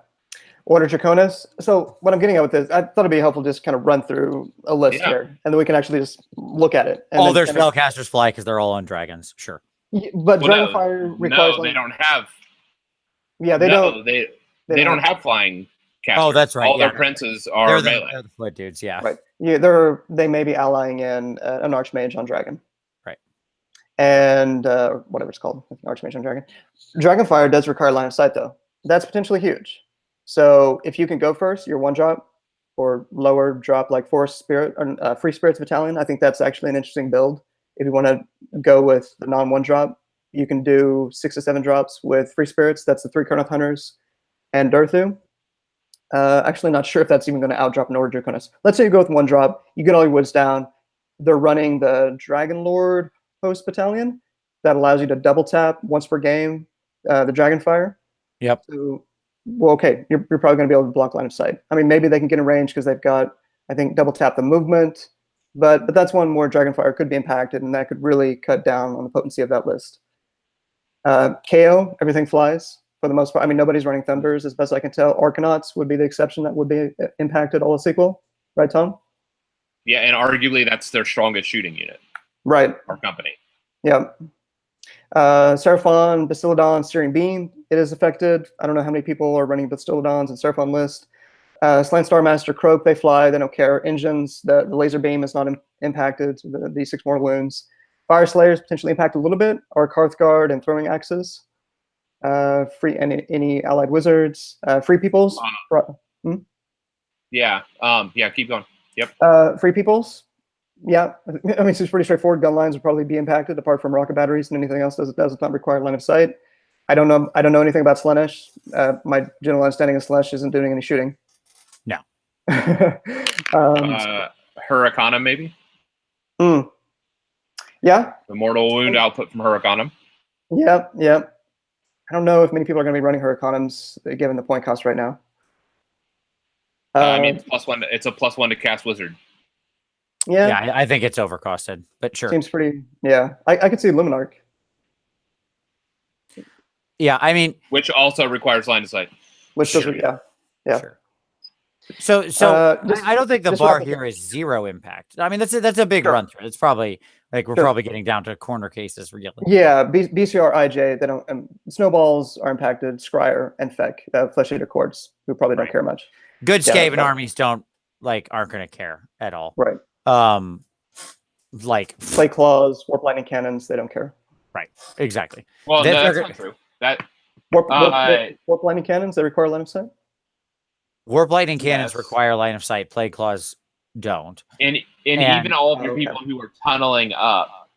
Order Draconis. So what I'm getting at with this, I thought it'd be helpful to just kind of run through a list here, and then we can actually just look at it. All their spellcasters fly because they're all on dragons. Sure. But Dragonfire requires. No, they don't have. Yeah, they don't. They don't have flying casters. Oh, that's right. All their princes are melee. They're the foot dudes. Yeah. Right. Yeah, they may be allying in an Archmage on Dragon. Right. And whatever it's called, Archmage on Dragon. Dragonfire does require line of sight though. That's potentially huge. So if you can go first, your 1-drop or lower drop like Forest Spirit or Free Spirits Battalion, I think that's actually an interesting build. If you want to go with the non-1-drop, you can do 6 to 7 drops with Free Spirits. That's the 3 Kurnoth Hunters and Dorothu. Actually, not sure if that's even going to outdrop an Order Draconis. Let's say you go with 1-drop, you get all your woods down. They're running the Dragon Lord Host Battalion that allows you to double tap once per game the Dragonfire. Yep. So well, okay, you're probably going to be able to block line of sight. I mean, maybe they can get in range because they've got, I think, double tap the movement, but that's one more Dragonfire could be impacted, and that could really cut down on the potency of that list. KO, everything flies for the most part. I mean, nobody's running Thunders, as best I can tell. Arcanauts would be the exception that would be impacted, all else equal. Right, Tom? Yeah, and arguably that's their strongest shooting unit. Right. Our company. Yeah. Seraphon, Bastiladon, Steering Beam, it is affected. I don't know how many people are running Bastiladons and Seraphon list. Slant Star Master Croak, they fly, they don't care. Engines, the laser beam is not impacted, the D6 more wounds. Fire Slayers potentially impacted a little bit, or Hearthguard and Throwing Axes. Free any allied wizards. Free Peoples. Yeah, keep going. Yep. Free Peoples. Yeah, I mean, it's pretty straightforward. Gun lines would probably be impacted, apart from rocket batteries, and anything else does not require line of sight. I don't know anything about Slaanesh. My general understanding is Slaanesh isn't doing any shooting. No. Hurricanum, maybe? Yeah. The mortal wound output from Hurricanum. Yeah. I don't know if many people are going to be running Hurricanums given the point cost right now. I mean, it's a +1 to cast Wizard. Yeah, I think it's overcosted, but sure. Seems pretty. Yeah, I could see Luminarch. Yeah, I mean, which also requires line of sight. Which sure. does, yeah. Sure. So I don't think the bar here is 0 impact. I mean, that's a big run through. It's probably like we're probably getting down to corner cases really. Yeah, BCR, IJ, they don't. Snowballs are impacted. Scryer and Feck, Flesh Eater Courts, who probably don't care much. Good Skaven armies aren't going to care at all. Right. Like Play Claws, Warp Lightning Cannons, they don't care. Right. Exactly. Well, no, that's not true. Warp Lightning Cannons, they require line of sight. Warp Lightning Cannons require line of sight. Plague Claws don't. And even all of your people who are tunneling up,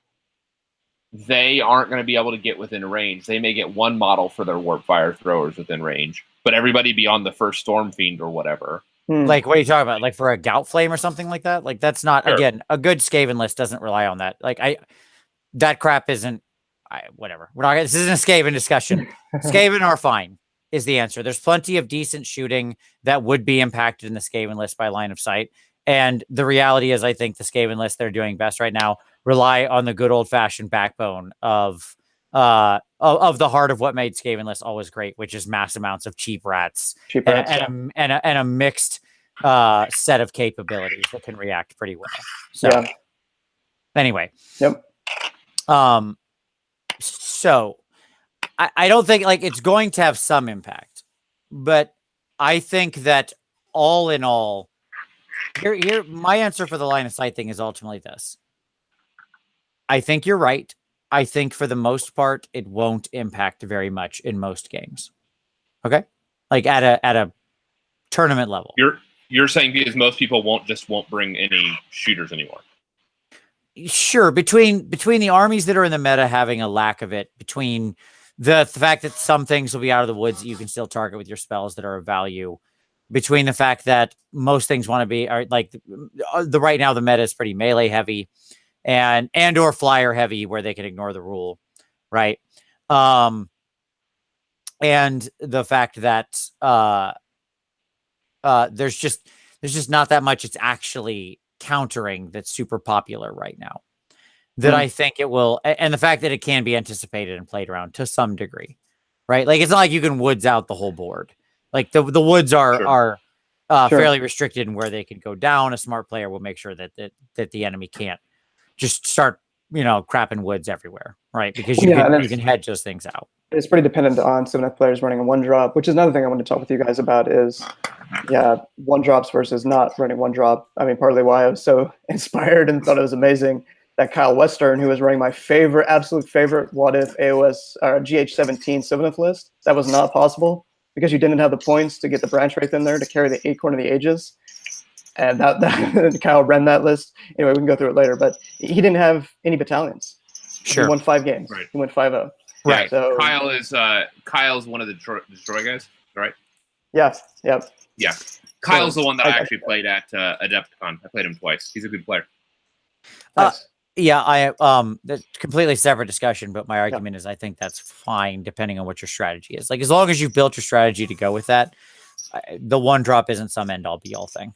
they aren't going to be able to get within range. They may get one model for their Warp Fire throwers within range, but everybody beyond the first Storm Fiend or whatever. Like, what are you talking about? Like for a Gout Flame or something like that? Like, that's not, again, a good Skaven list doesn't rely on that. Like, that crap isn't, whatever. This isn't a Skaven discussion. Skaven are fine. Is the answer. There's plenty of decent shooting that would be impacted in the Skaven list by line of sight. And the reality is, I think the Skaven list they're doing best right now rely on the good old fashioned backbone of the heart of what made Skaven list always great, which is mass amounts of cheap rats, and a mixed set of capabilities that can react pretty well. So anyway, so I don't think it's going to have some impact, but I think that all in all, here my answer for the line of sight thing is ultimately this. I think you're right. I think for the most part, it won't impact very much in most games. Okay, like at a tournament level. You're saying because most people won't bring any shooters anymore. Sure, between the armies that are in the meta having a lack of it, between the fact that some things will be out of the woods that you can still target with your spells that are of value, between the fact that most things want to be the right now the meta is pretty melee heavy and or flyer heavy where they can ignore the rule, right? And the fact that there's just not that much it's actually countering that's super popular right now. That I think it will, and the fact that it can be anticipated and played around to some degree, right? Like, it's not like you can woods out the whole board. Like the woods are fairly restricted in where they can go down. A smart player will make sure that the enemy can't just start, crapping woods everywhere, right? Because you can hedge those things out. It's pretty dependent on Sylvaneth players running a 1-drop, which is another thing I want to talk with you guys about is, 1-drops versus not running 1-drop. I mean, partly why I was so inspired and thought it was amazing that Kyle Western, who was running my absolute favorite what if AoS or GH17 Sylvaneth list, that was not possible because you didn't have the points to get the branch wraith in there to carry the Acorn of the Ages. And that Kyle ran that list. Anyway, we can go through it later, but he didn't have any battalions. Sure. He won 5 games. Right. He went 5-0. Right. So Kyle's one of the destroy guys, right? Yes. Yep. Yeah. Kyle's the one that I actually played at Adepticon. I played him twice. He's a good player. Nice. Yeah, that's completely separate discussion, but my argument is I think that's fine depending on what your strategy is. Like as long as you've built your strategy to go with that, the one drop isn't some end all be all thing.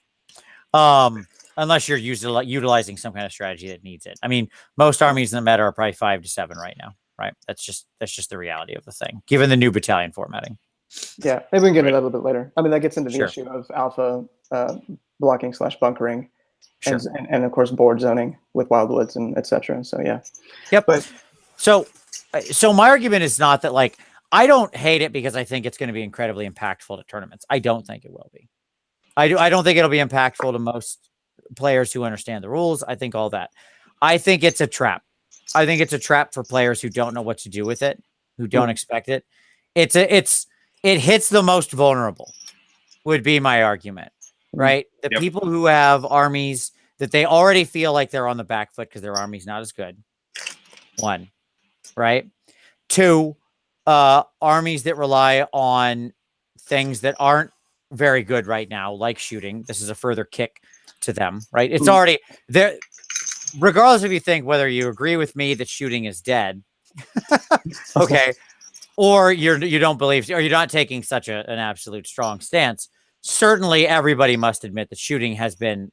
Unless you're utilizing some kind of strategy that needs it. I mean, most armies in the meta are probably 5 to 7 right now, right? That's just the reality of the thing, given the new battalion formatting. Yeah, maybe we can get into that a little bit later. I mean, that gets into the Sure. issue of alpha blocking / bunkering, Sure. and of course board zoning with wildwoods and etc. So yeah. Yep. But so my argument is not that like I don't hate it because I think it's going to be incredibly impactful to tournaments. I don't think it will be. I don't think it'll be impactful to most players who understand the rules. I think all that. I think it's a trap. I think it's a trap for players who don't know what to do with it, who don't expect it. It hits the most vulnerable, would be my argument, right? The people who have armies that they already feel like they're on the back foot because their army's not as good. 1, right? 2, armies that rely on things that aren't very good right now, like shooting. This is a further kick to them, right? It's already there. Regardless if you think whether you agree with me that shooting is dead, okay, or you don't believe, or you're not taking such an absolute strong stance. Certainly, everybody must admit that shooting has been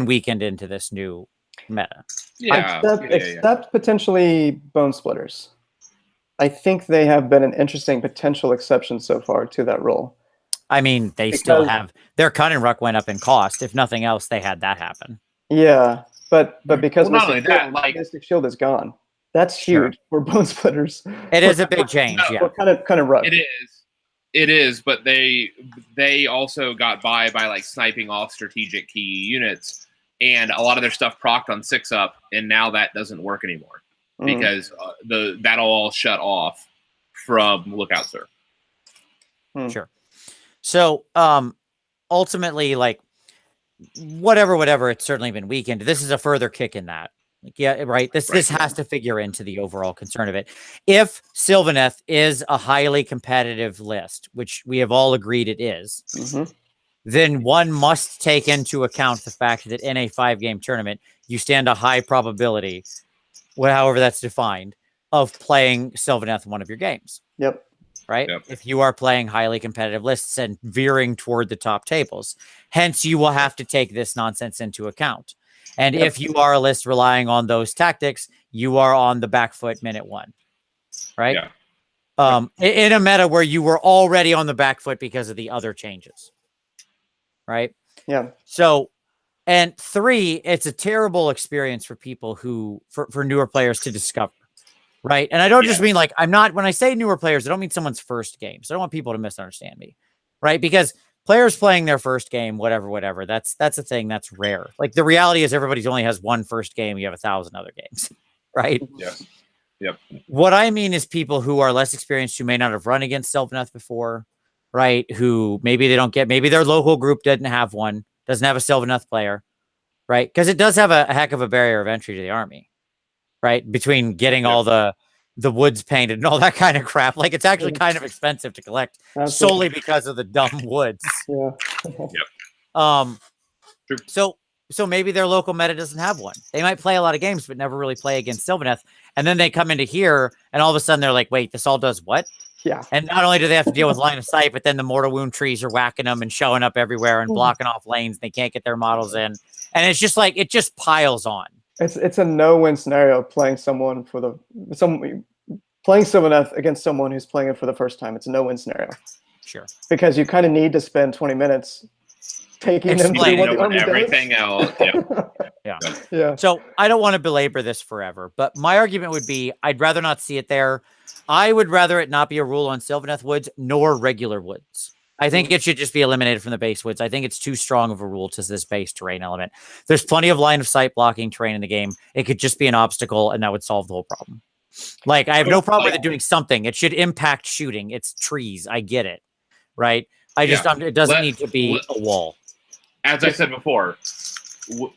weakened into this new meta. Yeah. Except potentially bone splitters. I think they have been an interesting potential exception so far to that rule. I mean, they still have their cunning ruck went up in cost. If nothing else, they had that happen. Yeah, but because not only that, like Mystic Shield is gone. That's huge for bone splitters. It is a big change. Yeah, kind of rough. It is, but they also got by like sniping off strategic key units, and a lot of their stuff procced on 6-up, and now that doesn't work anymore because that'll all shut off from Lookout Sir. Sure. So ultimately, like whatever, it's certainly been weakened. This is a further kick in that. Like, yeah, right. This has to figure into the overall concern of it. If Sylvaneth is a highly competitive list, which we have all agreed it is, then one must take into account the fact that in a 5-game tournament, you stand a high probability, however that's defined, of playing Sylvaneth one of your games. Yep. Right? Yep. If you are playing highly competitive lists and veering toward the top tables. Hence, you will have to take this nonsense into account. And if you are a list relying on those tactics, you are on the back foot minute 1. Right? Yeah. In a meta where you were already on the back foot because of the other changes. Right? Yeah. So, and 3, it's a terrible experience for people for newer players to discover. Right. And I don't just mean like when I say newer players, I don't mean someone's first game. So I don't want people to misunderstand me. Right. Because players playing their first game, whatever, that's a thing that's rare. Like the reality is everybody only has one first game. You have 1,000 other games. Right. Yes. Yep. What I mean is people who are less experienced, who may not have run against Sylvaneth before. Right. Who maybe maybe their local group doesn't have a Sylvaneth player. Right. Because it does have a heck of a barrier of entry to the army. Right, between getting all the woods painted and all that kind of crap, like it's actually kind of expensive to collect solely because of the dumb woods. So maybe their local meta doesn't have one. They might play a lot of games, but never really play against Sylvaneth. And then they come into here, and all of a sudden they're like, "Wait, this all does what?" Yeah. And not only do they have to deal with line of sight, but then the mortal wound trees are whacking them and showing up everywhere and blocking off lanes. They can't get their models in, and it's just like it just piles on. It's a no-win scenario playing Sylvaneth against someone who's playing it for the first time. It's a no-win scenario. Sure. Because you kind of need to spend 20 minutes taking them through what the army everything else. Yeah. So I don't want to belabor this forever, but my argument would be I'd rather not see it there. I would rather it not be a rule on Sylvaneth woods nor regular woods. I think it should just be eliminated from the base woods. I think it's too strong of a rule to this base terrain element. There's plenty of line of sight blocking terrain in the game. It could just be an obstacle, and that would solve the whole problem. Like, I have no problem with it doing something. It should impact shooting. It's trees. I get it. Right? It doesn't need to be a wall. As I said before,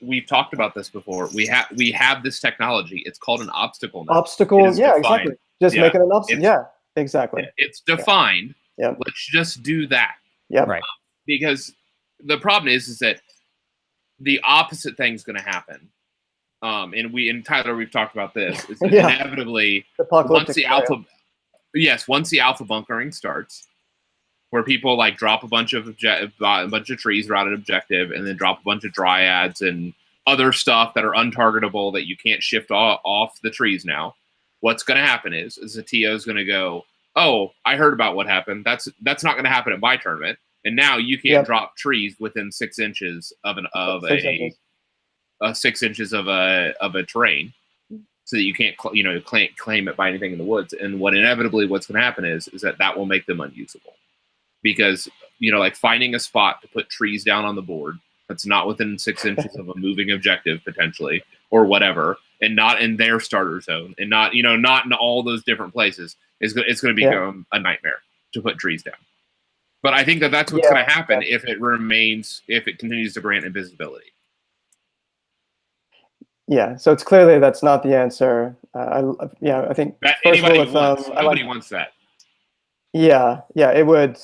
we've talked about this before. We have this technology. It's called an obstacle now. Obstacle, yeah, exactly. Just make it an obstacle. Yeah, exactly. It's defined. Yeah. Let's just do that. Yeah. Right. Because the problem is that the opposite thing's going to happen. and Tyler, we've talked about this, is that Yeah. inevitably Apocalyptic once the scenario. alpha bunkering starts, where people like drop a bunch of trees around an objective, and then drop a bunch of dryads and other stuff that are untargetable that you can't shift off the trees now. What's going to happen is the TO is going to go, oh, I heard about what happened. That's not going to happen at my tournament, and now you can't drop trees within 6 inches of 6 inches of a terrain, so that you can't claim it by anything in the woods. And what's going to happen is that will make them unusable, because like finding a spot to put trees down on the board that's not within 6 inches of a moving objective potentially or whatever, and not in their starter zone, and not in all those different places, it's going to become a nightmare to put trees down. But I think that's what's going to happen if it continues to grant invisibility. Yeah, so it's clearly that's not the answer. I think that first anybody rule of thumb, wants. Nobody wants that. Yeah, it would.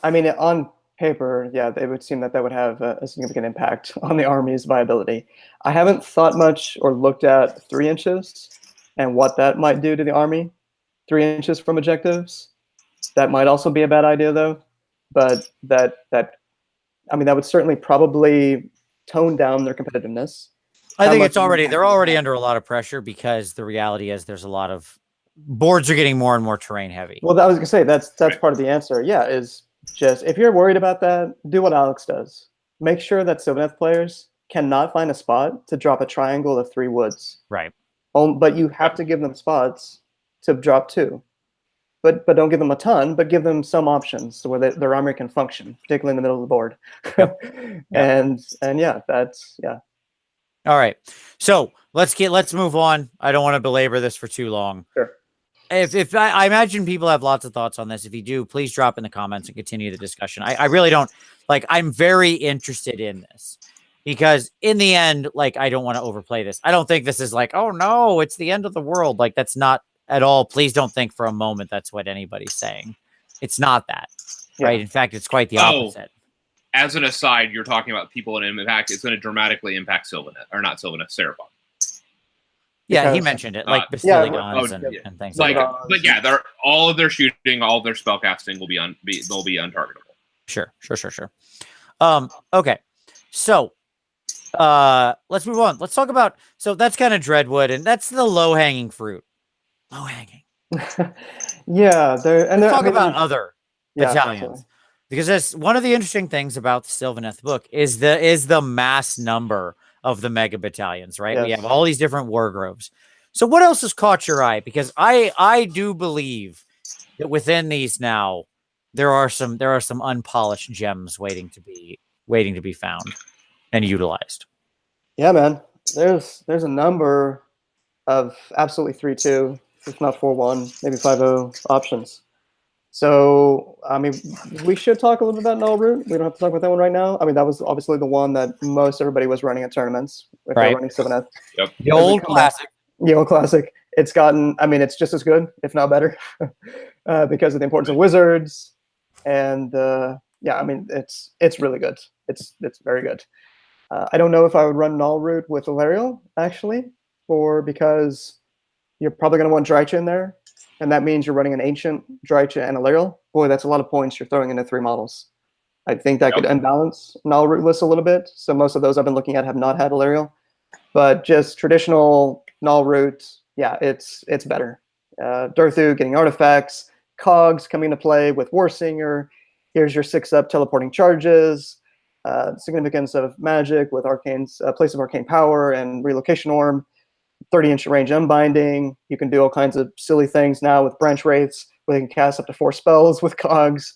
I mean, on paper, it would seem that would have a significant impact on the Army's viability. I haven't thought much or looked at 3 inches and what that might do to the Army. 3 inches from objectives. That might also be a bad idea, though. But that would certainly probably tone down their competitiveness. I think they're already under a lot of pressure, because the reality is there's a lot of boards are getting more and more terrain heavy. Well, I was gonna say that's part of the answer. Yeah, is just if you're worried about that, do what Alex does. Make sure that Sylvaneth players cannot find a spot to drop a triangle of 3 woods. Right. But you have to give them spots to drop 2. But don't give them a ton, but give them some options so where their army can function, particularly in the middle of the board. Yep. And that's. All right, so let's move on. I don't want to belabor this for too long. Sure. If I imagine people have lots of thoughts on this. If you do, please drop in the comments and continue the discussion. I really don't I'm very interested in this, because in the end, I don't want to overplay this. I don't think this is oh no, it's the end of the world. That's not at all. Please don't think for a moment that's what anybody's saying. It's not that, right? In fact, it's quite the opposite. As an aside, you're talking about people in impact. It's going to dramatically impact Sylvaneth, or not Sylvaneth, Cerebon. Yeah, he mentioned it, Bastiligons and things like that. But yeah, all of their shooting, all of their spellcasting will be untargetable. Sure. Okay, so let's move on. Let's talk about, so that's kind of Dreadwood, and that's the low-hanging fruit. Low-hanging. Yeah, let's talk about other battalions. Absolutely. Because that's one of the interesting things about the Sylvaneth book is the mass number of the mega battalions, right? Yes. We have all these different war groves. So what else has caught your eye? Because I do believe that within these now there are some unpolished gems waiting to be found and utilized. Yeah, man. There's a number of absolutely 3-2, if not 4-1, maybe 5-0 options. So, I mean, we should talk a little bit about Null Root. We don't have to talk about that one right now. I mean, that was obviously the one that most everybody was running at tournaments. If they're running Sylvaneth. Yep. The old classic. The old classic. It's gotten, I mean, it's just as good, if not better, because of the importance of wizards. And I mean, it's really good. It's very good. I don't know if I would run Null Root with Loriel, actually, because you're probably going to want Drycha in there. And that means you're running an Ancient, Drycha, and a Loriel. Boy, that's a lot of points you're throwing into 3 models. I think that could unbalance Null Root lists a little bit. So most of those I've been looking at have not had a Loriel. But just traditional Null Root, it's better. Durthu getting artifacts, Cogs coming into play with Warsinger. Here's your 6-up teleporting charges. Significance of magic with Arcane's Place of Arcane Power and Relocation Orb. 30-inch range unbinding. You can do all kinds of silly things now with branch wraiths, where they can cast up to 4 spells with Cogs.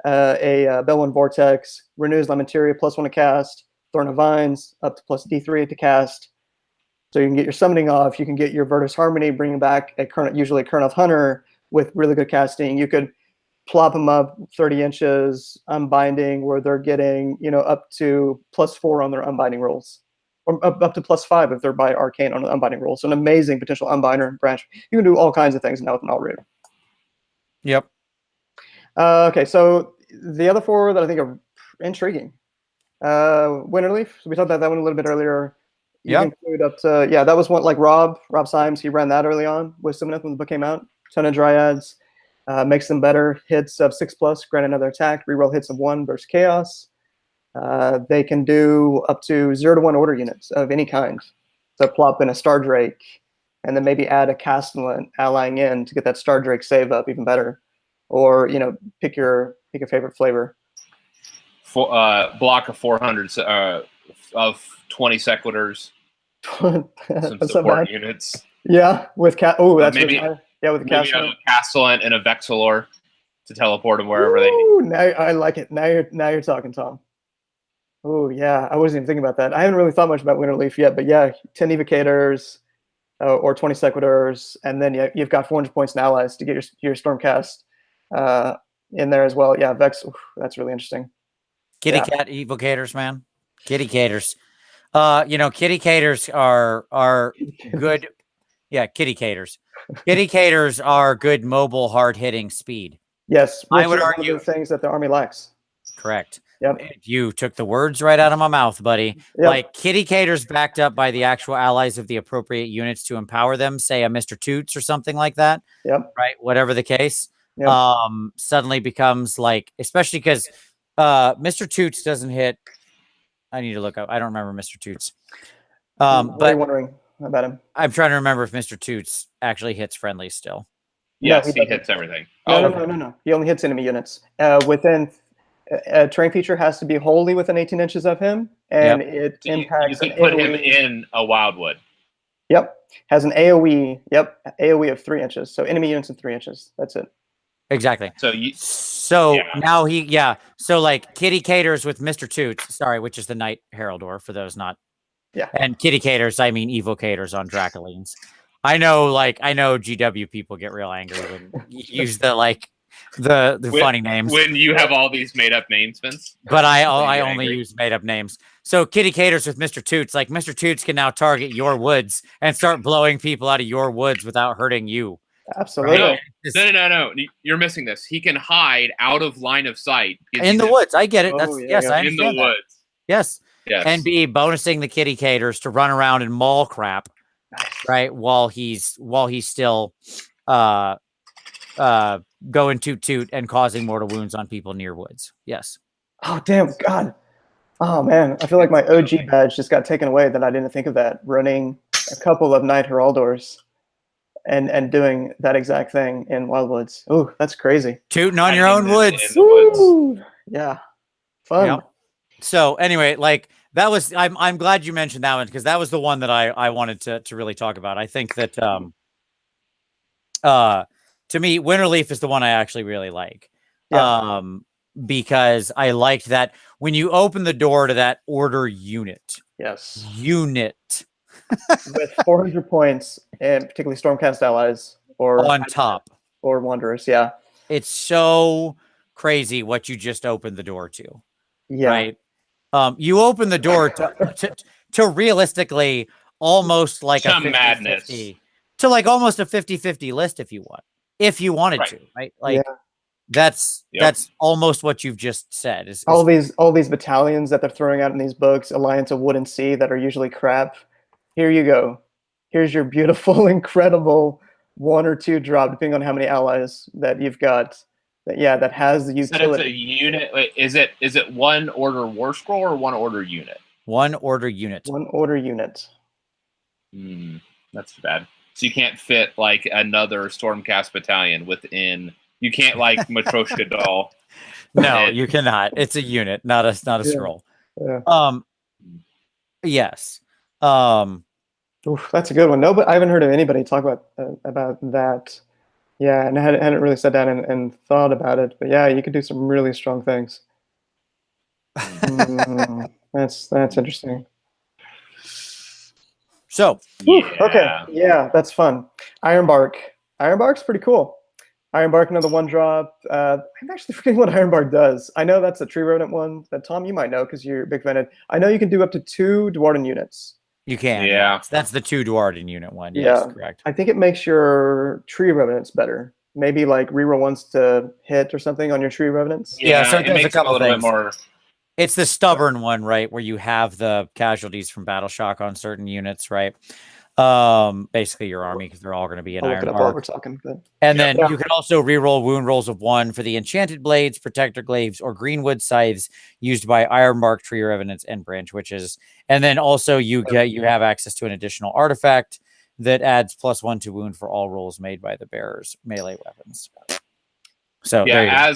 A Bellwind Vortex, renews Lamenteria +1 to cast. Thorn of Vines up to +D3 to cast. So you can get your summoning off. You can get your Virtus Harmony, bringing back usually a Kurnoth Hunter with really good casting. You could plop them up 30 inches unbinding, where they're getting up to +4 on their unbinding rolls. Or up to +5 if they're by Arcane on an unbinding roll. So an amazing potential unbinder branch. You can do all kinds of things now with Null Root. Yep. Okay, so the other 4 that I think are intriguing. Winterleaf. So we talked about that one a little bit earlier. You can include up to, yeah, that was one, like Rob Symes, he ran that early on with Sylvaneth when the book came out. Ton of Dryads, makes them better. Hits of 6+, grant another attack, reroll hits of 1 versus Chaos. They can do up to 0 to 1 order units of any kind. So plop in a Star Drake, and then maybe add a Castellan allying in to get that Star Drake save up even better. Or, you know, pick your favorite flavor. Block of 400 of 20 Sequitors. Some support units. Yeah, with that's maybe really yeah, with the Castellan. A Castellan and a Vexillor to teleport them wherever they need. Now I like it. Now you're talking, Tom. Oh yeah, I wasn't even thinking about that. I haven't really thought much about Winterleaf yet, but yeah, 10 Evocators or 20 Sequitors, and then you've got 400 points in allies to get your Stormcast in there as well. Yeah, Vex. That's really interesting. Kitty cat evocators, man. Kitty caters. You know, kitty caters are good. Yeah, kitty caters. Kitty caters are good mobile, hard hitting speed. Yes, I would argue one of the things that the army lacks. Correct. Yep. You took the words right out of my mouth, buddy. Yep. Like kitty caters backed up by the actual allies of the appropriate units to empower them, say a Mr. Toots or something like that. Yep. Right. Whatever the case. Yep. Suddenly becomes like, especially because Mr. Toots doesn't hit. I need to look up. I don't remember Mr. Toots. But I'm wondering about him. I'm trying to remember if Mr. Toots actually hits friendly still. Yes, he hits everything. No. He only hits enemy units. Within a terrain feature has to be wholly within 18 inches of him, and it impacts. You could put him in a Wildwood. Yep, has an AOE. Yep, AOE of 3 inches. So enemy units in 3 inches. That's it. Exactly. So now So like kitty caters with Mr. Toots. Sorry, which is the Knight Heraldor for those not. Yeah. And kitty caters, I mean evocators on Dracolines. I know GW people get real angry when you use the funny names. When you have all these made up names, Vince. But I only use made up names. So kitty caters with Mr. Toots, like Mr. Toots can now target your woods and start blowing people out of your woods without hurting you. Absolutely. No. You're missing this. He can hide out of line of sight in the woods. I get it. That's yes, I understand in the woods. Yes. Yes. And be bonusing the kitty caters to run around and maul crap, right? While he's still going toot and causing mortal wounds on people near woods. Yes. Oh damn God. Oh man, I feel like my OG badge just got taken away. That I didn't think of that. Running a couple of Knight Heraldors and doing that exact thing in Wildwoods. Oh, that's crazy. Tooting on your own woods. Yeah. Fun. Yep. So anyway, like that was I'm glad you mentioned that one because that was the one that I wanted to really talk about. I think that to me, Winterleaf is the one I actually really like. Yeah. Because I liked that when you open the door to that order unit. Yes. Unit. With 400 points and particularly Stormcast allies or on top. Or Wanderers, yeah. It's so crazy what you just opened the door to. Yeah. Right. You open the door to realistically almost like some a 50-50, madness to like almost a 50-50 list if you wanted to, right? Like that's almost what you've just said. Is all these battalions that they're throwing out in these books, Alliance of Wood and Sea, that are usually crap. Here you go. Here's your beautiful, incredible 1 or 2 drop, depending on how many allies that you've got. That has the utility. It's a unit. Wait, is it 1 order war scroll or 1 order unit? 1 order unit. 1 order unit. That's too bad. So you can't fit like another Stormcast battalion within. You can't like Matryoshka doll. No, you cannot. It's a unit, not a scroll. Yeah. Yes. Oof, that's a good one. No, but I haven't heard of anybody talk about that. Yeah, and I hadn't really sat down and thought about it. But yeah, you could do some really strong things. That's interesting. So, okay, yeah, that's fun. Ironbark. Ironbark's pretty cool. Ironbark, another 1-drop. I'm actually forgetting what Ironbark does. I know that's a Tree Rodent one that Tom, you might know because you're big fan of. I know you can do up to 2 Dwarden units. You can. Yeah. That's the 2 Dwarden unit one. Yes, correct. I think it makes your Tree Revenants better. Maybe like reroll 1s to hit or something on your Tree Revenants. Yeah, so it does makes a couple it a little things. bit more. It's the stubborn one, right? Where you have the casualties from battle shock on certain units, right? Basically your army, because they're all going to be in I'll look it up Ironbark. while we're talking. But... And then you can also reroll wound rolls of 1 for the enchanted blades, protector glaives, or greenwood scythes used by Ironbark, tree revenants, and branch witches. And then also you have access to an additional artifact that adds +1 to wound for all rolls made by the bearer's melee weapons. So yeah,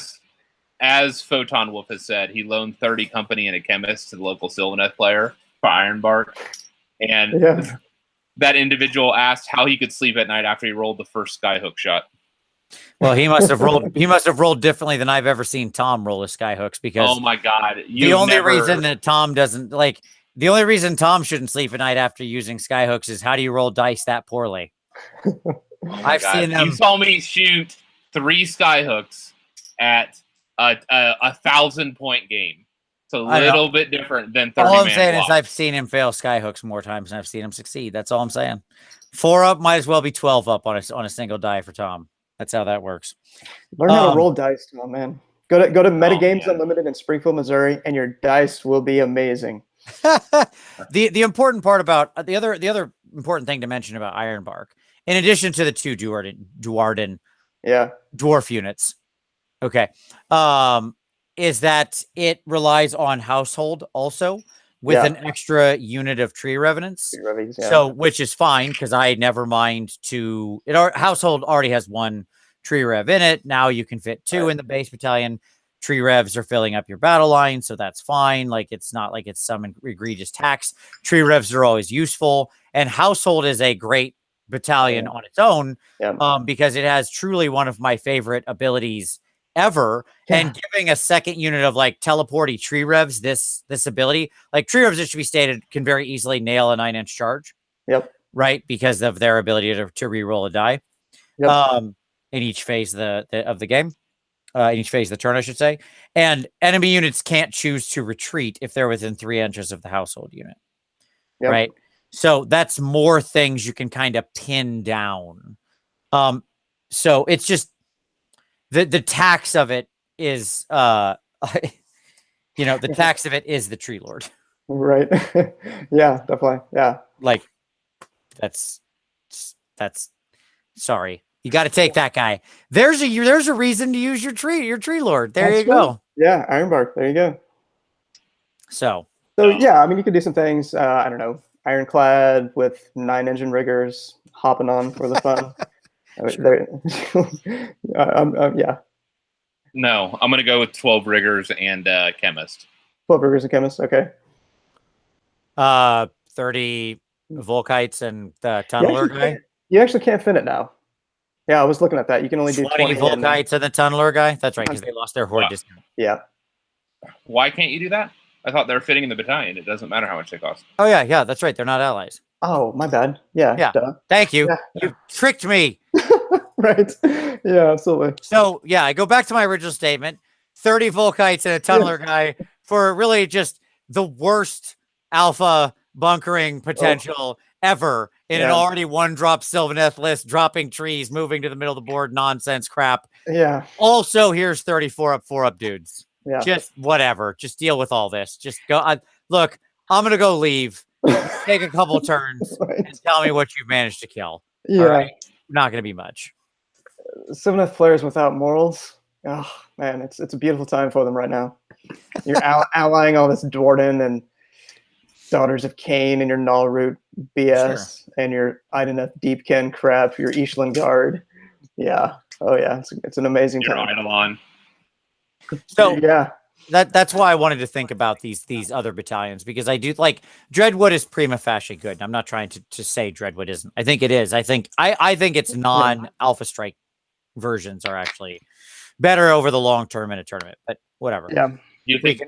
as Photon Wolf has said, he loaned 30 company and a chemist to the local Sylvaneth player for Ironbark, and that individual asked how he could sleep at night after he rolled the first skyhook shot. Well, he must have rolled. He must have rolled differently than I've ever seen Tom roll his skyhooks. Because oh my god, the only reason that Tom doesn't like the only reason Tom shouldn't sleep at night after using skyhooks is how do you roll dice that poorly? I've seen them. You saw me shoot 3 skyhooks at a 1,000-point game. It's a little bit different than 30. All I'm saying is I've seen him fail skyhooks more times than I've seen him succeed. That's all I'm saying. 4 up might as well be 12 up on a single die for Tom. That's how that works. Learn how to roll dice, Tom, man. Go to Metagames Unlimited in Springfield, Missouri, and your dice will be amazing. The important part about the other important thing to mention about Ironbark, in addition to the 2 Duarden dwarf units, okay, is that it relies on household also with an extra unit of tree revenants. So, which is fine because I never mind to it. Our household already has 1 tree rev in it. Now you can fit 2 in the base battalion. Tree revs are filling up your battle line, so that's fine. Like it's not like it's some egregious tax. Tree revs are always useful, and household is a great battalion on its own because it has truly one of my favorite abilities ever. And giving a second unit of like teleporty tree revs this ability, like tree revs, it should be stated, can very easily nail a 9-inch charge. Right, because of their ability to re-roll a die. In each phase of the game. In each phase of the turn, I should say. And enemy units can't choose to retreat if they're within 3 inches of the household unit. Right? So that's more things you can kind of pin down. So it's just the tax of it is the tax of it is the tree lord. Right. Yeah, definitely. Yeah. Like that's sorry. You got to take that guy. There's a reason to use your tree lord. There you go. Yeah, Ironbark. There you go. So yeah, I mean, you could do some things. I don't know, ironclad with 9 engine riggers hopping on for the fun. Yeah. No, I'm gonna go with 12 riggers and chemist. 12 riggers and chemist. Okay. 30 Volkites and the tunneler guy. You actually can't fit it now. Yeah, I was looking at that. You can only do 20 Volkites and the tunneler guy. That's right, because they lost their horde discount. Yeah. Why can't you do that? I thought they're fitting in the battalion. It doesn't matter how much they cost. Oh yeah, that's right. They're not allies. Oh, my bad. Yeah. Duh. Thank you. Yeah. You tricked me. Right. Yeah, absolutely. So yeah, I go back to my original statement: 30 Volkites and a tunneler guy for really just the worst alpha bunkering potential ever in an already 1-drop Sylvaneth list, dropping trees, moving to the middle of the board, nonsense crap. Yeah. Also, here's 34 up, 4 up dudes. Yeah. Just whatever. Just deal with all this. Just go. Look, I'm gonna go leave. Take a couple turns and tell me what you've managed to kill. Yeah. All right? Not gonna be much. Sylvaneth players without morals. Oh man, it's a beautiful time for them right now. You're allying all this Dwarden and Daughters of Cain and your Nullroot BS and your Ideneth Deepkin crap, your Ishlan Guard. Yeah. Oh yeah. It's an amazing time. Eidolon. So yeah. That's why I wanted to think about these other battalions, because I do like Dreadwood is prima facie good. I'm not trying to say Dreadwood isn't. I think it is. I think its non-Alpha Strike versions are actually better over the long term in a tournament, but whatever. Yeah. You think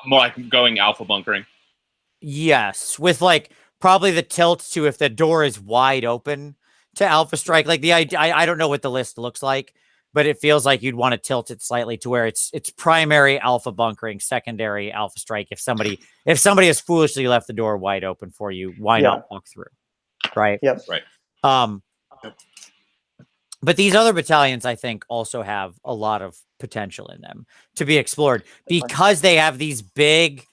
more like going alpha bunkering? Yes, with like probably the tilt to if the door is wide open to Alpha Strike. Like I don't know what the list looks like, but it feels like you'd want to tilt it slightly to where it's primary alpha bunkering, secondary Alpha Strike. If somebody has foolishly left the door wide open for you, why not walk through? Right. Yep. Right. But these other battalions, I think, also have a lot of potential in them to be explored because they have these big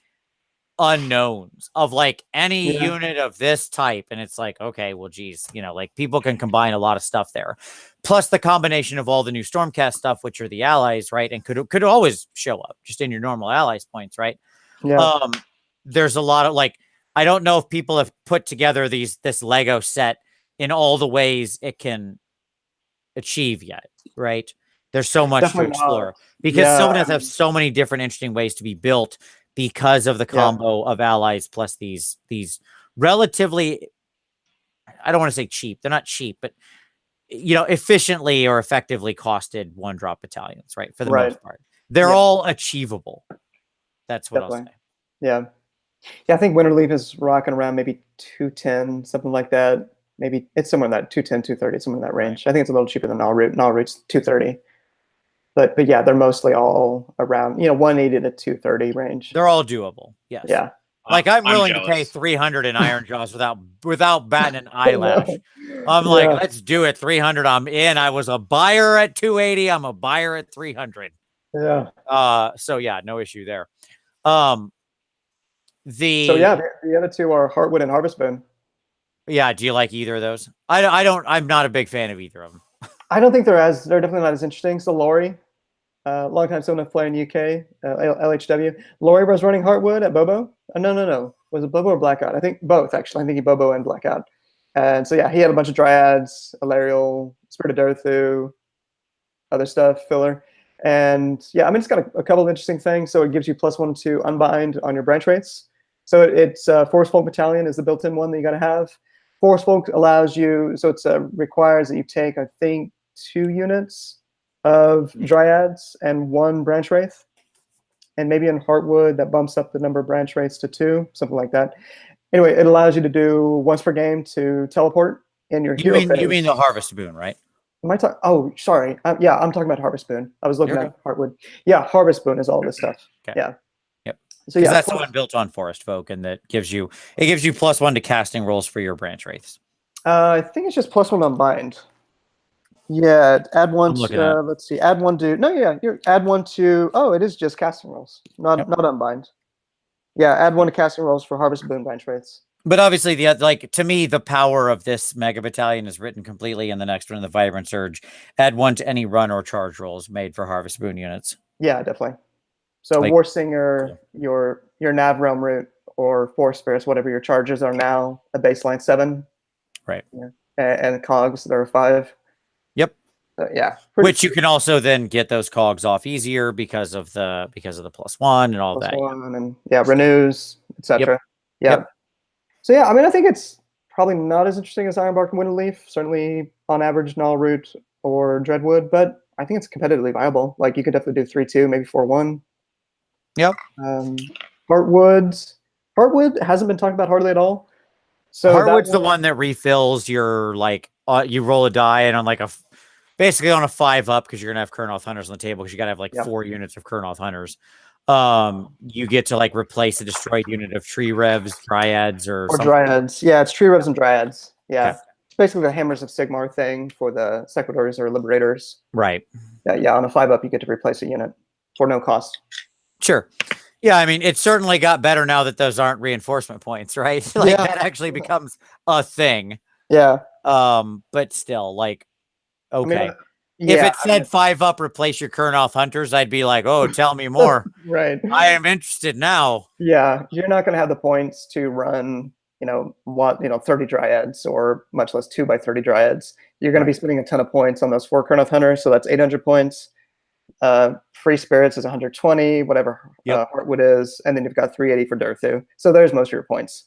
unknowns of like any unit of this type. And it's like, okay, well, geez, you know, like people can combine a lot of stuff there. Plus the combination of all the new Stormcast stuff, which are the allies, right? And could always show up just in your normal allies points, right? Yeah. There's a lot of like, I don't know if people have put together this Lego set in all the ways it can achieve yet, right? There's so much to explore because Sylvaneth have so many different interesting ways to be built because of the combo of allies plus these relatively, I don't want to say cheap. They're not cheap, but you know, efficiently or effectively costed 1-drop battalions, right? For the most part, they're all achievable. That's what I'll say. Yeah. I think Winterleaf is rocking around maybe 210, something like that. Maybe it's somewhere in that 210, 230, somewhere in that range. I think it's a little cheaper than Nalroot. Nalroot's 230. But yeah, they're mostly all around, 180 to 230 range. They're all doable. Yes. Yeah. Like I'm willing to pay 300 in Iron Jaws without batting an eyelash. I'm like, let's do it. 300. I'm in. I was a buyer at 280. I'm a buyer at 300. Yeah. So yeah, no issue there. The other two are Heartwood and Harvest Boon. Yeah. Do you like either of those? I don't. I'm not a big fan of either of them. I don't think they're definitely not as interesting. So Lori, longtime Sylvaneth player in the UK, LHW. Lori was running Heartwood at Bobo. No. Was it Bobo or Blackout? I think both, actually. I think he Bobo and Blackout. And so, yeah, he had a bunch of Dryads, Alariel, Spirit of Dorthu, other stuff, filler. And, yeah, I mean, it's got a couple of interesting things. So it gives you +1 to Unbind on your branch rates. So it's Forest Folk Battalion is the built-in one that you got to have. Forest Folk allows you, so it requires that you take, I think, 2 units of Dryads and 1 Branch Wraith. And maybe in Heartwood, that bumps up the number of Branch Wraiths to 2, something like that. Anyway, it allows you to do once per game to teleport in your hero phase. You mean the Harvest Boon, right? Am I talking? Oh, sorry. Yeah, I'm talking about Harvest Boon. I was looking at Heartwood. Yeah, Harvest Boon is all this stuff. Okay. Yeah. Yep. So yeah, that's the one built on Forest Folk, and that gives you +1 to casting rolls for your Branch Wraiths. I think it's just +1 on Bind. Yeah, add 1 to, let's see, add 1 to, you're add 1 to, it is just casting rolls, not Unbind. Yeah, add 1 to casting rolls for Harvest Boon Branch Wraiths. But obviously, to me, the power of this Mega Battalion is written completely in the next one, the Vibrant Surge. Add 1 to any run or charge rolls made for Harvest Boon units. Yeah, definitely. So War Singer, your Nav Realm route, or Force Spirits, whatever your charges are now, a baseline 7. Right. Yeah. And cogs, there are 5. Yep. Yeah. Which you can also then get those cogs off easier because of the +1 and all that. +1 and renews, etc. Yep. So yeah, I mean, I think it's probably not as interesting as Ironbark and Winterleaf. Certainly on average, Nalroot or Dreadwood, but I think it's competitively viable. Like you could definitely do 3-2, maybe 4-1. Yep. Heartwood hasn't been talked about hardly at all. So Heartwood's the one that refills your you roll a die and on basically on a 5-up because you're gonna have Kurnoth Hunters on the table because you gotta have 4 units of Kurnoth Hunters. You get to replace a destroyed unit of Tree Revs, Dryads, or something. Dryads. Yeah, it's Tree Revs and Dryads. Yeah. Okay. It's basically the Hammers of Sigmar thing for the Sequitors or Liberators. Right. Yeah, on a 5-up you get to replace a unit for no cost. Sure. Yeah, I mean, it certainly got better now that those aren't reinforcement points, right? That actually becomes a thing. Yeah. But still, okay. I mean, if it said 5-up, replace your Kurnoth Hunters, I'd be like, oh, tell me more. Right. I am interested now. Yeah, you're not going to have the points to run, 30 Dryads or much less 2x30 Dryads. You're going to be spending a ton of points on those 4 Kurnoth Hunters, so that's 800 points. Free Spirits is 120, whatever Heartwood is, and then you've got 380 for Dorthu. So there's most of your points.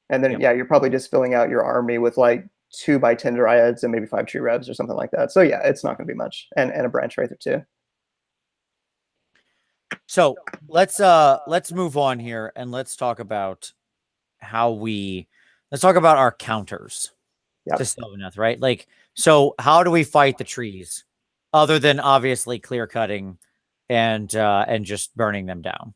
And then you're probably just filling out your army with 2x10 Dryads and maybe 5 Tree Revs or something like that. So yeah, it's not going to be much, and a Branch Wraith or 2. So let's move on here and let's talk about let's talk about our counters to Sylvaneth, right? So how do we fight the trees? Other than obviously clear cutting and just burning them down,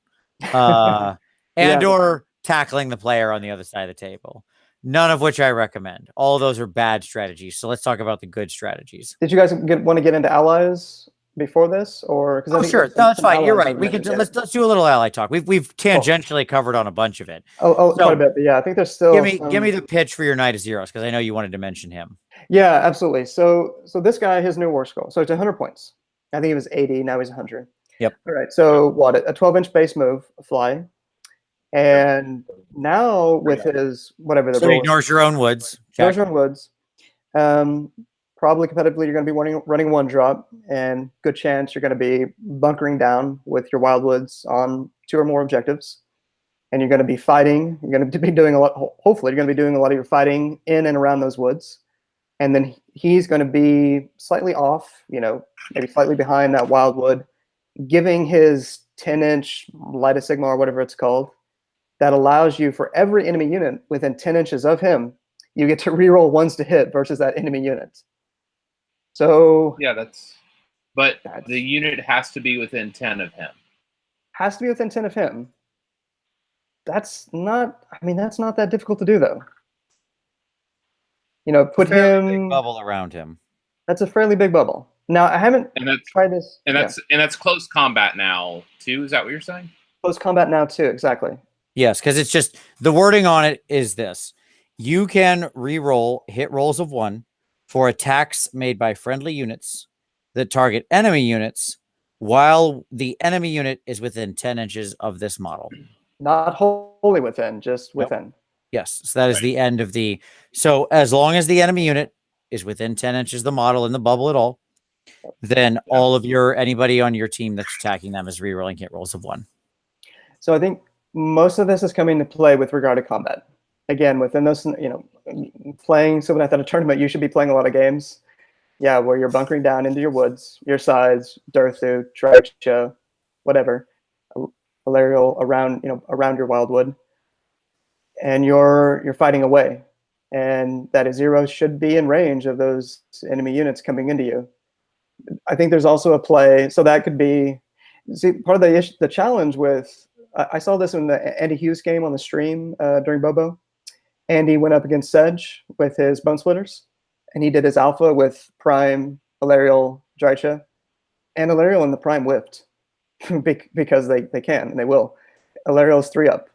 or tackling the player on the other side of the table. None of which I recommend. All of those are bad strategies. So let's talk about the good strategies. Did you guys want to get into allies before this, or because I Oh, think sure. there's No, that's some fine. You're allies right. that We were can mentioned, let's do a little ally talk. We've tangentially covered on a bunch of it. quite a So bit, but yeah, I think there's still give me the pitch for your Knight of Zeros because I know you wanted to mention him. Yeah, absolutely. So this guy, his new war scroll. So it's 100 points. I think he was 80. Now he's 100. Yep. All right. So what? A 12-inch base move, fly, and now with his whatever the So role ignores your own woods. is, Woods. Probably competitively, you're going to be running one drop, and good chance you're going to be bunkering down with your wildwoods on 2 or more objectives, and you're going to be fighting. You're going to be doing a lot. Hopefully, you're going to be doing a lot of your fighting in and around those woods. And then he's going to be slightly off, maybe slightly behind that wildwood, giving his 10-inch Light of Sigma or whatever it's called, that allows you for every enemy unit within 10 inches of him, you get to reroll ones to hit versus that enemy unit. So Yeah, but the unit has to be within 10 of him. Has to be within 10 of him. That's not that difficult to do though. Put him big bubble around him. That's a fairly big bubble. Now I haven't tried this. And that's close combat now too. Is that what you're saying? Close combat now too, exactly. Yes, because it's just the wording on it is this: you can re-roll hit rolls of 1 for attacks made by friendly units that target enemy units while the enemy unit is within 10 inches of this model. Not wholly within, just Nope. within. Yes, so that is the end of the. So as long as the enemy unit is within 10 inches of the model in the bubble at all, then all of anybody on your team that's attacking them is re-rolling hit rolls of 1. So I think most of this is coming to play with regard to combat. Again, within those, playing Sylvaneth at a tournament, you should be playing a lot of games. Yeah, where you're bunkering down into your woods, your sides, Durthu, Tricha, whatever, Loriel around your wildwood, and you're fighting away, and that Azero should be in range of those enemy units coming into you. I think there's also a play, so that could be. See, part of the challenge with I saw this in the Andy Hughes game on the stream during Bobo. Andy went up against Sedge with his Bone Splitters, and he did his alpha with Prime, Loriel, Drycha, and Loriel in the Prime whipped because they can and they will. Loriel is 3-up.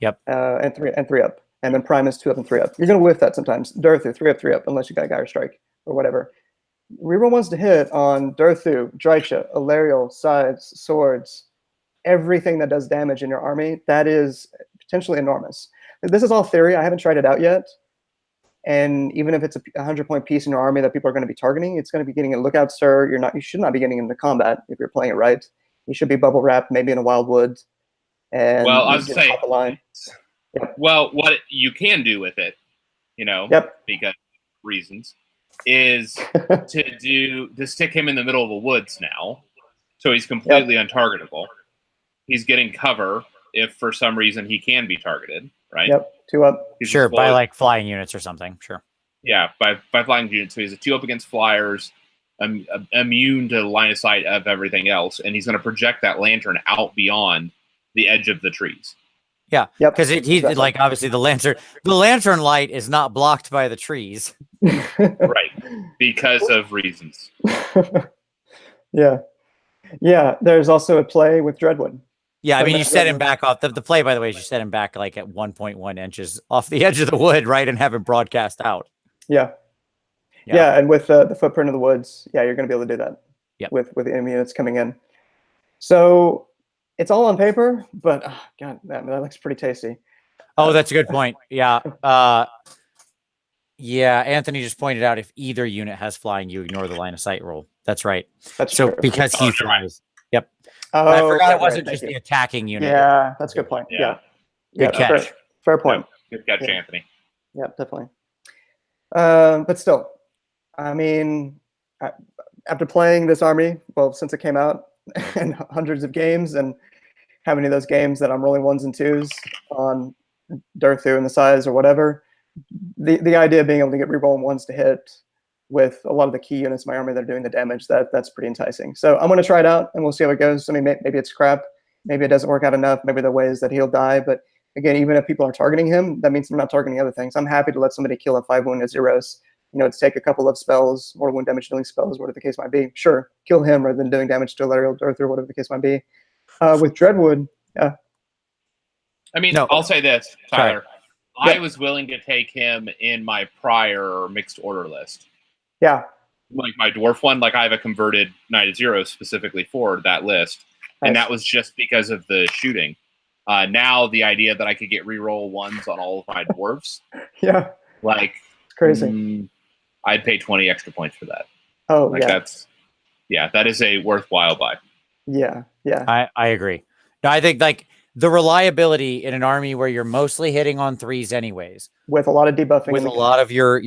Yep. And 3-up, and then Prime is 2-up and 3-up. You're gonna whiff that sometimes. Durthu 3-up, 3-up, unless you got Gyre Strike or whatever. Reroll ones to hit on Durthu, Drycha, Loriel, Sides, Swords, everything that does damage in your army. That is potentially enormous. This is all theory. I haven't tried it out yet. And even if it's a 100-point piece in your army that people are going to be targeting, it's going to be getting a lookout, sir. You should not be getting into combat if you're playing it right. You should be bubble wrapped, maybe in a wildwood. And I was saying, top of line. Yep. Well, what you can do with it, because reasons, is to stick him in the middle of the woods now, so he's completely untargetable. He's getting cover if for some reason he can be targeted, right? Yep, 2-up. Sure, by like flying units or something. Sure. Yeah, by flying units. So he's a 2-up against flyers, immune to the line of sight of everything else, and he's going to project that lantern out beyond the edge of the trees. Yeah, because he's like obviously the lantern light is not blocked by the trees, right? Because of reasons. Yeah. There's also a play with Dreadwood. Yeah, I mean, you set him back off. The play, by the way, is you set him back like at 1.1 inches off the edge of the wood, right, and have him broadcast out. Yeah, and with the footprint of the woods, you're going to be able to do that. Yeah, with the enemy units coming in. So it's all on paper, but God, that looks pretty tasty. Oh, that's a good point. Yeah. Anthony just pointed out if either unit has flying, you ignore the line of sight rule. That's right. That's so true. Because he flies. Yep. Oh, I forgot it wasn't just the attacking unit. Yeah, that's a good point. Yeah. Good catch. Fair point. Good catch, Anthony. Yeah, definitely. But still, I mean, after playing this army, since it came out, and hundreds of games, and how many of those games that I'm rolling 1s and 2s on Durthu and the size or whatever, the idea of being able to get rerolling 1s to hit with a lot of the key units in my army that are doing the damage, that's pretty enticing. So I'm going to try it out, and we'll see how it goes. I mean, maybe it's crap. Maybe it doesn't work out enough. Maybe there are ways that he'll die. But again, even if people are targeting him, that means they're not targeting other things. I'm happy to let somebody kill a 5-wounded Zeros to take a couple of spells, mortal wound damage dealing spells, whatever the case might be. Sure, kill him rather than doing damage to Loriel, Arthur, whatever the case might be. With Dreadwood, yeah. I mean, No. I'll say this, Tyler. Yeah. I was willing to take him in my prior mixed order list. Yeah. Like my dwarf one, like I have a converted Knight of Zero specifically for that list. And that was just because of the shooting. Now the idea that I could get reroll ones on all of my dwarves. Yeah. Like, it's crazy. I'd pay 20 extra points for that. Oh, like that is a worthwhile buy. Yeah. Yeah. I agree. No, I think like the reliability in an army where you're mostly hitting on 3s anyways. With a lot of debuffing. With a lot of your,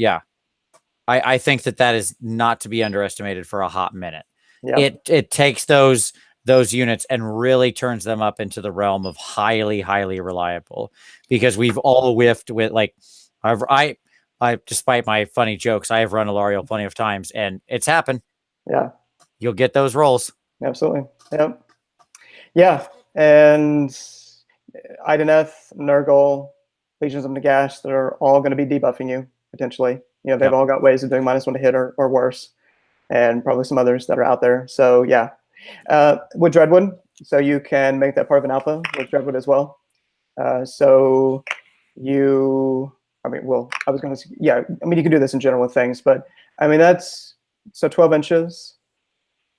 I think that is not to be underestimated for a hot minute. Yeah. It takes those units and really turns them up into the realm of highly, highly reliable, because we've all whiffed with like, I despite my funny jokes, I have run a Loriel plenty of times and it's happened. Yeah. You'll get those rolls. Absolutely. Yep. Yeah. And Ideneth, Nurgle, Legions of Nagash, that are all going to be debuffing you potentially. They've all got ways of doing -1 to hit or worse, and probably some others that are out there. So yeah, with Dreadwood, so you can make that part of an alpha with Dreadwood as well. So you, I was going to say, you can do this in general with things, but I mean that's 12 inches.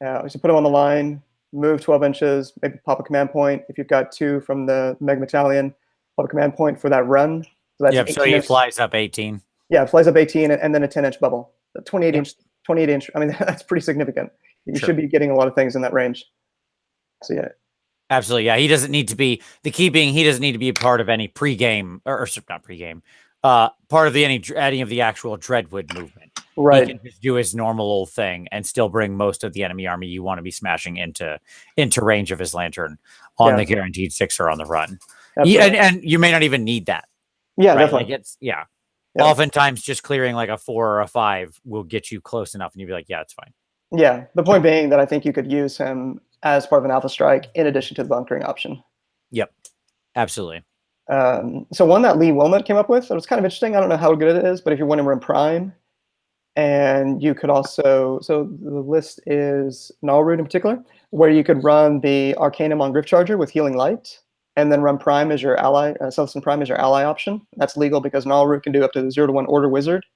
So put them on the line. Move 12 inches, maybe pop a command point. If you've got 2 from the Meg Battalion, pop a command point for that run. So that's so he flies up 18. Yeah, it flies up 18 and then a 10-inch bubble. 28 inch. I mean, that's pretty significant. You should be getting a lot of things in that range. So yeah. Absolutely. Yeah. He doesn't need to be he doesn't need to be a part of any pregame or not pregame, part of any of the actual Dreadwood movement. Right. He can just do his normal old thing and still bring most of the enemy army you want to be smashing into range of his lantern on the guaranteed 6 on the run. And you may not even need that. Yeah, right? definitely. Like oftentimes just clearing like a 4 or a 5 will get you close enough and you'll be like, yeah, it's fine. Yeah. The point being that I think you could use him as part of an alpha strike in addition to the bunkering option. Yep. Absolutely. So one that Lee Wilmot came up with, that was kind of interesting. I don't know how good it is, but if you're wanting to run Prime, and you could also, so the list is Nalroot in particular, where you could run the Arcanum on Griftcharger with Healing Light, and then run Prime as your ally, Celestin Prime as your ally option. That's legal because Nalroot can do up to the 0 to 1 Order Wizard,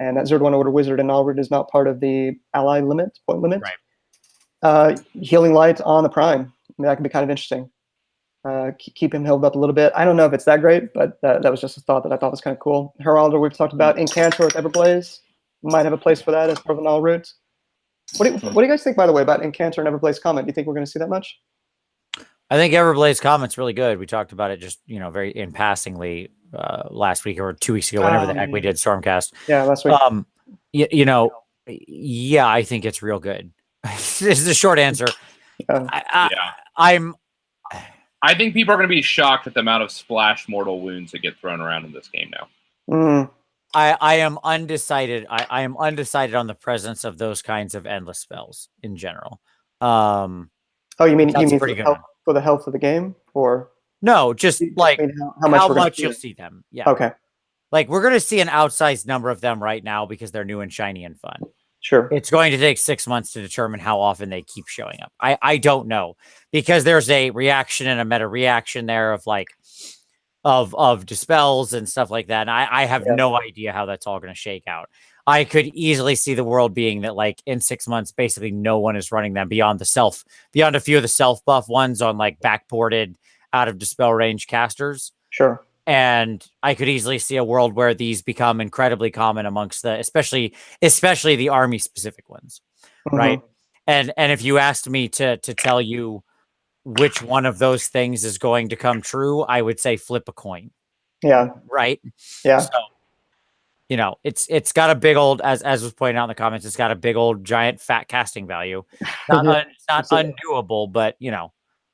and that 0 to 1 Order Wizard and Nalroot is not part of the ally point limit. Right. Healing Light on the Prime. I mean, that could be kind of interesting. Keep him held up a little bit. I don't know if it's that great, but that was just a thought that I thought was kind of cool. Heralder we've talked about. In Cantor with Everblaze. Might have a place for that as part of an all route. What do you guys think, by the way, about Encanter and Everblaze Comment? Do you think we're going to see that much? I think Everblaze Comment's really good. We talked about it just, very in passingly last week or 2 weeks ago, whenever the heck we did Stormcast. Yeah, last week. I think it's real good. This is the short answer. I think people are going to be shocked at the amount of splash mortal wounds that get thrown around in this game now. I am undecided. I am undecided on the presence of those kinds of endless spells in general. You mean for the health of the game, or no? Just like how much you'll see them. Yeah. Okay. Like we're going to see an outsized number of them right now because they're new and shiny and fun. Sure. It's going to take 6 months to determine how often they keep showing up. I don't know, because there's a reaction and a meta reaction there of like. Of dispels and stuff like that. And I have no idea how that's all going to shake out. I could easily see the world being that like in 6 months, basically no one is running them beyond a few of the self buff ones on like backported out of dispel range casters. Sure. And I could easily see a world where these become incredibly common amongst especially the army specific ones. Right. And if you asked me to tell you which one of those things is going to come true, I would say flip a coin. Yeah. Right. Yeah. So, it's got a big old, as was pointed out in the comments, it's got a big old giant fat casting value. It's not undoable, but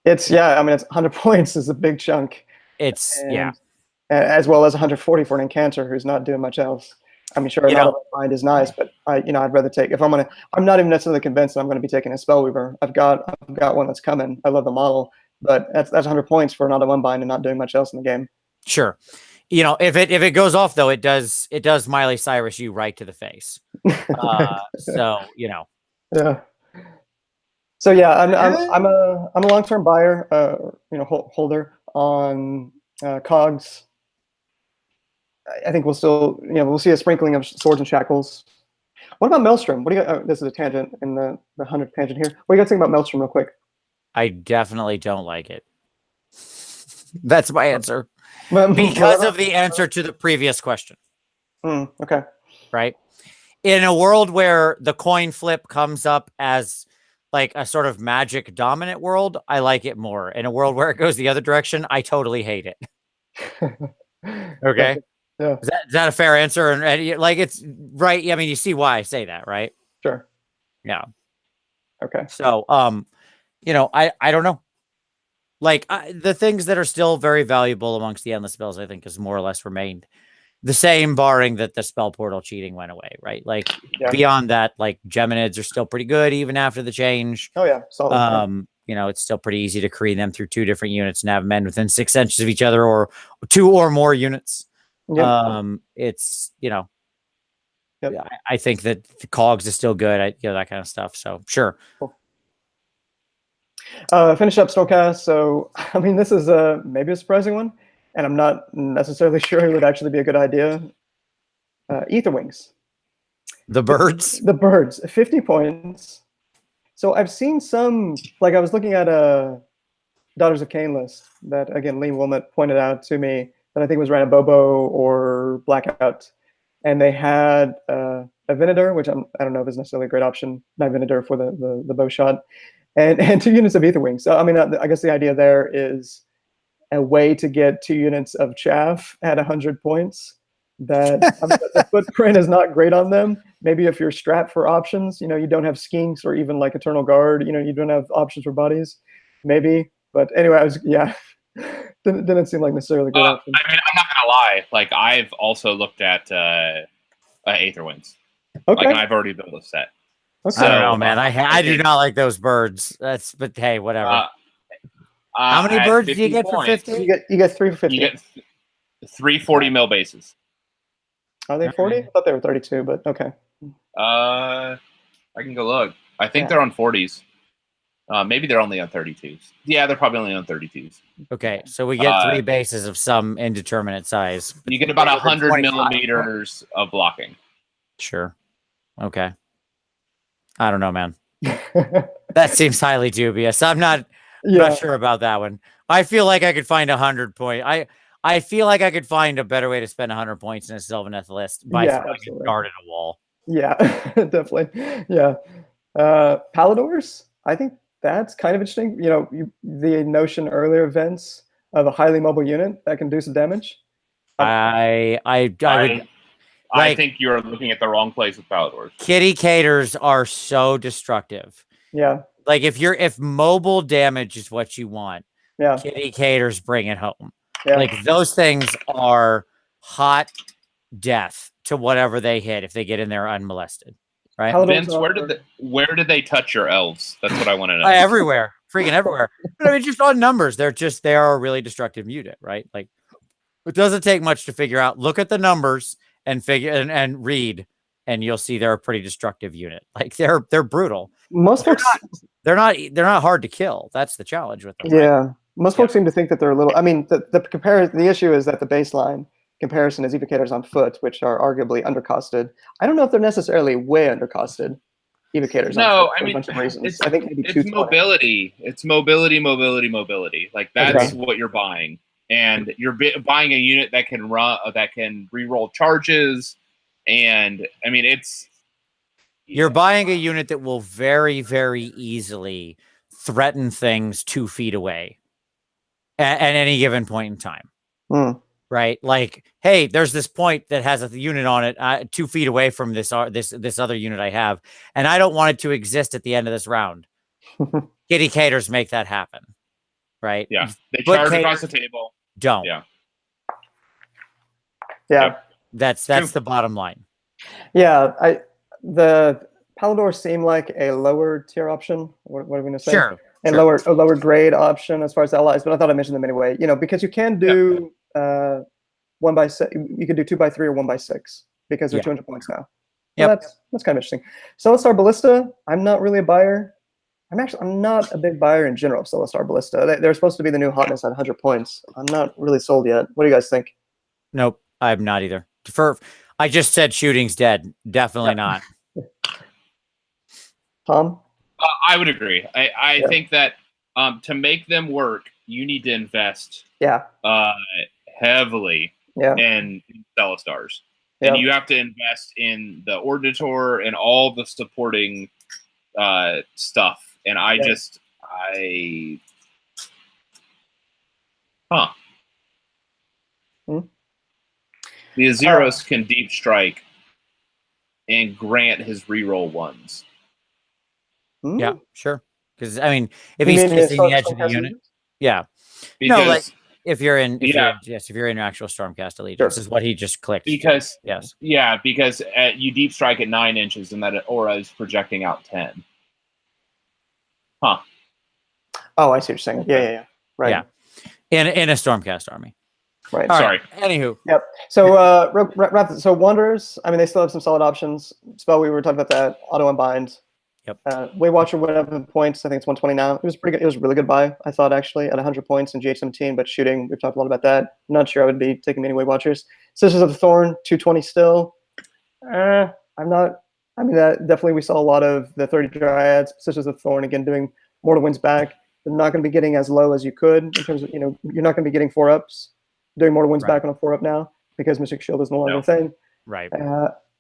it's, I mean, it's 100 points is a big chunk. As well as 140 for an Encanter who's not doing much else. I mean, sure, not mind is nice, but I'd rather take, I'm not even necessarily convinced that I'm going to be taking a Spellweaver. I've got one that's coming. I love the model, but that's 100 points for not a one bind and not doing much else in the game. Sure. if it goes off though, it does Miley Cyrus you right to the face. So Yeah. So yeah, I'm a long-term buyer, holder on cogs. I think we'll still, we'll see a sprinkling of swords and shackles. What about Maelstrom? What do you? This is a tangent in the 100 tangent here. What do you guys think about Maelstrom, real quick? I definitely don't like it. That's my answer. Because of the answer to the previous question. Okay. Right. In a world where the coin flip comes up as like a sort of magic dominant world, I like it more. In a world where it goes the other direction, I totally hate it. Okay. Yeah. Is that a fair answer? And like, it's right. I mean, you see why I say that, right? Sure. Yeah. Okay. So, I don't know. Like the things that are still very valuable amongst the endless spells, I think, has more or less remained the same, barring that the spell portal cheating went away, right? Like beyond that, like Geminids are still pretty good even after the change. Oh yeah, solid. It's still pretty easy to create them through 2 different units and have men within 6 inches of each other, or 2 or more units. Yep. It's Yep. I think that the cogs is still good. That kind of stuff. So sure. Cool. Finish up Snowcast. So I mean, this is maybe a surprising one, and I'm not necessarily sure it would actually be a good idea. Etherwings. The birds. The birds. 50 points. So I've seen some, like I was looking at a Daughters of Cain list that, again, Lee Wilmot pointed out to me that I think was ran a Bobo or Blackout. And they had a Venator, which I don't know if is necessarily a great option, not Venator for the bow shot, and 2 units of Etherwings. So, I mean, I guess the idea there is a way to get 2 units of chaff at 100 points. That the footprint is not great on them. Maybe if you're strapped for options, you don't have skinks or even like Eternal Guard, you don't have options for bodies, maybe. But anyway, didn't seem like necessarily a good option. I mean, I'm not gonna lie. Like I've also looked at Aetherwinds. Okay. Like I've already built a set. Okay. I don't know, man. I do not like those birds. But hey, whatever. How many birds do you get for 50? You get 3 for 50. You get 3 40 mil bases. Are they 40? I thought they were 32, but okay. I can go look. I think they're on 40s. Maybe they're only on 32s. Yeah, they're probably only on 32s. Okay, so we get 3 bases of some indeterminate size. You get about 100 millimeters of blocking. Sure. Okay. I don't know, man. That seems highly dubious. I'm not sure about that one. I feel like I could find 100 points. I feel like I could find a better way to spend 100 points in a Sylvaneth list by throwing a dart at a wall. Yeah, definitely. Yeah. Paladors, I think that's kind of interesting. The notion earlier events of a highly mobile unit that can do some damage. I think you're looking at the wrong place with Paladors. Kitty Caters are so destructive. Yeah. Like if mobile damage is what you want, yeah, Kitty Caters bring it home. Yeah. Like those things are hot death to whatever they hit if they get in there unmolested. Right? Vince, where did they touch your elves? That's what I want to know. Everywhere. Freaking everywhere. But I mean, just on numbers, they are a really destructive unit, right? Like it doesn't take much to figure out. Look at the numbers and figure and read, and you'll see they're a pretty destructive unit. Like they're brutal. Most folks they're not hard to kill. That's the challenge with them. Yeah. Right? Most folks seem to think that they're a little. I mean, the issue is that the baseline comparison is evocators on foot, which are arguably undercosted. I don't know if they're necessarily way undercosted. Evocators. No, on foot, I mean, a bunch of reasons. I think it's mobility. It's mobility. Like that's what you're buying, and you're buying a unit that can reroll charges, and I mean you're buying a unit that will very, very easily threaten things 2 feet away at any given point in time. Right? Like, hey, there's this point that has a unit on it 2 feet away from this other unit I have, and I don't want it to exist at the end of this round. Kitty Caters make that happen. Right? Yeah. They charge across the table. Don't. Yeah. Yeah. That's the bottom line. Yeah. The Paladors seem like a lower tier option. What are we going to say? Sure. A lower grade option as far as allies, but I thought I mentioned them anyway. Because you can do 1x6. You could do 2x3 or 1x6 because they're 200 points now. So Yep. that's kind of interesting. Celestar Ballista, I'm not really a buyer. I'm not a big buyer in general of Celestar Ballista. They're supposed to be the new hotness at 100 points. I'm not really sold yet. What do you guys think? Nope, I'm not either. I just said shooting's dead. Definitely not. Tom? I would agree. I think that to make them work, you need to invest heavily in Celestars. And you have to invest in the Ordinator and all the supporting stuff. And the Azeros can deep strike and grant his reroll ones. Yeah, sure. Because I mean, if he's kissing the edge of the unit, Because, no, like if you're in actual Stormcast Allegiance, is what he just clicked. Because because you deep strike at 9 inches, and that aura is projecting out 10. Oh, I see what you're saying. Yeah. Right. Yeah, in a Stormcast army. Right. Sorry. Anywho. Yep. So so Wanderers, I mean, they still have some solid options. Spell, we were talking about that. Auto Unbind. Yep. Waywatcher went up in points. I think it's 120 now. It was pretty good. It was a really good buy, I thought, actually, at 100 points in GH17. But shooting, we've talked a lot about that. I'm not sure I would be taking many Waywatchers. Sisters of the Thorn, 220 still. I'm not. I mean, definitely we saw a lot of the 30 Dryads. Sisters of the Thorn, again, doing Mortal Winds back. They're not going to be getting as low as you could in terms of, you're not going to be getting 4-ups. Doing Mortal Winds back on a 4-up now because Mystic Shield is no longer a thing. Right.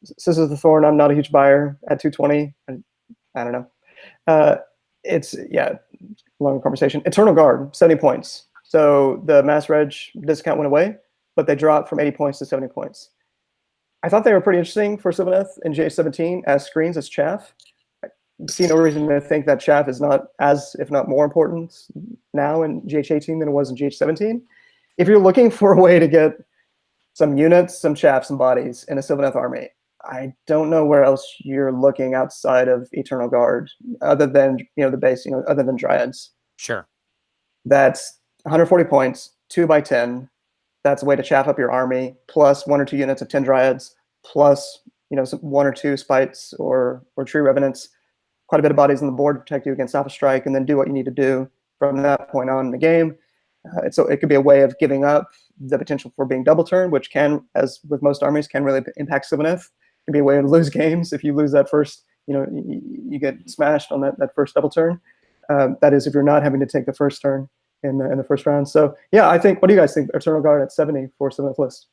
Sisters of the Thorn, I'm not a huge buyer at 220. I don't know. It's long conversation. Eternal Guard, 70 points. So the Mass Reg discount went away, but they dropped from 80 points to 70 points. I thought they were pretty interesting for Sylvaneth in GH17 as screens, as chaff. I see no reason to think that chaff is not as, if not more important now in GH18 than it was in GH17. If you're looking for a way to get some units, some chaff, some bodies in a Sylvaneth army, I don't know where else you're looking outside of Eternal Guard, other than the base, other than Dryads. Sure. That's 140 points, 2x10. That's a way to chaff up your army, plus 1 or 2 units of 10 Dryads, plus some 1 or 2 Spites or Tree Revenants. Quite a bit of bodies on the board to protect you against Alpha Strike, and then do what you need to do from that point on in the game. So it could be a way of giving up the potential for being double turn, which can, as with most armies, can really impact Sylvaneth. It can be a way to lose games if you lose that first, you get smashed on that first double turn. That is, if you're not having to take the first turn in the first round. So yeah, I think, what do you guys think? Eternal Guard at 70 for Sylvaneth list?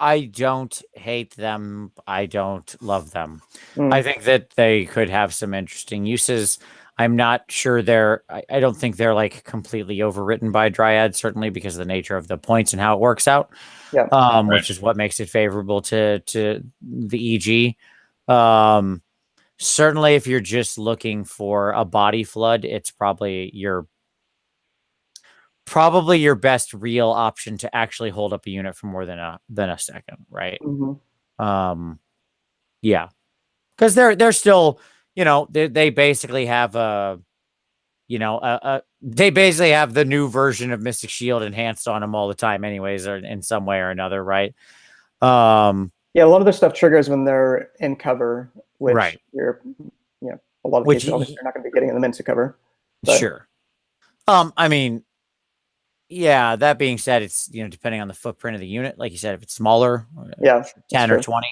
I don't hate them. I don't love them. I think that they could have some interesting uses. I'm not sure I don't think they're like completely overwritten by Dryad, certainly because of the nature of the points and how it works out. Yeah. Which is what makes it favorable to the EG. Certainly if you're just looking for a body flood, it's probably your best real option to actually hold up a unit for more than a second, right? Yeah. Because they're still, they basically have they basically have the new version of Mystic Shield enhanced on them all the time anyways, or in some way or another, right? Yeah, a lot of their stuff triggers when they're in cover, which you're, a lot of cases obviously you're not going to be getting in the Minster cover. But. Sure. I mean, yeah, that being said, it's, depending on the footprint of the unit, like you said, if it's smaller, 10 or 20,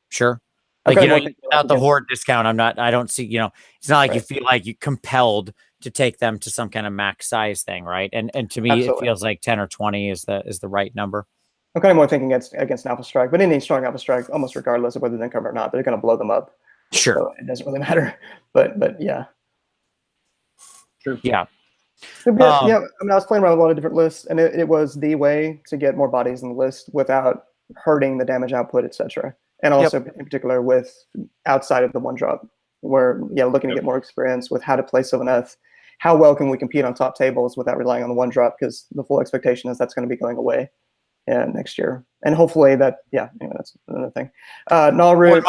sure. Like, without the horde discount, I don't see, it's not like you feel like you're compelled to take them to some kind of max size thing, right? And to me, it feels like 10 or 20 is the right number. I'm kind of more thinking against an Alpha Strike, but any strong Alpha Strike, almost regardless of whether they're in cover or not, they're going to blow them up. Sure. So it doesn't really matter. But yeah. True. Yeah. Yeah, I mean, I was playing around with a lot of different lists, and it was the way to get more bodies in the list without hurting the damage output, etc. And also, in particular, with outside of the one drop, where looking to get more experience with how to play Sylvaneth, how well can we compete on top tables without relying on the one drop? Because the full expectation is that's going to be going away next year, and hopefully that. Yeah, anyway, that's another thing. My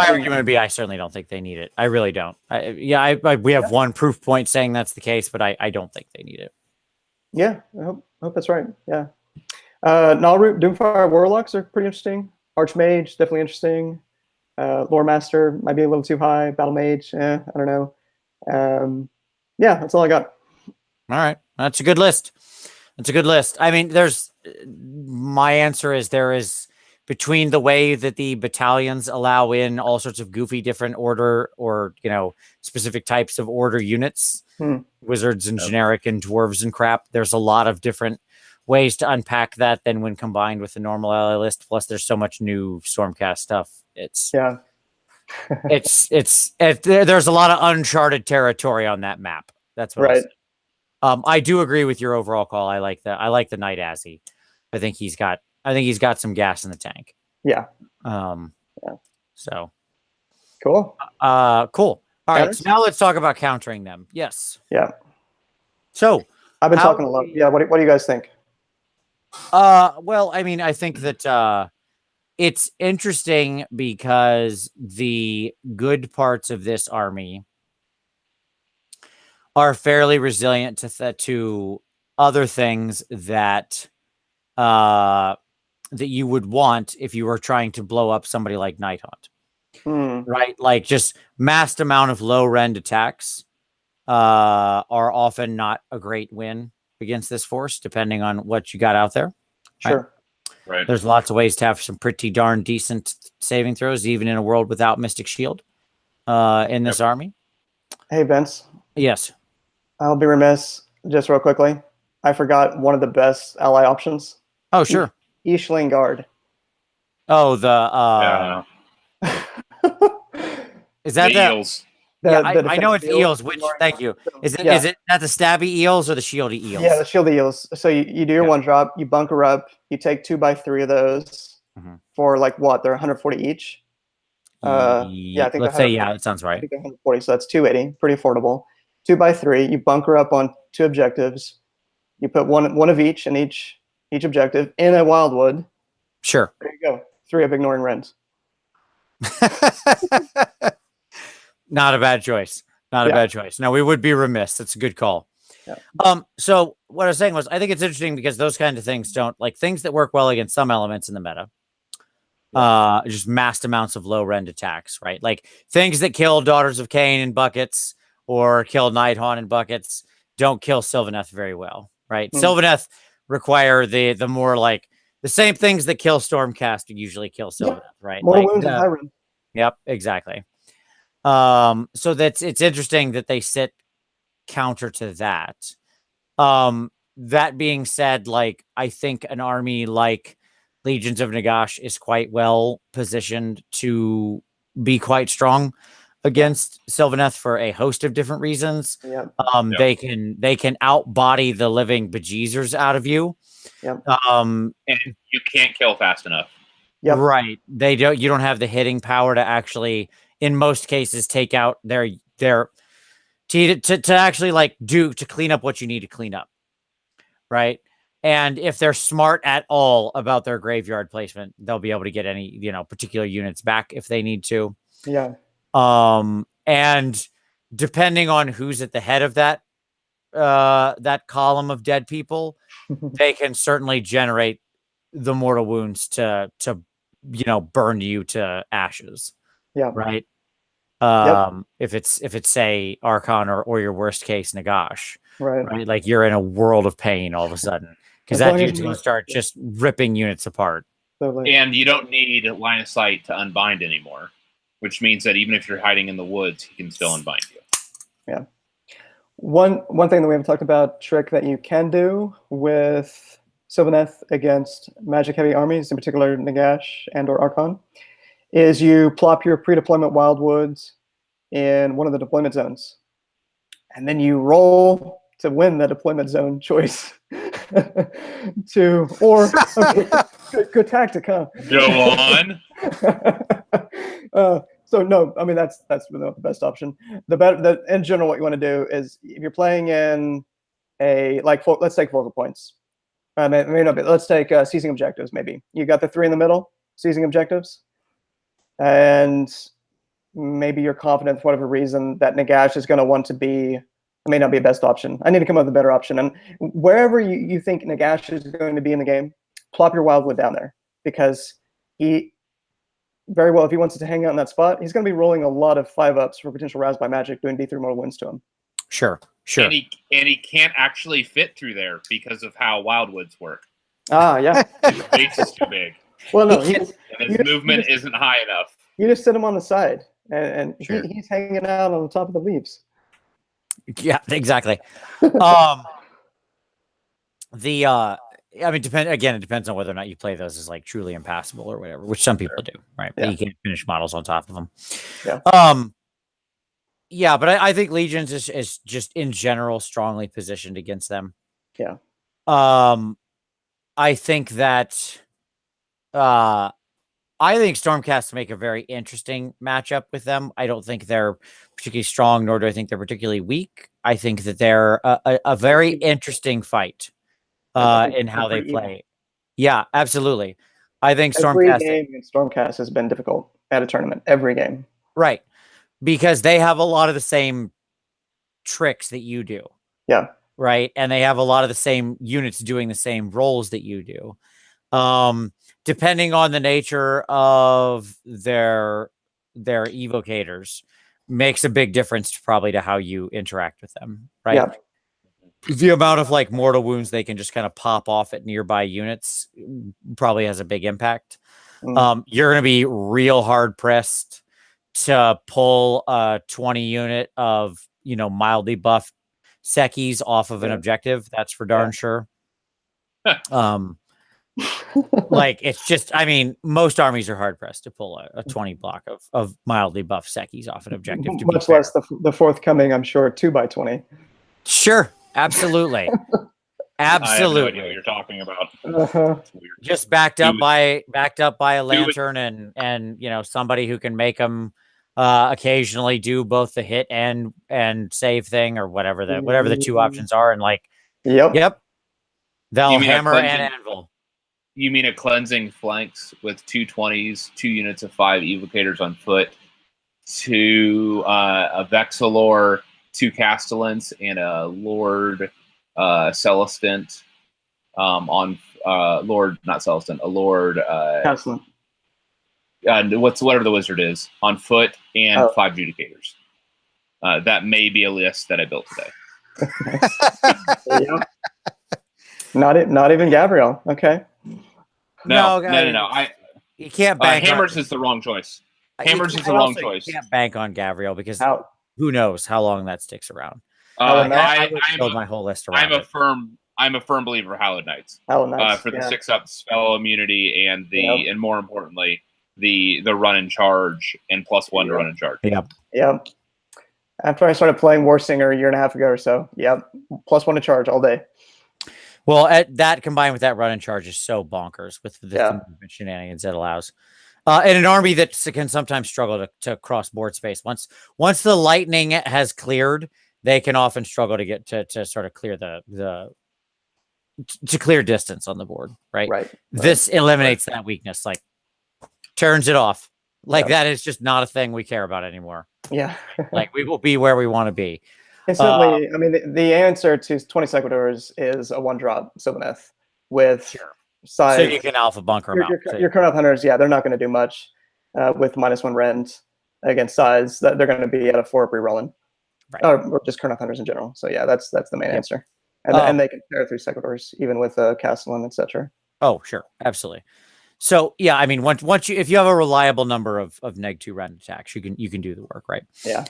argument would be, I certainly don't think they need it. I really don't. We have one proof point saying that's the case, but I don't think they need it. Yeah, I hope that's right. Yeah. Nalroot, Doomfire Warlocks are pretty interesting. Archmage, definitely interesting. Lore Master might be a little too high. Battle Mage, I don't know. Yeah, that's all I got. All right, that's a good list. That's a good list. I mean, my answer is there is, between the way that the battalions allow in all sorts of goofy different order or, specific types of order units, wizards and generic and dwarves and crap, there's a lot of different ways to unpack that than when combined with the normal ally list. Plus, there's so much new Stormcast stuff. There's a lot of uncharted territory on that map. That's what right. I do agree with your overall call. I like the Knight Azzy. I think he's got some gas in the tank. Yeah. So cool. Cool. All right. So now let's talk about countering them. Yes. Yeah. So I've been talking a lot. Yeah. What do you guys think? Well, I mean, I think that it's interesting because the good parts of this army are fairly resilient to other things that that you would want if you were trying to blow up somebody like Nighthaunt. Right? Like, just massed amount of low rend attacks are often not a great win against this force, depending on what you got out there. Sure. Right. There's lots of ways to have some pretty darn decent saving throws, even in a world without Mystic Shield in this army. Hey, Vince. Yes. I'll be remiss, just real quickly. I forgot one of the best ally options. Oh, sure. Ishling Guard. Oh, is that the eels? I know it's eels. Which, thank you. Is it not the stabby eels or the shieldy eels? Yeah, the shieldy eels. So you do your one drop, you bunker up, you take 2x3 of those for like what? They're 140 each. Yeah, I think let's say that sounds right. I think 140, so that's 280, pretty affordable. 2x3, you bunker up on 2 objectives. You put one of each in each objective in a wildwood. Sure. There you go. 3 of ignoring rends. Not a bad choice. Not a bad choice. No, we would be remiss. That's a good call. Yeah. So what I was saying was, I think it's interesting because those kind of things don't, like, things that work well against some elements in the meta. Just massed amounts of low rend attacks, right? Like things that kill Daughters of Cain in buckets or kill Nighthaunt in buckets don't kill Sylvaneth very well, right? Sylvaneth require the more, like, the same things that kill Stormcast usually kill Sylvaneth, right? More like, wounds and high rend. Yep, exactly. So it's interesting that they sit counter to that. That being said, like, I think an army like Legions of Nagash is quite well positioned to be quite strong against Sylvaneth for a host of different reasons. They can outbody the living bejeezers out of you. And you can't kill fast enough. Right. You don't have the hitting power to actually, in most cases, take out their to actually, like, to clean up what you need to clean up. Right. And if they're smart at all about their graveyard placement, they'll be able to get any, particular units back if they need to. Yeah. And depending on who's at the head of that column of dead people, they can certainly generate the mortal wounds to burn you to ashes. Yeah. Right. If it's say Archon or your worst case Nagash. Right. Like, you're in a world of pain all of a sudden, because that dude's going to start just ripping units apart. And you don't need line of sight to unbind anymore, which means that even if you're hiding in the woods, he can still unbind you. Yeah. One thing that we haven't talked about, trick that you can do with Sylvaneth against magic heavy armies, in particular Nagash and or Archon, is you plop your pre-deployment wildwoods in one of the deployment zones, and then you roll to win the deployment zone choice. Good tactic, huh? Go on. So no, I mean that's really not the best option. In general, what you want to do is, if you're playing in let's take focal points. Let's take seizing objectives. Maybe you got the 3 in the middle, seizing objectives, and maybe you're confident for whatever reason that Nagash is going to want to be. It may not be a best option. I need to come up with a better option. And wherever you think Nagash is going to be in the game, plop your Wildwood down there, because he very well, if he wants to hang out in that spot, he's going to be rolling a lot of 5-ups for potential Raz by Magic, doing D3 mortal wounds to him. Sure. And he can't actually fit through there because of how Wildwoods work. Ah, yeah. His base is too big. Well, no, and his movement isn't high enough. You just sit him on the side, and Sure. he's hanging out on the top of the leaves. Yeah, exactly. I mean, it depends on whether or not you play those as like truly impassable or whatever, which some people do, right? Yeah. But you can't finish models on top of them. Yeah. Yeah, but I think Legions is just in general strongly positioned against them. Yeah. I think that I think Stormcasts make a very interesting matchup with them. I don't think they're particularly strong, nor do I think they're particularly weak. I think that they're a very interesting fight in how they play. Even. Yeah, absolutely. I think every Stormcast game in Stormcast has been difficult at a tournament. Every game. Right. Because they have a lot of the same tricks that you do. Yeah. Right. And they have a lot of the same units doing the same roles that you do. Depending on the nature of their evocators makes a big difference probably to how you interact with them. Right. Yeah. The amount of like mortal wounds they can just kind of pop off at nearby units probably has a big impact. You're going to be real hard pressed to pull a 20 unit of, mildly buffed Sekis off of an objective. That's for darn sure. Like it's just, I mean, most armies are hard pressed to pull a 20 block of mildly buffed Sekis off an objective. Much less the forthcoming, I'm sure, 2x20. Sure. Absolutely. Absolutely. I have no idea what you're talking about. Just backed up by a lantern and somebody who can make them occasionally do both the hit and save thing or whatever the two options are, and like yep they'll hammer and anvil. You mean a cleansing flanks with 2 20s, 2 units of 5 evocators on foot, 2 a Vexilor, 2 Castellans, and a Lord Celestant on Lord, not Celestant, a Lord Castellan. Whatever the wizard is on foot, and 5 Judicators. That may be a list that I built today. Yeah. Not even Gabriel. Okay. No. You can't bank. Hammers is the wrong choice. Hammers is the wrong choice. You can't bank on Gabriel because who knows how long that sticks around. I build my whole list around. I'm a firm believer of Hallowed Knights. Hallowed Knights for the 6-up spell immunity and and more importantly the run and charge and +1 to run and charge. Yep. After I started playing Warsinger a year and a half ago or so, +1 to charge all day. Well, that combined with that run and charge is so bonkers with the shenanigans that allows. In an army that can sometimes struggle to cross board space. Once the lightning has cleared, they can often struggle to get to sort of clear to clear distance on the board. Right. This eliminates that weakness, like turns it off. Like that is just not a thing we care about anymore. Yeah. Like we will be where we want to be. Instantly, I mean, the answer to 20 Sequitors is a 1-drop Sylvaneth with size. So you can alpha bunker them out. Your current hunters, they're not going to do much with -1 rend against size. They're going to be at a 4 pre-rolling, or just current hunters in general. So that's the main answer, and they can pair through Sequitors even with Castellan, etc. Oh, sure, absolutely. So I mean, once if you have a reliable number of -2 rend attacks, you can do the work, right? Yeah.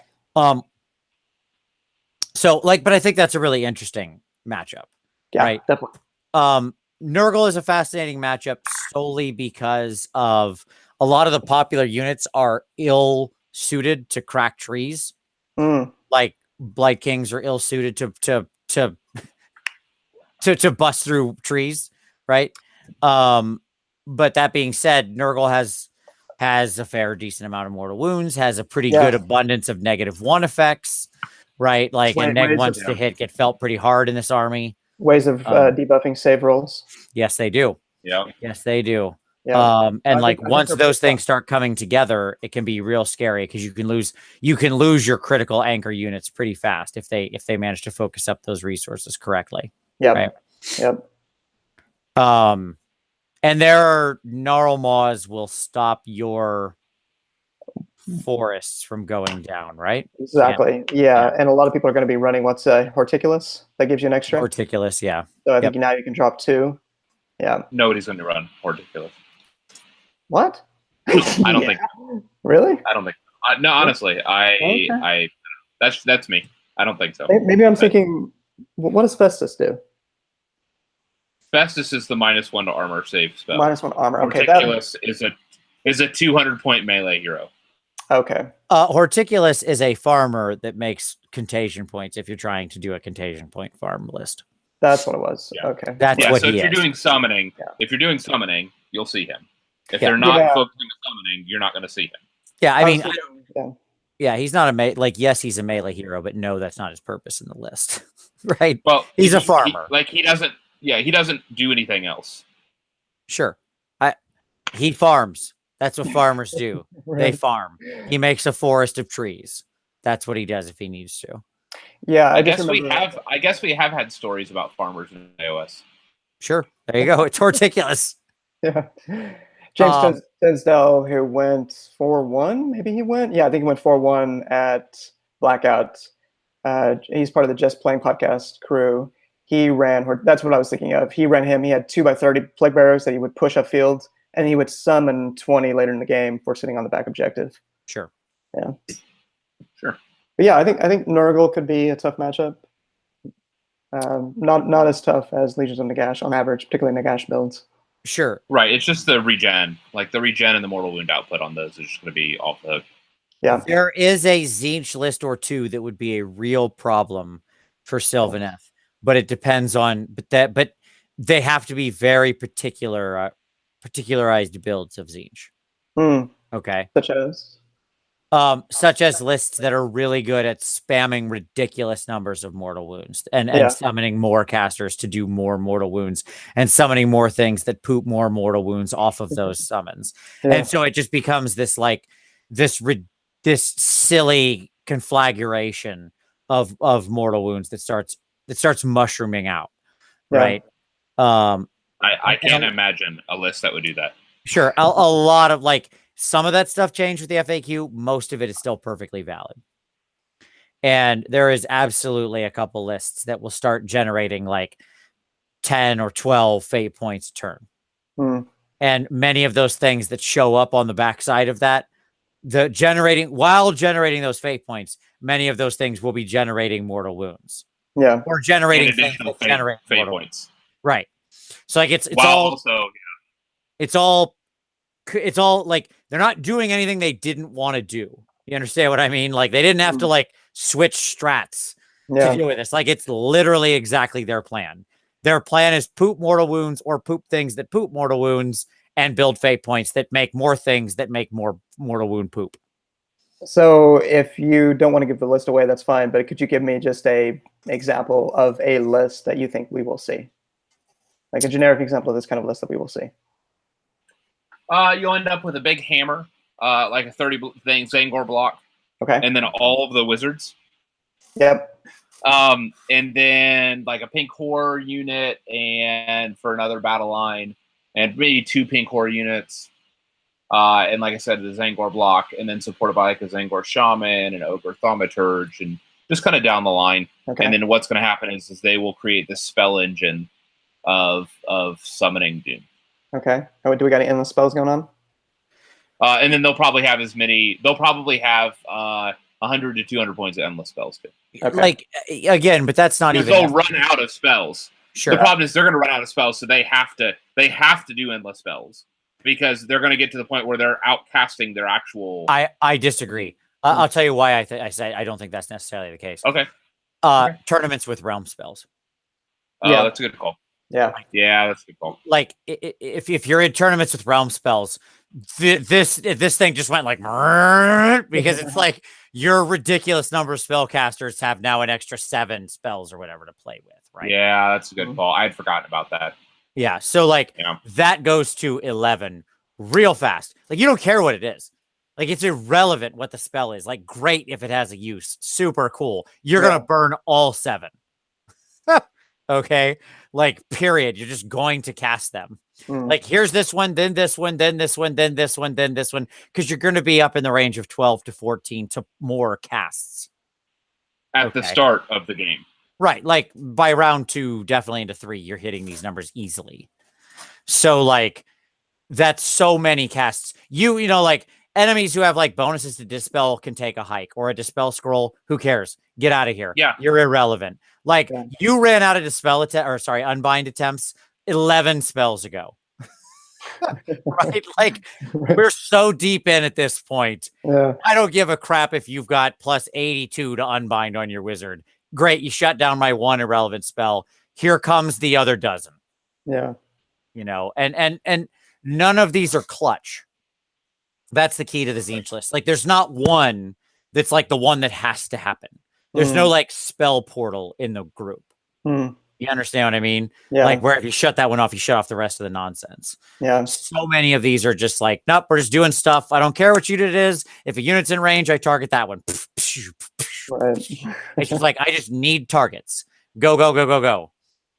So but I think that's a really interesting matchup. Yeah, right? Definitely. Nurgle is a fascinating matchup solely because of a lot of the popular units are ill suited to crack trees. Like Blight Kings are ill suited to bust through trees, right? But that being said, Nurgle has a fair decent amount of mortal wounds, has a pretty good abundance of -1 effects, right? Like a -1 to hit get felt pretty hard in this army. Ways of debuffing save rolls. Yes, they do. Yeah. Yes, they do. Yeah. And once those things start coming together, it can be real scary because you can lose your critical anchor units pretty fast if they manage to focus up those resources correctly. Yeah. Right? Yep. And their gnarl maws will stop your forests from going down, right? Exactly. Yeah. And a lot of people are going to be running what's Horticulus that gives you an extra. Horticulus, yeah. So I think now you can drop 2. Yeah. Nobody's going to run Horticulus. What? I don't think. Really? I don't think. No, honestly, that's me. I don't think so. Maybe I'm thinking, what does Festus do? Festus is the -1 to armor save spell. -1 armor. Okay. Horticulus is a 200-point melee hero. Okay. Horticulus is a farmer that makes contagion points if you're trying to do a contagion point farm list. That's what it was. Yeah. Okay. That's what so he if you're is. doing summoning, you'll see him. If they're not focusing on summoning, you're not going to see him. Yeah, I mean, yeah, he's not yes, he's a melee hero, but no, that's not his purpose in the list, right? Well, he's a farmer. He doesn't do anything else. Sure, he farms. That's what farmers do. Right. They farm. He makes a forest of trees. That's what he does if he needs to. Yeah, I guess we have had stories about farmers in AoS. Sure, there you go. It's Horticulus. Yeah. James Tinsdale, who went 4-1, maybe he went? Yeah, I think he went 4-1 at Blackout. He's part of the Just Playing podcast crew. He ran, that's what I was thinking of. He ran him. He had 2x30 Plague Bearers that he would push upfield, and he would summon 20 later in the game for sitting on the back objective. Sure. Yeah. Sure. But yeah, I think Nurgle could be a tough matchup. Not as tough as Legions of Nagash on average, particularly Nagash builds. Sure. Right. It's just the regen. Like the regen and the mortal wound output on those is just going to be off the hook. Yeah. There is a Tzeentch list or two that would be a real problem for Sylvaneth, but it depends on but they have to be very particularized builds of Tzeentch. Okay. Such as lists that are really good at spamming ridiculous numbers of mortal wounds and summoning more casters to do more mortal wounds and summoning more things that poop more mortal wounds off of those summons. Yeah. And so it just becomes this this silly conflagration of mortal wounds that starts mushrooming out. Yeah. Right. I can't imagine a list that would do that. Sure. A lot of some of that stuff changed with the FAQ. Most of it is still perfectly valid. And there is absolutely a couple lists that will start generating 10 or 12 fate points a turn. And many of those things that show up on the backside of that, while generating those fate points, many of those things will be generating mortal wounds. Yeah. Or generating things that generate fate points. Right. So it's all they're not doing anything they didn't want to do. You understand what I mean? They didn't have to switch strats to do with this. It's literally exactly their plan. Their plan is poop mortal wounds or poop things that poop mortal wounds and build fate points that make more things that make more mortal wound poop. So if you don't want to give the list away, that's fine. But could you give me just a example of a list that you think we will see? A generic example of this kind of list that we will see. You'll end up with a big hammer, like a 30 thing Zangor block. Okay. And then all of the wizards. Yep. And then a pink horror unit, and for another battle line, and maybe 2 pink horror units. And like I said, the Zangor block, and then supported by a Zangor shaman and ogre thaumaturge, and just kind of down the line. Okay. And then what's going to happen is they will create this spell engine of summoning doom. Okay. Do we got any endless spells going on? And then they'll probably have 100 to 200 points of endless spells too. Okay. Again, but that's not even. They'll run out of spells. Sure. The problem is they're going to run out of spells, so they have to do endless spells because they're going to get to the point where they're outcasting their actual. I disagree. I'll tell you why I say I don't think that's necessarily the case. Okay. Tournaments with realm spells. Yeah, that's a good call. Yeah, that's a good call. If you're in tournaments with realm spells, this thing just went because it's your ridiculous number of spellcasters have now an extra 7 spells or whatever to play with, right? Yeah, that's a good call. I had forgotten about that. Yeah, so that goes to 11 real fast. You don't care what it is. It's irrelevant what the spell is. Great if it has a use. Super cool. You're gonna burn all 7. Okay. Like, period. You're just going to cast them. Mm. Like, here's this one, then this one, then this one, then this one, then this one. Because you're going to be up in the range of 12 to 14 to more casts. At the start of the game. Right. Like, by round 2, definitely into 3, you're hitting these numbers easily. So, like, that's so many casts. You know, like, enemies who have, like, bonuses to dispel can take a hike, or a dispel scroll. Who cares? Get out of here. Yeah. You're irrelevant. Like, you ran out of unbind attempts 11 spells ago. Right? Like, we're so deep in at this point. Yeah. I don't give a crap if you've got plus 82 to unbind on your wizard. Great, you shut down my one irrelevant spell. Here comes the other dozen. Yeah. You know, and none of these are clutch. That's the key to the Tzeentch list. Like, there's not one that's like the one that has to happen. There's no like spell portal in the group. You understand what I mean? Yeah. Like, where if you shut that one off, you shut off the rest of the nonsense. Yeah. So many of these are just like, nope, we're just doing stuff. I don't care what unit it is. If a unit's in range, I target that one. Right. It's just like, I just need targets. Go, go, go, go, go.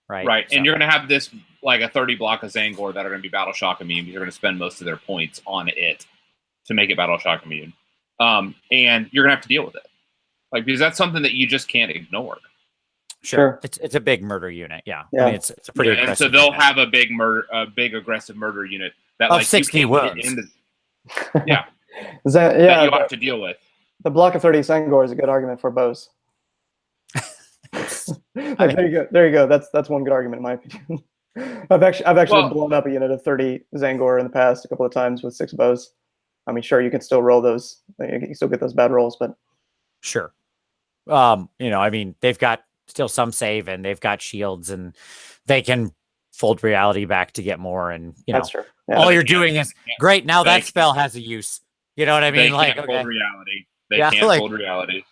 Right. Right. So. And you're going to have this, like, a 30 block of Zangor that are going to be Battle Shock immune. You're going to spend most of their points on it to make it Battle Shock immune. And you're going to have to deal with it. Like, because that's something that you just can't ignore. Sure. It's a big murder unit. Yeah. Yeah. I mean, it's a pretty aggressive and so they'll unit. have a big aggressive murder unit that, of like, 60 you wounds. Yeah. That you have to deal with. The block of 30 Sangor is a good argument for bows. There you go. That's one good argument in my opinion. I've actually blown up a unit of 30 Zangor in the past a couple of times with 6 bows. I mean, sure, you can still roll those. You can still get those bad rolls, but sure. You know, I mean, they've got still some save, and they've got shields, and they can fold reality back to get more. And you know, that's true. Yeah. all you're doing is great. Now that spell has a use. You know what I mean? They like, can't okay. fold reality. They can't fold reality.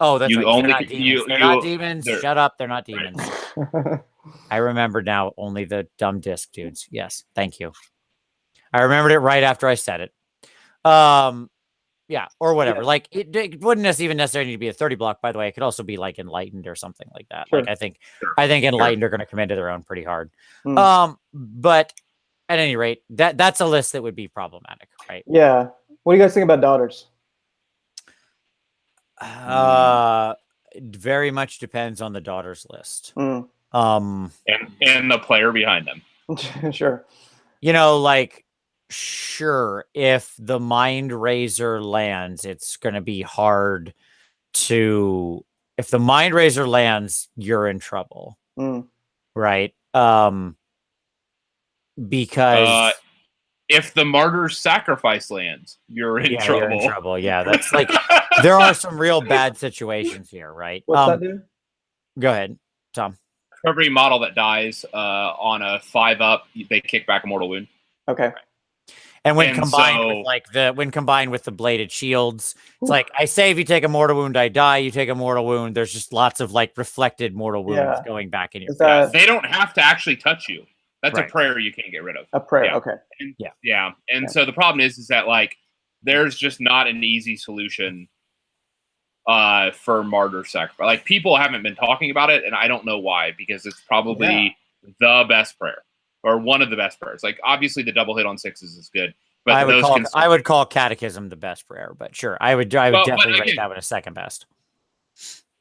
Oh, that's you right. only They're not demons. They're not demons. Shut up. They're not demons. Right. I remember now. Only the dumb disc dudes. Yes. Thank you. I remembered it right after I said it. Yeah, or whatever. Yeah. Like, it wouldn't even necessarily need to be a 30 block, by the way. It could also be like Enlightened or something like that. Sure. Like, I think Enlightened are going to come into their own pretty hard. But at any rate, that's a list that would be problematic, right? Yeah. What do you guys think about daughters? Very much depends on the daughters list. And the player behind them. Sure. You know, like, sure, if the Mind Razor lands, it's going to be hard to... If the Mind Razor lands, you're in trouble. Right? Because... if the Martyr's Sacrifice lands, you're in trouble. You're in trouble. Yeah, that's like... there are some real bad situations here, right? What's that do? Go ahead, Tom. Every model that dies on a 5-up, they kick back a mortal wound. Okay. Right. And when combined with the bladed shields, it's like, I say if you take a mortal wound, I die. You take a mortal wound. There's just lots of like reflected mortal wounds going back in your face. They don't have to actually touch you. That's a prayer you can't get rid of. A prayer, okay. And so the problem is that, like, there's just not an easy solution for Martyr Sacrifice. Like, people haven't been talking about it, and I don't know why, because it's probably the best prayer. Or one of the best prayers. Like, obviously, the double hit on 6s is good, but I would call Catechism the best prayer. But sure, I would definitely rate that one as second best,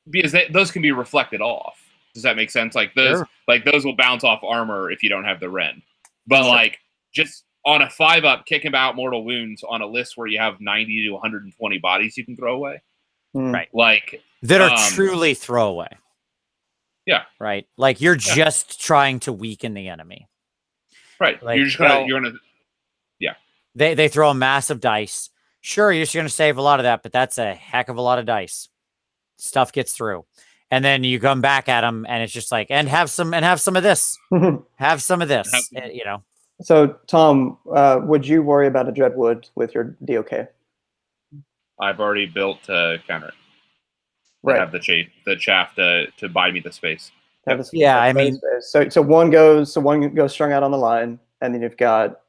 because those can be reflected off. Does that make sense? Like those, those will bounce off armor if you don't have the Ren. But like, just on a 5-up, kicking out mortal wounds on a list where you have 90 to 120 bodies you can throw away, right? Like that are truly throwaway. Yeah. Right. Like, you're just trying to weaken the enemy. Right. Like, you're gonna They throw a massive dice. Sure, you're just gonna save a lot of that, but that's a heck of a lot of dice. Stuff gets through. And then you come back at them, and it's just like, and have some of this. Have some of this. You know. So, Tom, would you worry about a Dreadwood with your DOK? I've already built to counter it. Right. I have the chaff to buy me the space. I mean, so one goes strung out on the line, and then you've got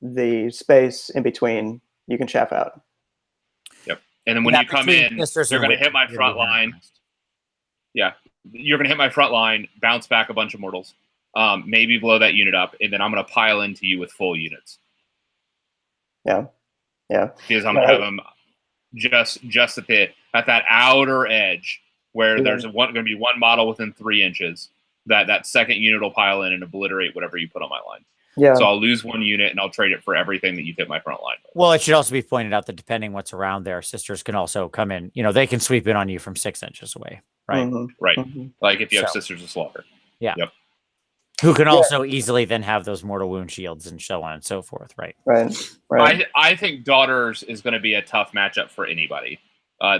the space in between. You can chaff out. Yep. And then when you come in, you're going to hit my front line. Yeah. you're going to hit my front line, bounce back a bunch of mortals, maybe blow that unit up, and then I'm going to pile into you with full units. Yeah. Because I'm going to have them just at that outer edge where there's going to be one model within 3 inches. That second unit will pile in and obliterate whatever you put on my line. Yeah. So I'll lose 1 unit and I'll trade it for everything that you hit my front line with. Well, it should also be pointed out that depending what's around there, sisters can also come in. They can sweep in on you from 6 inches away, right? Right. Mm-hmm. Like if you have Sisters of Slaughter. Yeah. Yep. Who can also easily then have those mortal wound shields and so on and so forth, right? Right. I think Daughters is going to be a tough matchup for anybody.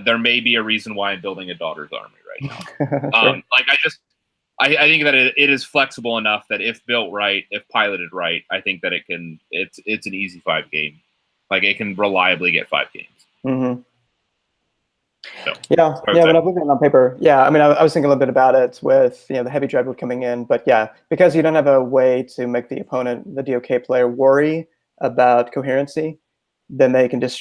There may be a reason why I'm building a Daughters army right now. I think that it is flexible enough that if built right, if piloted right, I think that it's an easy 5 game. Like it can reliably get 5 games. Mm-hmm. So, yeah. When I'm looking at it on paper, I mean, I was thinking a little bit about it with the heavy dreadwood coming in, but because you don't have a way to make the opponent, the DOK player, worry about coherency, then they can just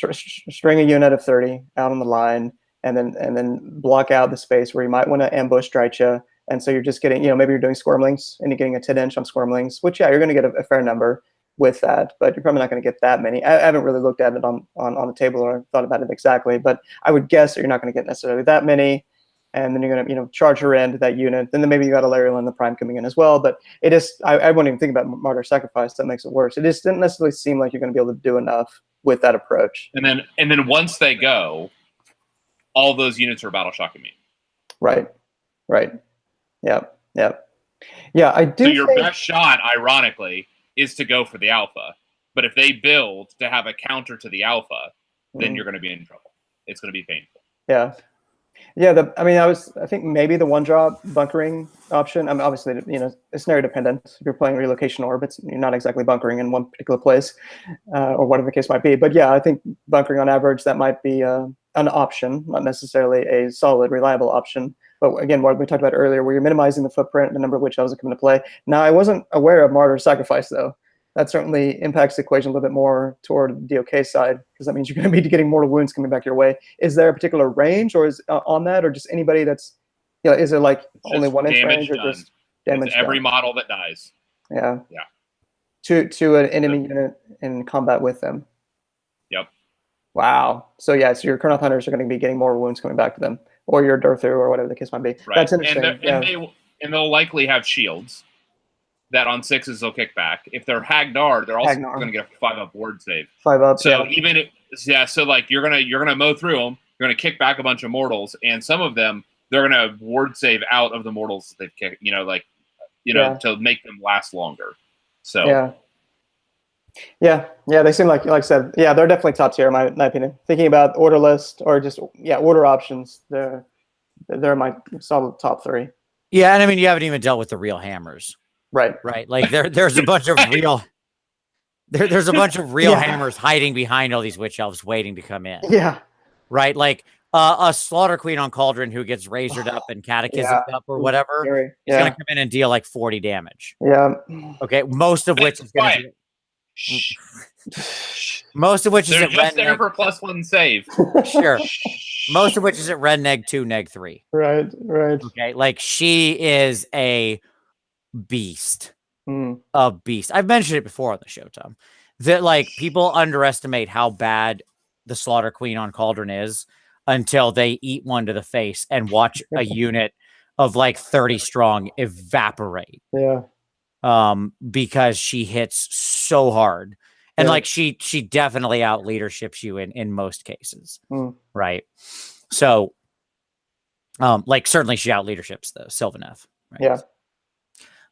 string a unit of 30 out on the line, and then block out the space where you might want to ambush Drycha. And so you're just getting, maybe you're doing Squirmlings and you're getting a 10-inch on Squirmlings, which you're going to get a fair number with that, but you're probably not going to get that many. I haven't really looked at it on the table or thought about it exactly, but I would guess that you're not going to get necessarily that many. And then you're going to, charge her into that unit. Then maybe you got a Loriel and the Prime coming in as well. But it is, I wouldn't even think about Martyr Sacrifice. That makes it worse. It just didn't necessarily seem like you're going to be able to do enough with that approach. And then once they go, all those units are Battle Shock immune. Right. Yeah, I do. So your best shot, ironically, is to go for the alpha. But if they build to have a counter to the alpha, then you're going to be in trouble. It's going to be painful. Yeah. I think maybe the 1-drop bunkering option. I mean, obviously, it's scenario dependent. If you're playing relocation orbits, you're not exactly bunkering in one particular place, or whatever the case might be. But I think bunkering on average, that might be an option, not necessarily a solid, reliable option. But again, what we talked about earlier, where you're minimizing the footprint, the number of witch elves that come into play. Now, I wasn't aware of Martyr Sacrifice, though. That certainly impacts the equation a little bit more toward the DOK side, because that means you're going to be getting mortal wounds coming back your way. Is there a particular range, or is on that, or just anybody that's, is it like only 1-inch range, or just damage? It's every model that dies. Yeah. To an enemy unit in combat with them. Yep. Wow. So your Kurnoth Hunters are going to be getting more wounds coming back to them, or your Durthu, or whatever the case might be. Right. That's interesting. And they'll likely have shields that on 6s they'll kick back. If they're Hagnar, they're also going to get a 5-up ward save. 5-up. So so like you're gonna mow through them. You're gonna kick back a bunch of mortals, and some of them they're gonna ward save out of the mortals they've kicked. To make them last longer. So yeah, they seem like I said, they're definitely top tier in my opinion. Thinking about order list or just order options, they're my solid top 3. Yeah, and I mean you haven't even dealt with the real hammers. Right. Like there's a bunch of real there's a bunch of real hammers hiding behind all these witch elves waiting to come in. Yeah. Right? Like a Slaughter Queen on Cauldron who gets razored up and catechismed up or whatever is going to come in and deal like 40 damage. Yeah. Okay, most of which is going to most of which is at just there for +1 save. Sure. Most of which is at Red Neg 2, Neg 3. Right. Okay, like she is a beast. A beast. I've mentioned it before on the show, Tom, that like people underestimate how bad the Slaughter Queen on Cauldron is until they eat one to the face and watch a unit of like 30 strong evaporate. Yeah. Because she hits so hard. And like she definitely out leaderships you in most cases. Right. So like certainly she out leaderships the Sylvaneth. Right? Yeah.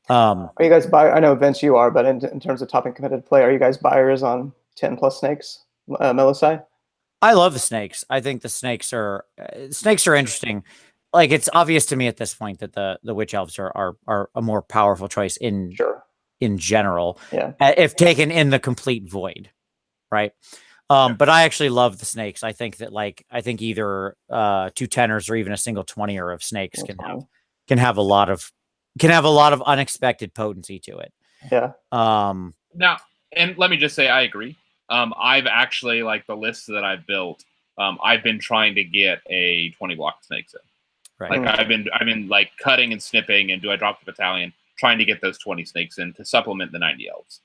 Are you guys I know Vince you are, but in terms of top and competitive play, are you guys buyers on 10+ snakes, Melisai? I love the snakes. I think the snakes are interesting. Like it's obvious to me at this point that the witch elves are a more powerful choice in general. Yeah. If taken in the complete void, right? But I actually love the snakes. I think that either 2 tenors or even a single 20er of snakes can have a lot of unexpected potency to it. Yeah. Now, and let me just say, I agree. I've actually the lists that I've built. I've been trying to get a 20 block snakes in. Right. Like I've been like cutting and snipping, and do I drop the battalion, trying to get those 20 snakes in to supplement the 90 elves.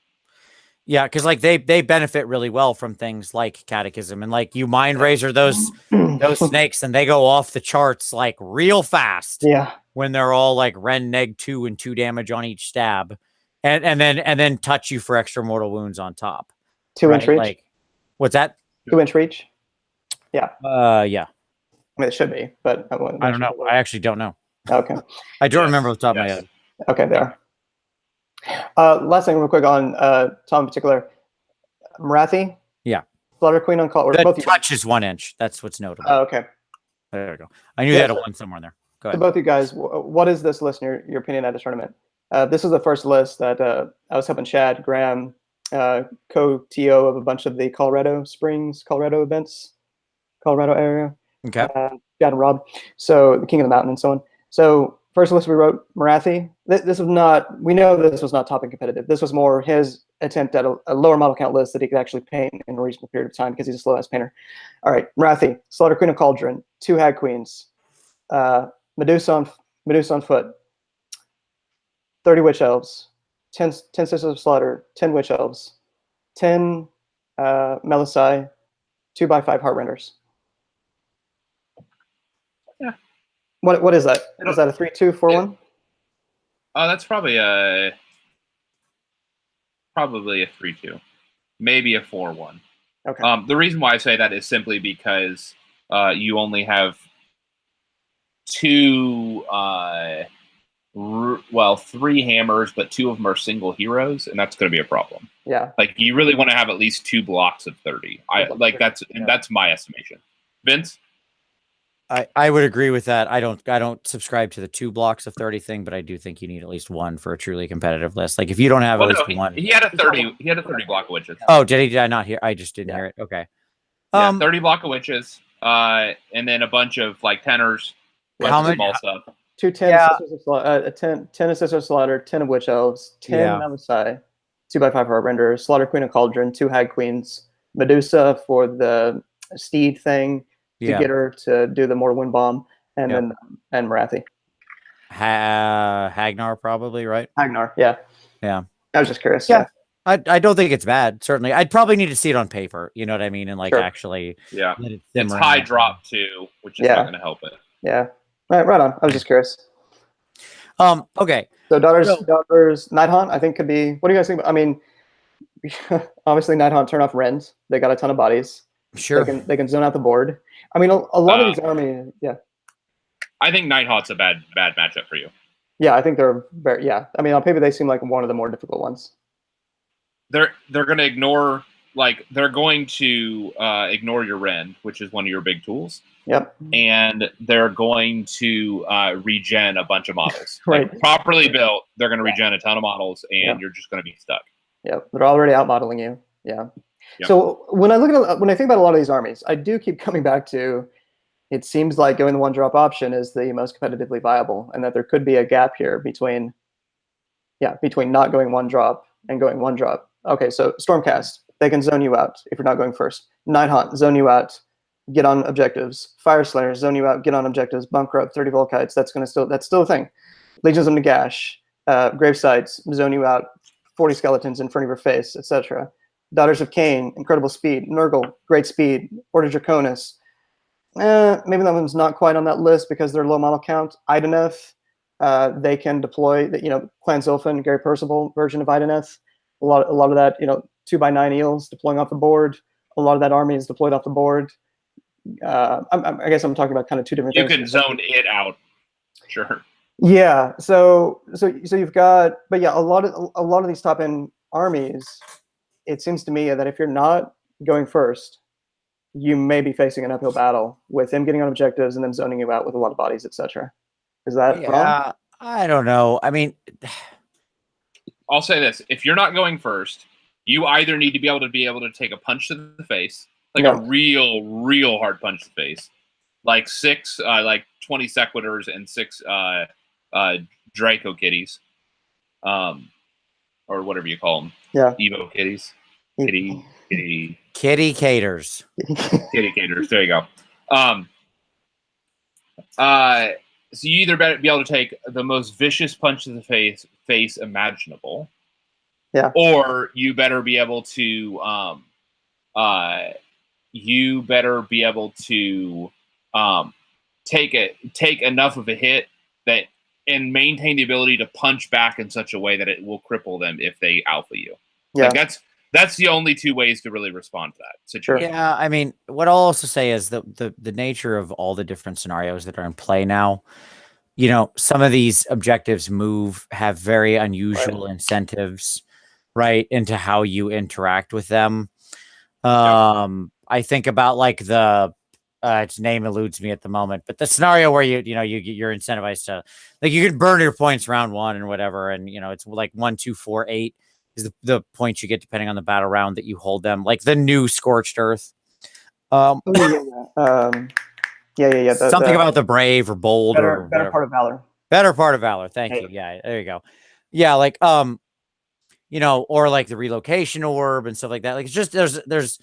Yeah, because like they benefit really well from things like Catechism, and like you mind razor those snakes, and they go off the charts like real fast. Yeah. When they're all like Ren neg 2 and 2 damage on each stab, and then touch you for extra mortal wounds on top. 2-inch reach. Like, what's that? 2-inch reach. Yeah. Yeah. I mean, it should be, but I don't know. I actually don't know. Okay. I don't remember off the top of my head. Okay, there. Last thing, real quick on Tom in particular, Marathi. Yeah. Slaughter Queen on call. The touch is 1 inch. That's what's notable. Oh, okay. There we go. I knew you had a 1 somewhere there. Go ahead. So both you guys, what is this list in your opinion at the tournament? This is the first list that I was helping Chad Graham co-TO of a bunch of the Colorado Springs, Colorado events, Colorado area. Okay. Chad and Rob. So the King of the Mountain and so on. So first list we wrote Marathi. This was not, we know this was not top and competitive. This was more his attempt at a lower model count list that he could actually paint in a reasonable period of time because he's a slow ass painter. All right, Marathi, Slaughter Queen of Cauldron, 2 Hag Queens, Medusa on foot, 30 Witch Elves, 10 Sisters of Slaughter, 10 Witch Elves, 10 Melisai, 2x5 Heartrenders. Yeah. What is that? Is that a 3-2-4-1? Oh, that's probably a 3-2, maybe a 4-1. Okay. The reason why I say that is simply because you only have 2, 3 hammers, but 2 of them are single heroes, and that's going to be a problem. Yeah. Like you really want to have at least 2 blocks of 30. That's my estimation. Vince? I would agree with that. I don't subscribe to the 2 blocks of 30 thing, but I do think you need at least 1 for a truly competitive list. Like if you don't have at least 1, he had a 30. He had a 30 block of witches. Oh, did I not hear? I just didn't hear it. Okay. Yeah, 30 block of witches, and then a bunch of like tenors, How much small stuff. 2 10 Sisters of Slaughter, 10 Sisters of Slaughter, 10 of Witch Elves, 10 Melisai, 2x5 Heartrenders, Slaughter Queen of Cauldron, 2 Hag Queens, Medusa for the steed thing to get her to do the mortal wind bomb, and then Marathi. Hagnar probably, right? Hagnar, yeah. Yeah. I was just curious. Yeah. I don't think it's bad. Certainly, I'd probably need to see it on paper. You know what I mean? And like actually, it's high drop too, which is not going to help it. Yeah. Right on. I was just curious. Okay. So daughters, Night Haunt, I think could be. What do you guys think? I mean, obviously Night Haunt turn off Rends. They got a ton of bodies. Sure. They can zone out the board. I mean, a lot of these armies. Yeah. I think Night Haunt's a bad matchup for you. Yeah, I think they're very. Yeah. I mean, on paper they seem like one of the more difficult ones. They're going to ignore. Like they're going to ignore your Rend, which is one of your big tools. Yep. And they're going to regen a bunch of models. Right. Like, properly built, they're going to regen a ton of models, and you're just going to be stuck. Yep. They're already out modeling you. Yeah. So when I think about a lot of these armies, I do keep coming back to. It seems like going the 1-drop option is the most competitively viable, and that there could be a gap here between not going 1-drop and going 1-drop. Okay, so Stormcast. They can zone you out if you're not going first. Night Haunt, zone you out, get on objectives. Fire Slayer, zone you out, get on objectives. Bunker up 30 Volkites. That's still a thing. Legions of Nagash, Gravesites, zone you out, 40 skeletons in front of your face, etc. Daughters of Cain, incredible speed. Nurgle, great speed. Order Draconis. Maybe that one's not quite on that list because they're low model count. Ideneth, they can deploy. Clan Zilfin, Gary Percival version of Ideneth. A lot of that, 2x9 eels deploying off the board. A lot of that army is deployed off the board. I guess I'm talking about kind of 2 different things. You can zone it out, sure. Yeah. So you've got, but yeah, a lot of these top end armies. It seems to me that if you're not going first, you may be facing an uphill battle with them getting on objectives and them zoning you out with a lot of bodies, etc. Is that wrong? I don't know. I mean, I'll say this: if you're not going first, you either need to be able to take a punch to the face, like a real hard punch to the face, like 20 Sequitors and 6 Draco Kitties, or whatever you call them. Yeah. Evo Kitties. Kitty Caters. Kitty Caters. There you go. So you either better be able to take the most vicious punch to the face imaginable, or you better be able to take enough of a hit that and maintain the ability to punch back in such a way that it will cripple them if they alpha you. Yeah. Like that's the only two ways to really respond to that situation. Yeah, I mean, what I'll also say is the nature of all the different scenarios that are in play now. You know, some of these objectives have very unusual incentives, right, into how you interact with them. I think about like its name eludes me at the moment, but the scenario where you're incentivized to, like, you can burn your points round 1 and whatever, and it's like 1, 2, 4, 8 is the points you get depending on the battle round that you hold them, like the new Scorched Earth. Something about the brave or bold or better part of valor. Better part of valor. Thank you. Yeah, there you go. Yeah, like or like the relocation orb and stuff like that. Like it's just there's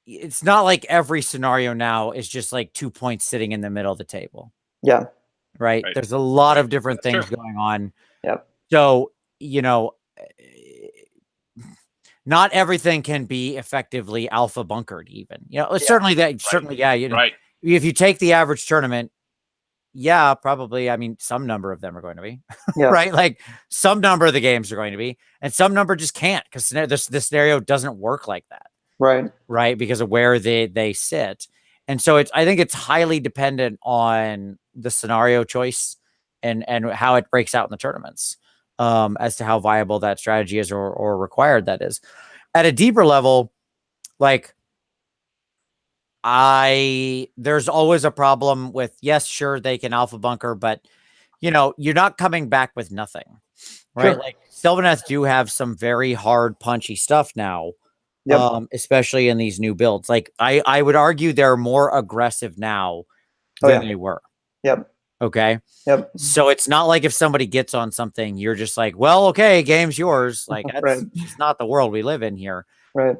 it's not like every scenario now is just like 2 points sitting in the middle of the table. Yeah. Right. There's a lot of different things going on. Yep. So, not everything can be effectively alpha bunkered even. Certainly, if you take the average tournament, probably, I mean, some number of them are going to be, right? Like some number of the games are going to be, and some number just can't, because the scenario doesn't work like that. Right. Because of where they sit. And so I think it's highly dependent on the scenario choice and how it breaks out in the tournaments, as to how viable that strategy is or required that is. At a deeper level, like there's always a problem with, yes, sure, they can alpha bunker, but you're not coming back with nothing, right? Sure. Like Sylvaneth do have some very hard, punchy stuff now, especially in these new builds. Like I would argue they're more aggressive now than they were. Yep. Okay. Yep. So it's not like if somebody gets on something, you're just like, well, okay, game's yours. Like that's just not the world we live in here. Right.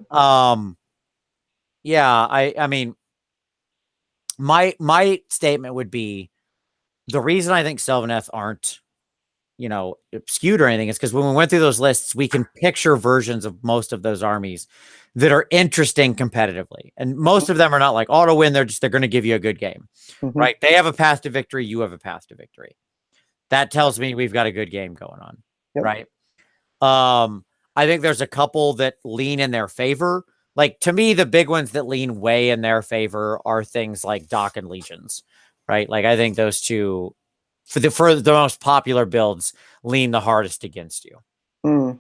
Yeah, I mean, my statement would be, the reason I think Sylvaneth aren't, skewed or anything is because when we went through those lists, we can picture versions of most of those armies that are interesting competitively. And most of them are not like auto win. They're going to give you a good game, right? They have a path to victory. You have a path to victory. That tells me we've got a good game going on, right? I think there's a couple that lean in their favor. Like, to me, the big ones that lean way in their favor are things like Dock and Legions, right? Like, I think those two, for the most popular builds, lean the hardest against you. Okay?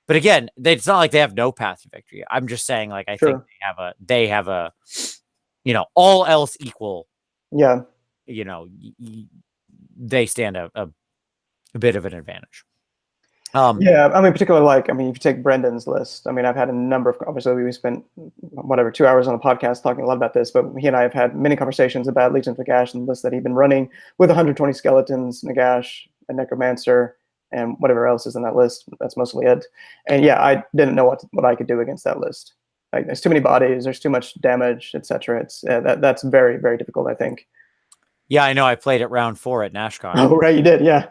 But again, it's not like they have no path to victory. I'm just saying, like, I think they have a, all else equal. Yeah. They stand a bit of an advantage. I mean, particularly, like, if you take Brendan's list, I mean, I've had a number of, obviously we spent 2 hours on a podcast talking a lot about this, but he and I have had many conversations about Legion of Nagash and the list that he'd been running with 120 skeletons, Nagash, a Necromancer, and whatever else is in that list. That's mostly it. And I didn't know what I could do against that list. Like, there's too many bodies, there's too much damage, etc. It's that's very, very difficult, I think. Yeah, I know. I played it round 4 at NashCon. Oh, right, you did, yeah.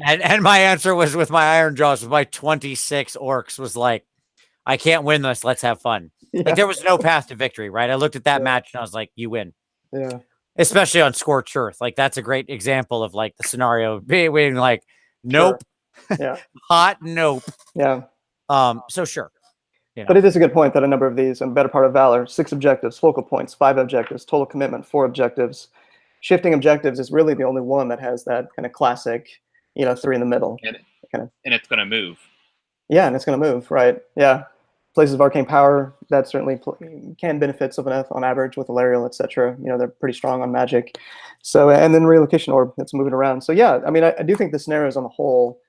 and my answer was, with my Iron Jaws, with my 26 orcs, was like, I can't win this. Let's have fun. Yeah. Like, there was no path to victory, right? I looked at that match and I was like, you win. Yeah. Especially on Scorched Earth. Like, that's a great example of, like, the scenario being like, nope. Sure. Yeah. Hot nope. Yeah. So sure. But it is a good point that a number of these, and better part of valor, 6 objectives, focal points, 5 objectives, total commitment, 4 objectives. Shifting objectives is really the only one that has that kind of classic, 3 in the middle. And it's going to move. Yeah, and it's going to move, right? Yeah. Places of arcane power, that certainly can benefit Sylvaneth on average with Loriel, etc. They're pretty strong on magic. So, and then relocation orb that's moving around. So yeah, I mean, I do think the scenarios on the whole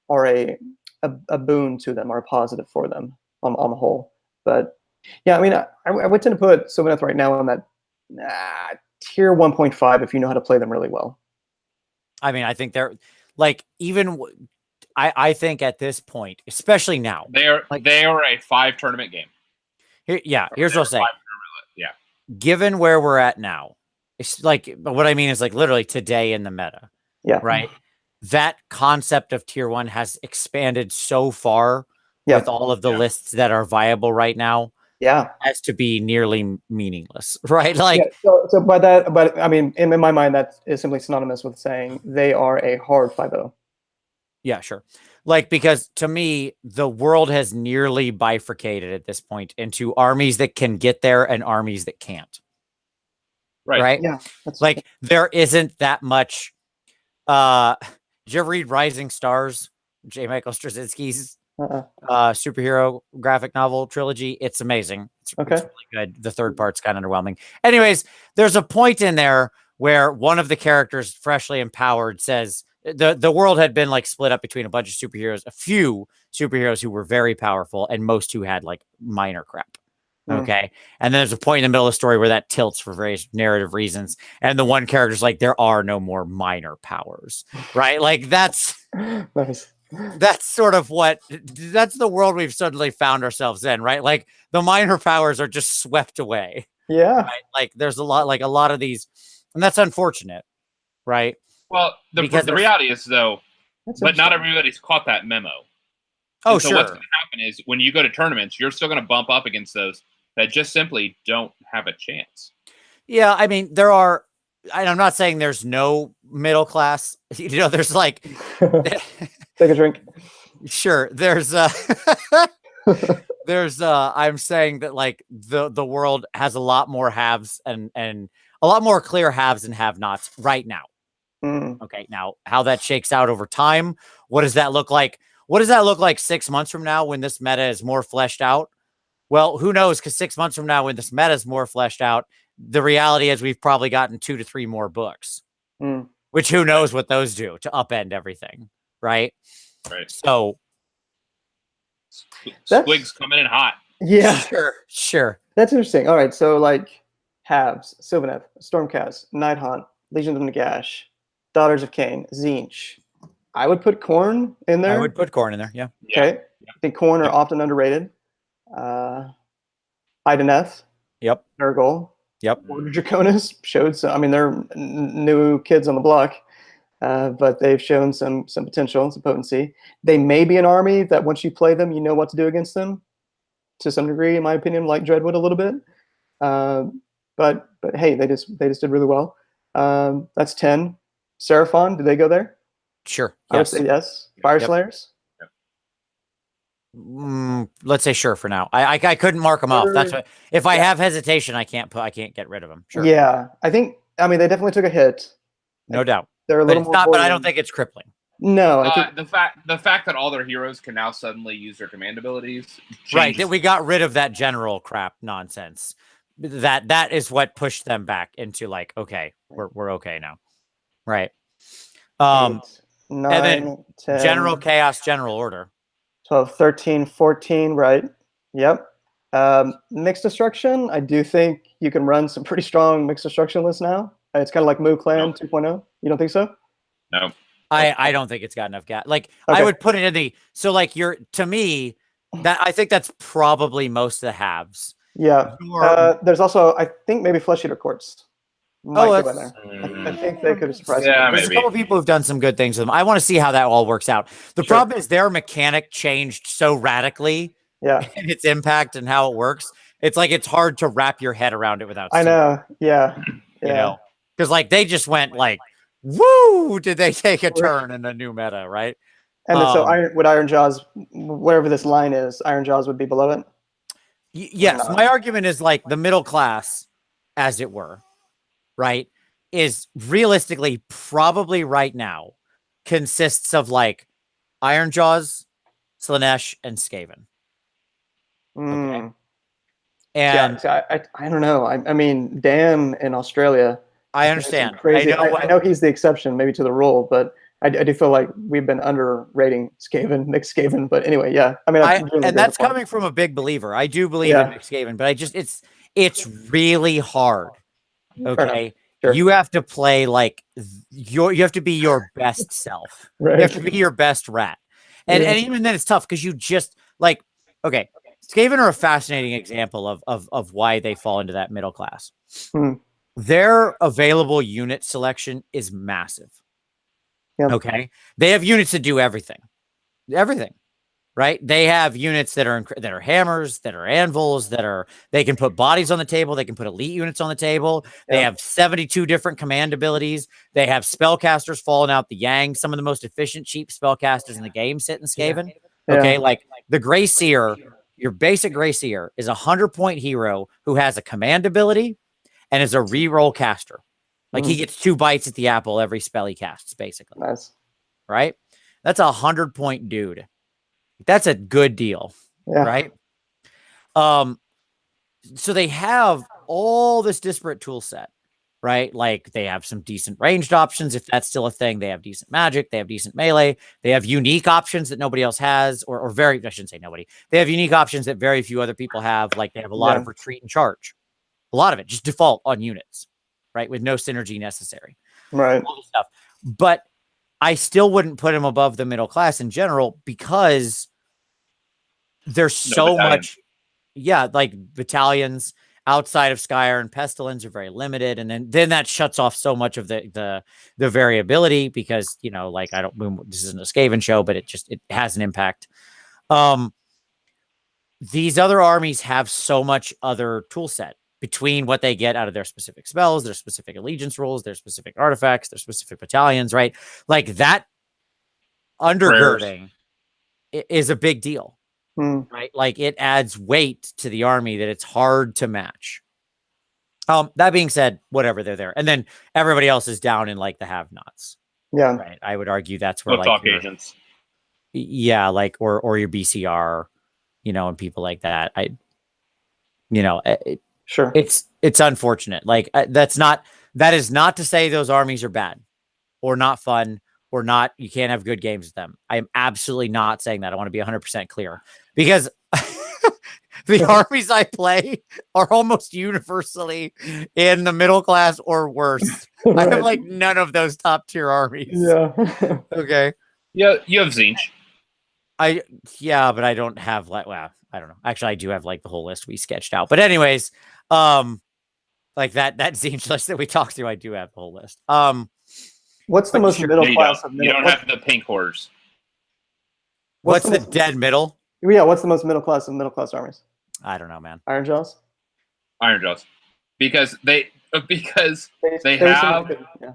are a boon to them, are a positive for them on the whole. But yeah, I mean, I would tend to put Sylvaneth right now on that tier 1.5 if you know how to play them really well. I mean, I think they're like, even I think at this point, especially now, they are a 5 tournament game. Here's what I'll say. Yeah. Given where we're at now, It's like, but what I mean is like literally today in the meta, Yeah. right? That concept of tier 1 has expanded so far Yeah. with all of the lists that are viable right now Yeah. as to be nearly meaningless, right? Like, Yeah. So by that, but I mean, in my mind, that is simply synonymous with saying they are a hard 5-0. yeah, sure. Like, because to me, the world has nearly bifurcated at this point into armies that can get there and armies that can't. Right? Yeah. Like, there isn't that much. Did you ever read Rising Stars? J. Michael Straczynski's superhero graphic novel trilogy. It's amazing. It's really good. The third part's kind of underwhelming. Anyways, there's a point in there where one of the characters, freshly empowered, says the world had been like split up between a bunch of superheroes, a few superheroes who were very powerful, and most who had like minor crap. Okay. And then there's a point in the middle of the story where that tilts for various narrative reasons. And the one character's like, there are no more minor powers, right? Like that's nice. That's sort of that's the world we've suddenly found ourselves in, right? Like the minor powers are just swept away. Yeah. Right? Like there's a lot of these, and that's unfortunate, right? Well, the reality is though, but not everybody's caught that memo. Oh, so sure. What's going to happen is when you go to tournaments, you're still going to bump up against those that just simply don't have a chance. Yeah, I mean, there are, and I'm not saying there's no middle class. You know, there's like take a drink. Sure. There's I'm saying that like the world has a lot more haves and a lot more clear haves and have-nots right now. Okay, now how that shakes out over time, what does that look like? What does that look like 6 months from now when this meta is more fleshed out? Well, who knows? Because 6 months from now, when this meta is more fleshed out, the reality is we've probably gotten 2 to 3 more books, which who knows what those do to upend everything, right? Right. So, Squig's coming in hot. Yeah. Sure. That's interesting. All right. So, like, Halves, Sylvaneth, Stormcast, Nighthaunt, Legion of Nagash, Daughters of Cain, Tzeentch. I would put Khorne in there. I would put Khorne in there, yeah. Okay. I think Khorne are often underrated. Ideneth. Yep. Nurgle. Yep. Order Draconis showed some. I mean, they're new kids on the block, but they've shown some potential, some potency. They may be an army that once you play them, you know what to do against them, to some degree, in my opinion, like Dreadwood a little bit. But hey, they just did really well. That's 10. Seraphon, did they go there? Sure. I would say yes. Fire Slayers. Let's say sure for now. I couldn't mark them off. That's what, if I have hesitation, I can't get rid of them. Sure. Yeah, I think. I mean, they definitely took a hit. No doubt. They're a little more. But I don't think it's crippling. No, I think the fact that all their heroes can now suddenly use their command abilities. Right. That we got rid of that general crap nonsense. That is what pushed them back into like, okay, we're okay now. Right. 8, 9, and then 10, general chaos, general order. 12, 13, 14, right? Yep. Mixed destruction, I do think you can run some pretty strong mixed destruction lists now. It's kind of like Moo Clan 2.0. You don't think so? No. I don't think it's got enough gas. Like I would put it in the to me that I think that's probably most of the halves. Yeah. There's also I think maybe Flesh Eater Courts. I think they could have surprised me. There's a couple of people who've done some good things with them. I want to see how that all works out. The problem is their mechanic changed so radically. Yeah. And its impact and how it works. It's like it's hard to wrap your head around it without. I know. Yeah. You know, because like they just went like, woo! Did they take a turn in the new meta, right? And so Iron Jaws, whatever this line is, Iron Jaws would be below it. Yes, my argument is like the middle class, as it were. Right, is realistically probably right now consists of like Iron Jaws, Slaanesh, and Skaven. Okay. And I don't know. I mean, Dan in Australia. I understand. Crazy. I know he's the exception, maybe to the rule, but I do feel like we've been underrating Skaven, Nick Skaven. But anyway, yeah. I mean, and that's coming from a big believer. I do believe in Nick Skaven, but it's really hard. Okay. Sure. You have to play like you have to be your best self. Right. You have to be your best rat. And even then it's tough because you just like, okay, Skaven are a fascinating example of why they fall into that middle class. their available unit selection is massive. Yep. Okay. They have units that do everything. Everything. Right? They have units that are hammers, that are anvils, they can put bodies on the table, they can put elite units on the table. They have 72 different command abilities. They have spellcasters falling out the yang. Some of the most efficient cheap spellcasters in the game sit in Skaven. Okay, like the Grey Seer, your basic Grey Seer is a 100-point hero who has a command ability and is a reroll caster. Like he gets 2 bites at the apple every spell he casts, basically. Nice. Right? That's a 100-point dude. That's a good deal, right? So they have all this disparate tool set, right? Like they have some decent ranged options, if that's still a thing. They have decent magic. They have decent melee. They have unique options that nobody else has, or very, I shouldn't say nobody. They have unique options that very few other people have. Like they have a lot of retreat and charge. A lot of it just default on units, right? With no synergy necessary. Right. All this stuff. But I still wouldn't put them above the middle class in general because there's so much, like battalions outside of Skyr and Pestilence are very limited, and then that shuts off so much of the variability because like this isn't a Skaven show, but it has an impact. These other armies have so much other tool set between what they get out of their specific spells, their specific allegiance rules, their specific artifacts, their specific battalions, right? Like that undergirding is a big deal, right? Like it adds weight to the army that it's hard to match. That being said, whatever, they're there. And then everybody else is down in like the have-nots. Yeah. Right. I would argue that's where talk agents. Yeah, like or your BCR, and people like that. Sure. It's unfortunate. Like that is not to say those armies are bad or not fun or not, you can't have good games with them. I am absolutely not saying that. I want to be 100% clear because the armies I play are almost universally in the middle class or worse. Right. I have like none of those top tier armies. Yeah. Okay. Yeah. You have Zinch. But I don't have I don't know. Actually, I do have like the whole list we sketched out. But anyways, like that Zinch list that we talked through, I do have the whole list. What's the most middle class of middle? You don't have the pink horrors. What's the dead middle? Yeah, what's the most middle class of middle class armies? I don't know, man. Iron Jaws? Iron Jaws. Because they have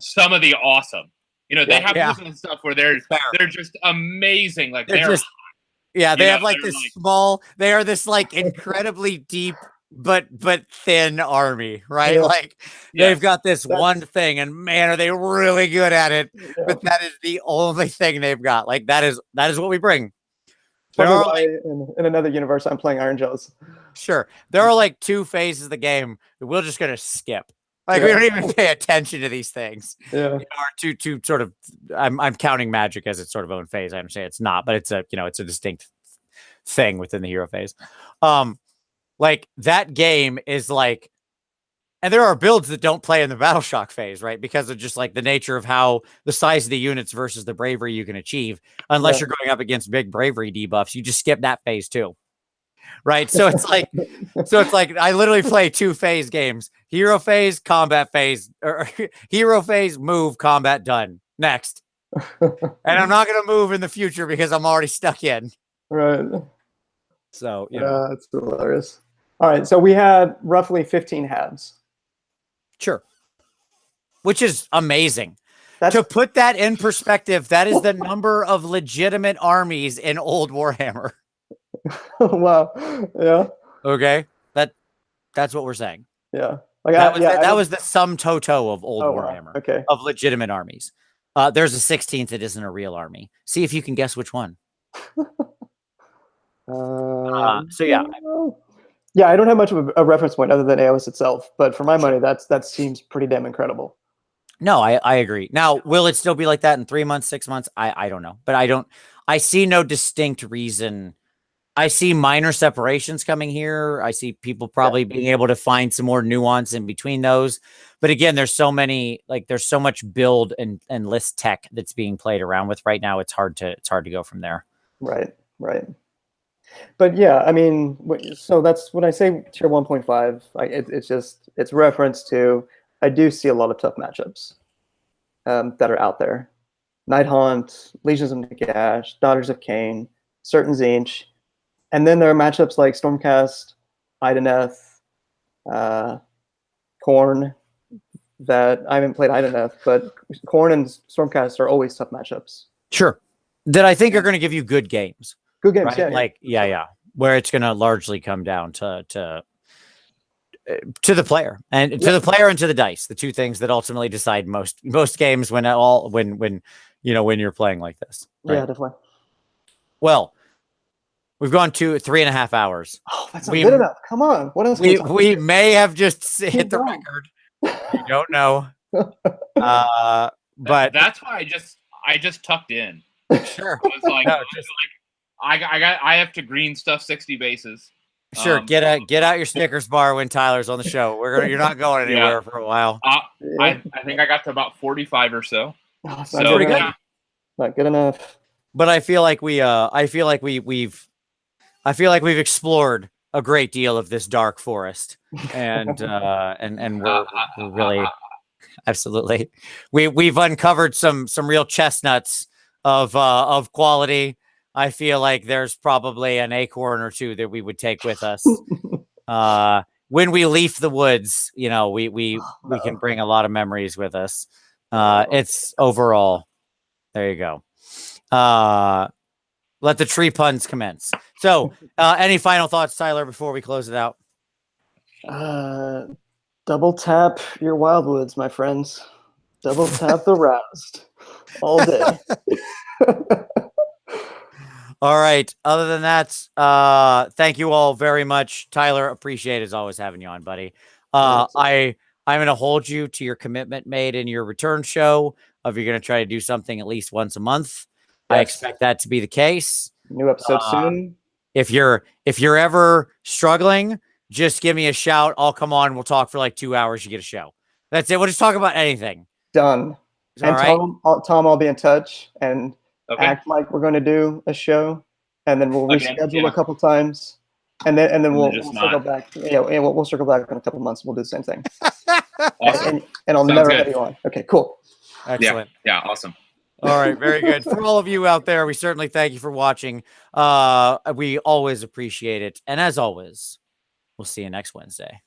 some of the awesome. They have some stuff where they're just amazing. Like they have like this small, they are this like incredibly deep but thin army, right? Yeah. Like they've got this one thing, and man, are they really good at it? Yeah. But that is the only thing they've got. Like that is what we bring. In another universe, I'm playing Iron Jaws. Sure, there are like 2 phases of the game that we're just gonna skip. Like we don't even pay attention to these things. Yeah, or to sort of, I'm counting magic as its sort of own phase. I understand it's not, but it's a distinct thing within the hero phase. Like that game is like, and there are builds that don't play in the battle shock phase, right? Because of just like the nature of how the size of the units versus the bravery you can achieve. Unless you're going up against big bravery debuffs, you just skip that phase too. Right. So it's like, I literally play 2 phase games: hero phase, combat phase, or hero phase, move, combat, done. Next. And I'm not going to move in the future because I'm already stuck in. Right. So, that's hilarious. All right. So we had roughly 15 halves. Sure. Which is amazing. To put that in perspective, that is the number of legitimate armies in old Warhammer. Wow. Yeah. Okay. That's what we're saying. Yeah. Like that was the sum toto of old Warhammer. Wow. Okay. Of legitimate armies. There's a 16th that isn't a real army. See if you can guess which one. So yeah. Yeah, I don't have much of a reference point other than AoS itself, but for my money, that seems pretty damn incredible. No, I agree. Now, will it still be like that in 3 months, 6 months? I don't know, but I see no distinct reason. I see minor separations coming here. I see people probably being able to find some more nuance in between those. But again, there's so much build and list tech that's being played around with right now. It's hard to go from there. Right. But yeah, I mean, so that's when I say tier 1.5, it's reference to I do see a lot of tough matchups that are out there. Nighthaunt, Legions of Nagash, Daughters of Cain, certain Tzeentch, and then there are matchups like Stormcast, Ideneth, Khorne, that I haven't played Ideneth, but Khorne and Stormcast are always tough matchups. Sure. That I think are going to give you good games. Good games, right? yeah. Like, yeah. Where it's going to largely come down to the player and to the player and to the dice, the two things that ultimately decide most games when you're playing like this. Right? Yeah, definitely. Well, we've gone 3.5 hours. Oh, that's not good enough. Come on. What else? We may have just hit the record. I don't know. But that's why I just tucked in. Sure. I was like, I have to green stuff 60 bases. Sure, get out your Snickers bar when Tyler's on the show. You're not going anywhere for a while. I think I got to about 45 or so. Oh, so pretty good. Not good enough. But I feel like we've explored a great deal of this dark forest, and we're really absolutely we've uncovered some real chestnuts of quality. I feel like there's probably an acorn or two that we would take with us when we leave the woods. We can bring a lot of memories with us. It's overall. There you go. Let the tree puns commence. So, any final thoughts, Tyler, before we close it out? Double tap your wildwoods, my friends. Double tap the roused all day. All right. Other than that, thank you all very much. Tyler, appreciate as always having you on, buddy. I'm going to hold you to your commitment made in your return show of you're going to try to do something at least once a month. Yes. I expect that to be the case. New episode soon. If you're ever struggling, just give me a shout. I'll come on. We'll talk for like 2 hours. You get a show. That's it. We'll just talk about anything. Done. And right? Tom, I'll be in touch and act like we're going to do a show, and then we'll reschedule a couple times, and then we'll circle back. Yeah, we'll circle back in a couple months. We'll do the same thing. Awesome. and I'll never have you on. Okay, cool. Excellent. Yeah, awesome. All right, very good. For all of you out there, we certainly thank you for watching. We always appreciate it, and as always, we'll see you next Wednesday.